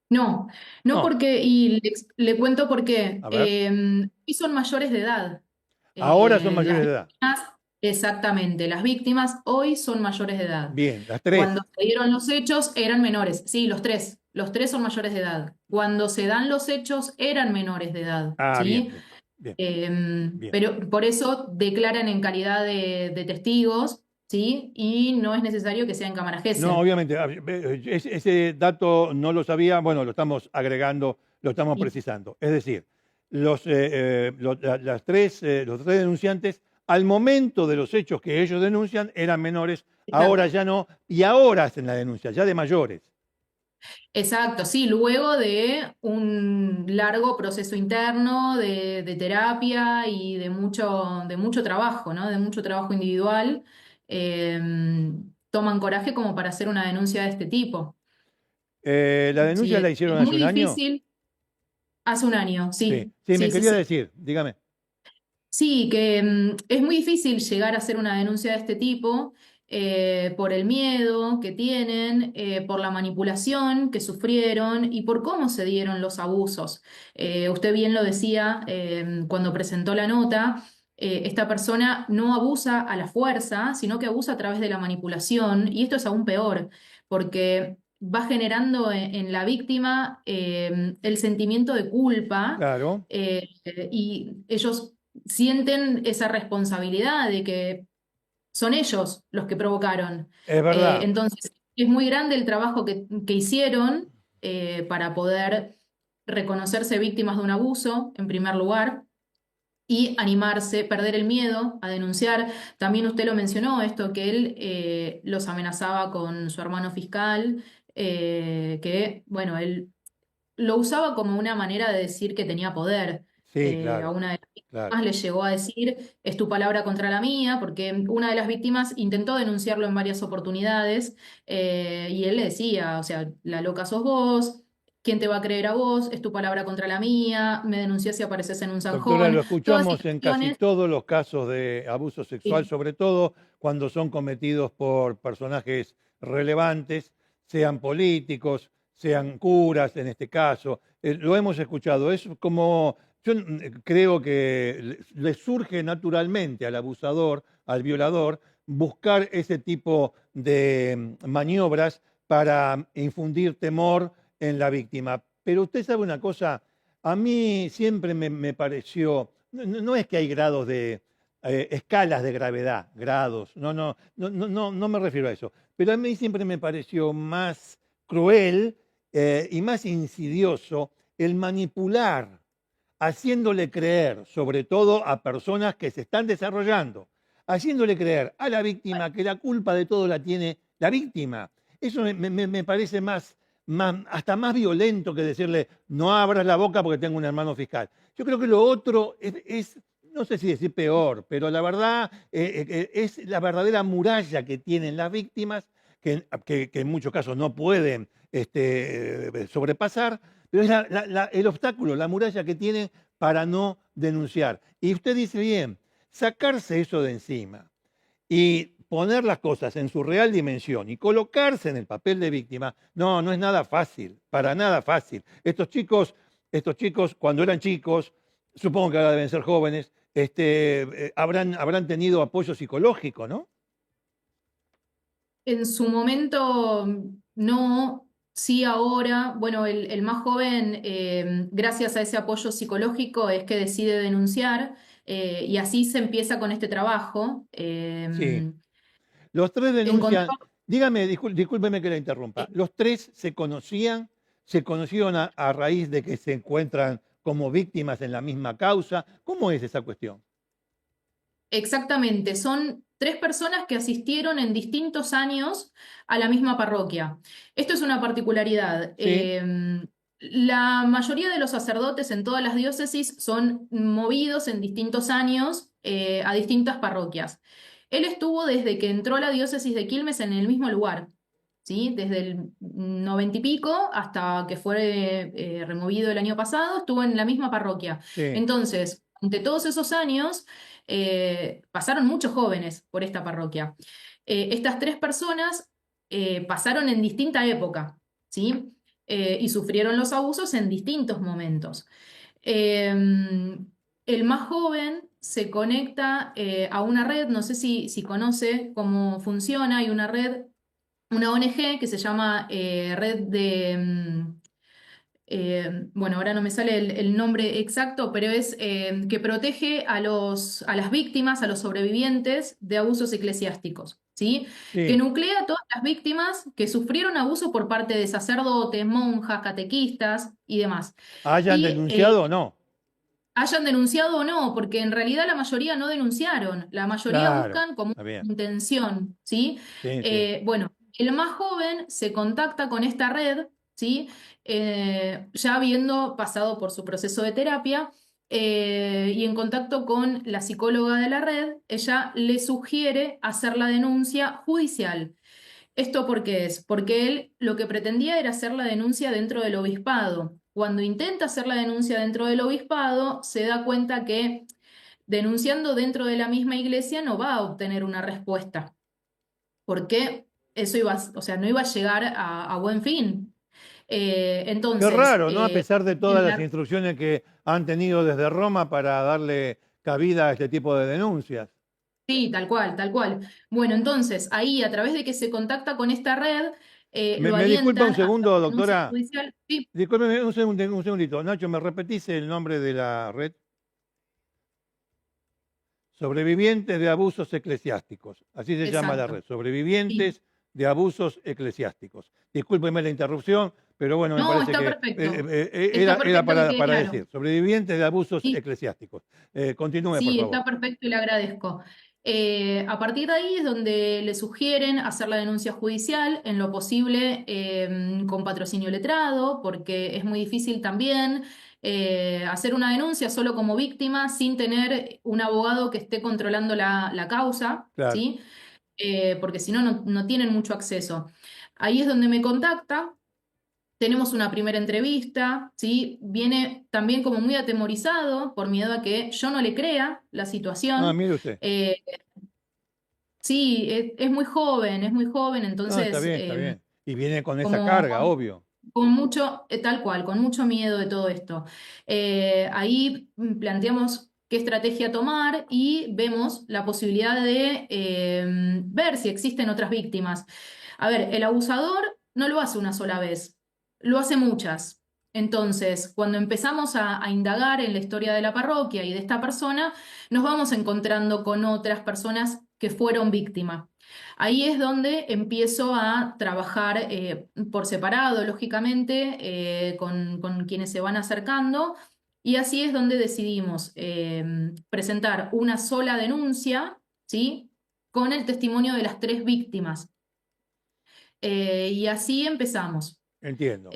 H: No,
A: No.
H: porque, y le cuento por qué.
A: A ver.
H: Y son mayores de edad.
A: Ahora son mayores
H: Las
A: de edad.
H: víctimas, exactamente, las víctimas hoy son mayores de edad.
A: Bien, las 3.
H: Cuando se dieron los hechos eran menores. Sí, los 3. Los 3 son mayores de edad. Cuando se dan los hechos eran menores de edad.
A: Ah,
H: ¿sí?
A: Bien.
H: Pero por eso declaran en calidad de testigos, ¿sí? Y no es necesario que sea en Cámara Gesell.
A: No, obviamente. Ese dato no lo sabía. Bueno, lo estamos agregando, lo estamos
H: Sí.
A: precisando. Es decir, los 3 denunciantes, al momento de los hechos que ellos denuncian, eran menores.
H: Exacto.
A: Ahora ya no. Y ahora hacen la denuncia, ya de mayores.
H: Exacto, sí, luego de un largo proceso interno de terapia y de mucho trabajo, ¿no? De mucho trabajo individual, toman coraje como para hacer una denuncia de este tipo.
A: ¿La denuncia
H: Sí,
A: la
H: es
A: hicieron hace
H: muy
A: un año?
H: difícil. Hace un año, sí.
A: Sí, me
H: Sí,
A: quería
H: sí.
A: decir, dígame.
H: Sí, que es muy difícil llegar a hacer una denuncia de este tipo por el miedo que tienen, por la manipulación que sufrieron y por cómo se dieron los abusos. Usted bien lo decía cuando presentó la nota, esta persona no abusa a la fuerza, sino que abusa a través de la manipulación y esto es aún peor porque va generando en la víctima el sentimiento de culpa.
A: Claro.
H: Y ellos sienten esa responsabilidad de que son ellos los que provocaron.
A: Es verdad.
H: Entonces, es muy grande el trabajo que hicieron para poder reconocerse víctimas de un abuso, en primer lugar, y animarse, perder el miedo a denunciar. También usted lo mencionó, esto que él los amenazaba con su hermano fiscal, que, bueno, él lo usaba como una manera de decir que tenía poder.
A: Sí,
H: A
A: claro.
H: una de las
A: Claro.
H: víctimas le llegó a decir, es tu palabra contra la mía, porque una de las víctimas intentó denunciarlo en varias oportunidades y él le decía, o sea, la loca sos vos, ¿quién te va a creer a vos? Es tu palabra contra la mía, me denunciás si apareces en un
A: Doctora, lo
H: zanjón. Todas
A: escuchamos
H: esas
A: en casi
H: cuestiones,
A: todos los casos de abuso sexual,
H: sí,
A: sobre todo cuando son cometidos por personajes relevantes, sean políticos, sean curas en este caso. Lo hemos escuchado. Es como, yo creo que le surge naturalmente al abusador, al violador, buscar ese tipo de maniobras para infundir temor en la víctima. Pero usted sabe una cosa, A mí siempre me pareció, no es que hay grados de, escalas de gravedad, grados, no me refiero a eso, pero a mí siempre me pareció más cruel y más insidioso el manipular, haciéndole creer, sobre todo a personas que se están desarrollando, haciéndole creer a la víctima que la culpa de todo la tiene la víctima. Eso me parece hasta más violento que decirle no abras la boca porque tengo un hermano fiscal. Yo creo que lo otro no sé si decir peor, pero la verdad es la verdadera muralla que tienen las víctimas, que en muchos casos no pueden sobrepasar, pero es el obstáculo, la muralla que tienen para no denunciar. Y usted dice bien, sacarse eso de encima y poner las cosas en su real dimensión y colocarse en el papel de víctima, no es nada fácil, para nada fácil. Estos chicos, cuando eran chicos, supongo que ahora deben ser jóvenes, habrán tenido apoyo psicológico, ¿no?
H: En su momento no, sí ahora, bueno, el más joven, gracias a ese apoyo psicológico, es que decide denunciar y así se empieza con este trabajo.
A: Sí. Los tres denuncian. Dígame, discúlpeme que la interrumpa. ¿Los tres se conocían a raíz de que se encuentran como víctimas en la misma causa? ¿Cómo es esa cuestión?
H: Exactamente, son 3 personas que asistieron en distintos años a la misma parroquia. Esto es una particularidad.
A: Sí.
H: La mayoría de los sacerdotes en todas las diócesis son movidos en distintos años a distintas parroquias. Él estuvo desde que entró a la diócesis de Quilmes en el mismo lugar, ¿sí? Desde el 90 y pico hasta que fue removido el año pasado, estuvo en la misma parroquia.
A: Sí.
H: Entonces, de todos esos años, pasaron muchos jóvenes por esta parroquia. Estas 3 personas pasaron en distinta época, ¿sí? Y sufrieron los abusos en distintos momentos. El más joven se conecta a una red, no sé si conoce cómo funciona, hay una red, una ONG que se llama Red de... bueno, ahora no me sale el nombre exacto, pero es que protege a las víctimas, a los sobrevivientes de abusos eclesiásticos, ¿sí?
A: Sí.
H: Que nuclea a todas las víctimas que sufrieron abuso por parte de sacerdotes, monjas, catequistas y demás.
A: ¿Hayan denunciado o no?
H: Hayan denunciado o no, porque en realidad la mayoría no denunciaron, la mayoría buscan como una intención, ¿sí?
A: Sí.
H: Bueno, el más joven se contacta con esta red, ¿sí? Ya habiendo pasado por su proceso de terapia y en contacto con la psicóloga de la red, ella le sugiere hacer la denuncia judicial. ¿Esto por qué es? Porque él lo que pretendía era hacer la denuncia dentro del obispado. Cuando intenta hacer la denuncia dentro del obispado, se da cuenta que denunciando dentro de la misma iglesia no va a obtener una respuesta. Porque eso no iba a llegar a buen fin. Entonces,
A: qué raro, ¿no? A pesar de todas las instrucciones que han tenido desde Roma para darle cabida a este tipo de denuncias.
H: Sí, tal cual, tal cual. Bueno, entonces, ahí, a través de que se contacta con esta red,
A: ¿Me disculpa un segundo, doctora?
H: Sí.
A: Discúlpeme un segundito. Nacho, ¿me repetís el nombre de la red? Sobrevivientes de abusos eclesiásticos. Así se llama la red. Sobrevivientes de abusos eclesiásticos. Discúlpeme la interrupción, pero bueno, me parece que era para decir. Sobrevivientes de abusos eclesiásticos. Continúe, por favor.
H: Sí, está perfecto y le agradezco. A partir de ahí es donde le sugieren hacer la denuncia judicial, en lo posible con patrocinio letrado, porque es muy difícil también hacer una denuncia solo como víctima sin tener un abogado que esté controlando la causa,
A: claro.
H: ¿sí? Porque si no, no tienen mucho acceso. Ahí es donde me contacta. Tenemos una primera entrevista, ¿sí? Viene también como muy atemorizado por miedo a que yo no le crea la situación.
A: Ah, mire usted.
H: Sí, es muy joven, entonces...
A: está bien. Y viene con esa carga, obvio.
H: Con mucho, tal cual, con mucho miedo de todo esto. Ahí planteamos qué estrategia tomar y vemos la posibilidad de ver si existen otras víctimas. A ver, el abusador no lo hace una sola vez. Lo hace muchas. Entonces, cuando empezamos a indagar en la historia de la parroquia y de esta persona, nos vamos encontrando con otras personas que fueron víctimas. Ahí es donde empiezo a trabajar por separado, lógicamente, con quienes se van acercando, y así es donde decidimos presentar una sola denuncia, ¿sí? Con el testimonio de las 3 víctimas. Y así empezamos.
A: Entiendo.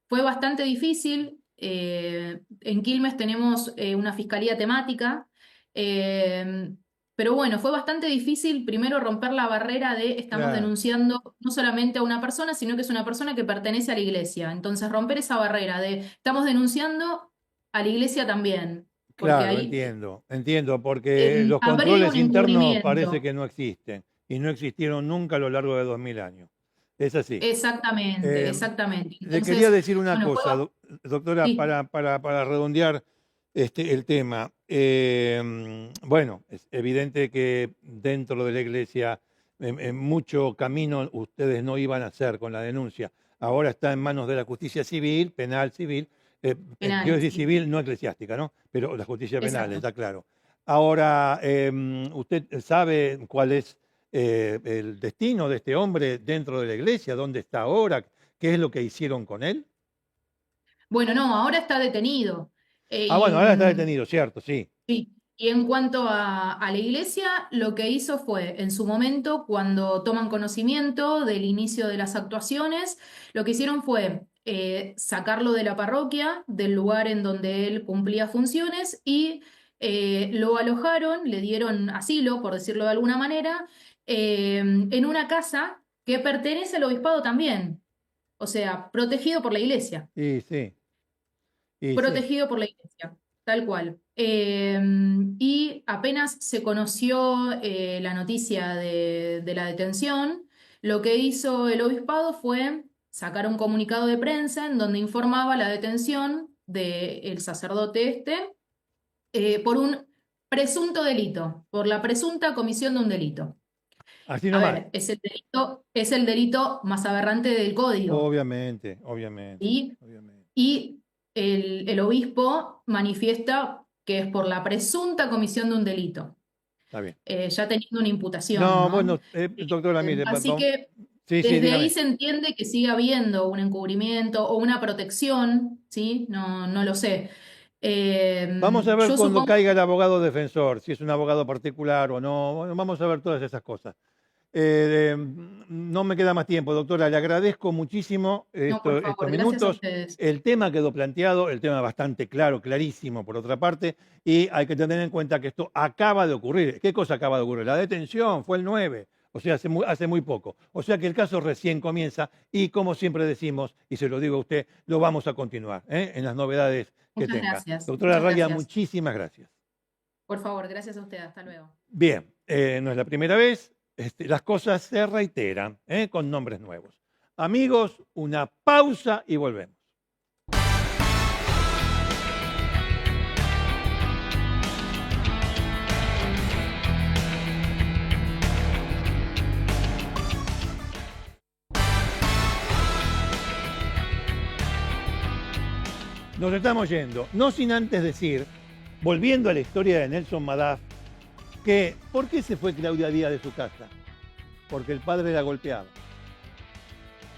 H: Fue bastante difícil. En Quilmes tenemos una fiscalía temática, pero bueno, fue bastante difícil primero romper la barrera de estamos
A: Claro.
H: denunciando no solamente a una persona, sino que es una persona que pertenece a la iglesia. Entonces romper esa barrera de estamos denunciando a la iglesia también. Porque
A: Claro,
H: ahí
A: entiendo, porque los
H: habría
A: controles
H: un
A: internos
H: encubrimiento.
A: parece que no existen y no existieron nunca a lo largo de 2000 años. Es así.
H: Exactamente,
A: Eh,
H: exactamente.
A: Le quería
H: Entonces,
A: decir una
H: bueno,
A: cosa, doctora,
H: sí.
A: para redondear el tema. Bueno, es evidente que dentro de la iglesia en mucho camino ustedes no iban a hacer con la denuncia. Ahora está en manos de la justicia civil, penal civil,
H: Penal,
A: quiero decir
H: sí.
A: civil, no eclesiástica, ¿no? Pero la justicia penal,
H: Exacto.
A: está claro. Ahora, ¿usted sabe cuál es el destino de este hombre dentro de la iglesia? ¿Dónde está ahora? ¿Qué es lo que hicieron con él?
H: Bueno, no, ahora está detenido.
A: Bueno, ahora está detenido, cierto, sí.
H: Sí. Y en cuanto a la iglesia, lo que hizo fue, en su momento, cuando toman conocimiento del inicio de las actuaciones, lo que hicieron fue sacarlo de la parroquia, del lugar en donde él cumplía funciones, y lo alojaron, le dieron asilo, por decirlo de alguna manera, en una casa que pertenece al obispado también. O sea, protegido por la iglesia.
A: Y sí.
H: Protegido por la iglesia, tal cual. Y apenas se conoció la noticia de la detención, lo que hizo el obispado fue sacar un comunicado de prensa en donde informaba la detención del sacerdote por un presunto delito, por la presunta comisión de un delito.
A: Así
H: A
A: nomás.
H: ver, es el delito más aberrante del código.
A: Obviamente.
H: ¿Sí? Y el obispo manifiesta que es por la presunta comisión de un delito.
A: Está bien.
H: Ya teniendo una imputación,
A: No,
H: ¿no?
A: bueno, doctora, mire.
H: Así que
A: Sí,
H: desde
A: dígame.
H: ahí se entiende que sigue habiendo un encubrimiento o una protección, ¿sí? No lo sé.
A: Vamos a ver
H: Yo
A: cuando
H: supongo
A: caiga el abogado defensor, si es un abogado particular o no. Bueno, vamos a ver todas esas cosas. No me queda más tiempo, doctora. Le agradezco muchísimo
H: no, por
A: estos
H: favor, gracias a
A: minutos.
H: ustedes.
A: El tema quedó planteado, el tema bastante claro, clarísimo por otra parte, y hay que tener en cuenta que esto acaba de ocurrir. ¿Qué cosa acaba de ocurrir? La detención fue el 9, o sea, hace muy poco. O sea que el caso recién comienza y, como siempre decimos, y se lo digo a usted, lo vamos a continuar en las novedades que
H: Muchas
A: tenga.
H: gracias.
A: Doctora
H: Muchas
A: Raya,
H: gracias.
A: muchísimas gracias.
H: Por favor, gracias a usted. Hasta luego.
A: Bien, no es la primera vez. Las cosas se reiteran con nombres nuevos. Amigos, una pausa y volvemos. Nos estamos yendo, no sin antes decir, volviendo a la historia de Nelson Madaf, que ¿por qué se fue Claudia Díaz de su casa? Porque el padre la golpeaba.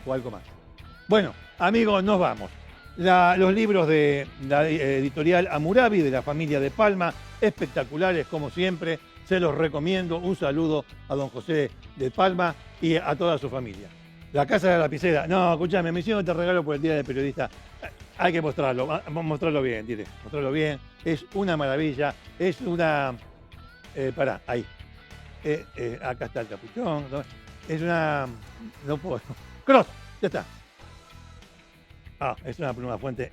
A: O algo más. Bueno, amigos, nos vamos. Los libros de la editorial Hammurabi, de la familia de Palma, espectaculares como siempre, se los recomiendo. Un saludo a don José de Palma y a toda su familia. La Casa de la Lapicera. No, escúchame, me hicieron este regalo por el Día del Periodista. Hay que mostrarlo, mostrarlo bien, diré. Mostrarlo bien. Es una maravilla, es una... pará, ahí. Acá está el capuchón. ¿No? Es una... No puedo... ¡Cross! Ya está. Es una fuente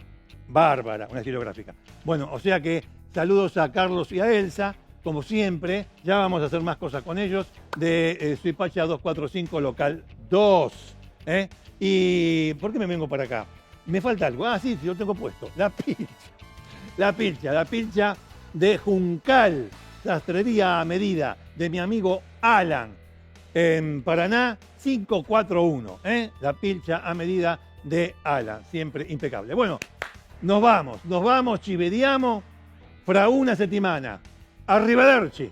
A: bárbara, una estilográfica. Bueno, o sea que saludos a Carlos y a Elsa, como siempre. Ya vamos a hacer más cosas con ellos, de Suipacha 245, local 2. ¿Y por qué me vengo para acá? Me falta algo. Sí, lo tengo puesto. La pilcha. La pilcha de Juncal, sastrería a medida, de mi amigo Alan, en Paraná 541. La pilcha a medida de Ala, siempre impecable. Bueno, nos vamos, ci vediamo fra una settimana. Arrivederci.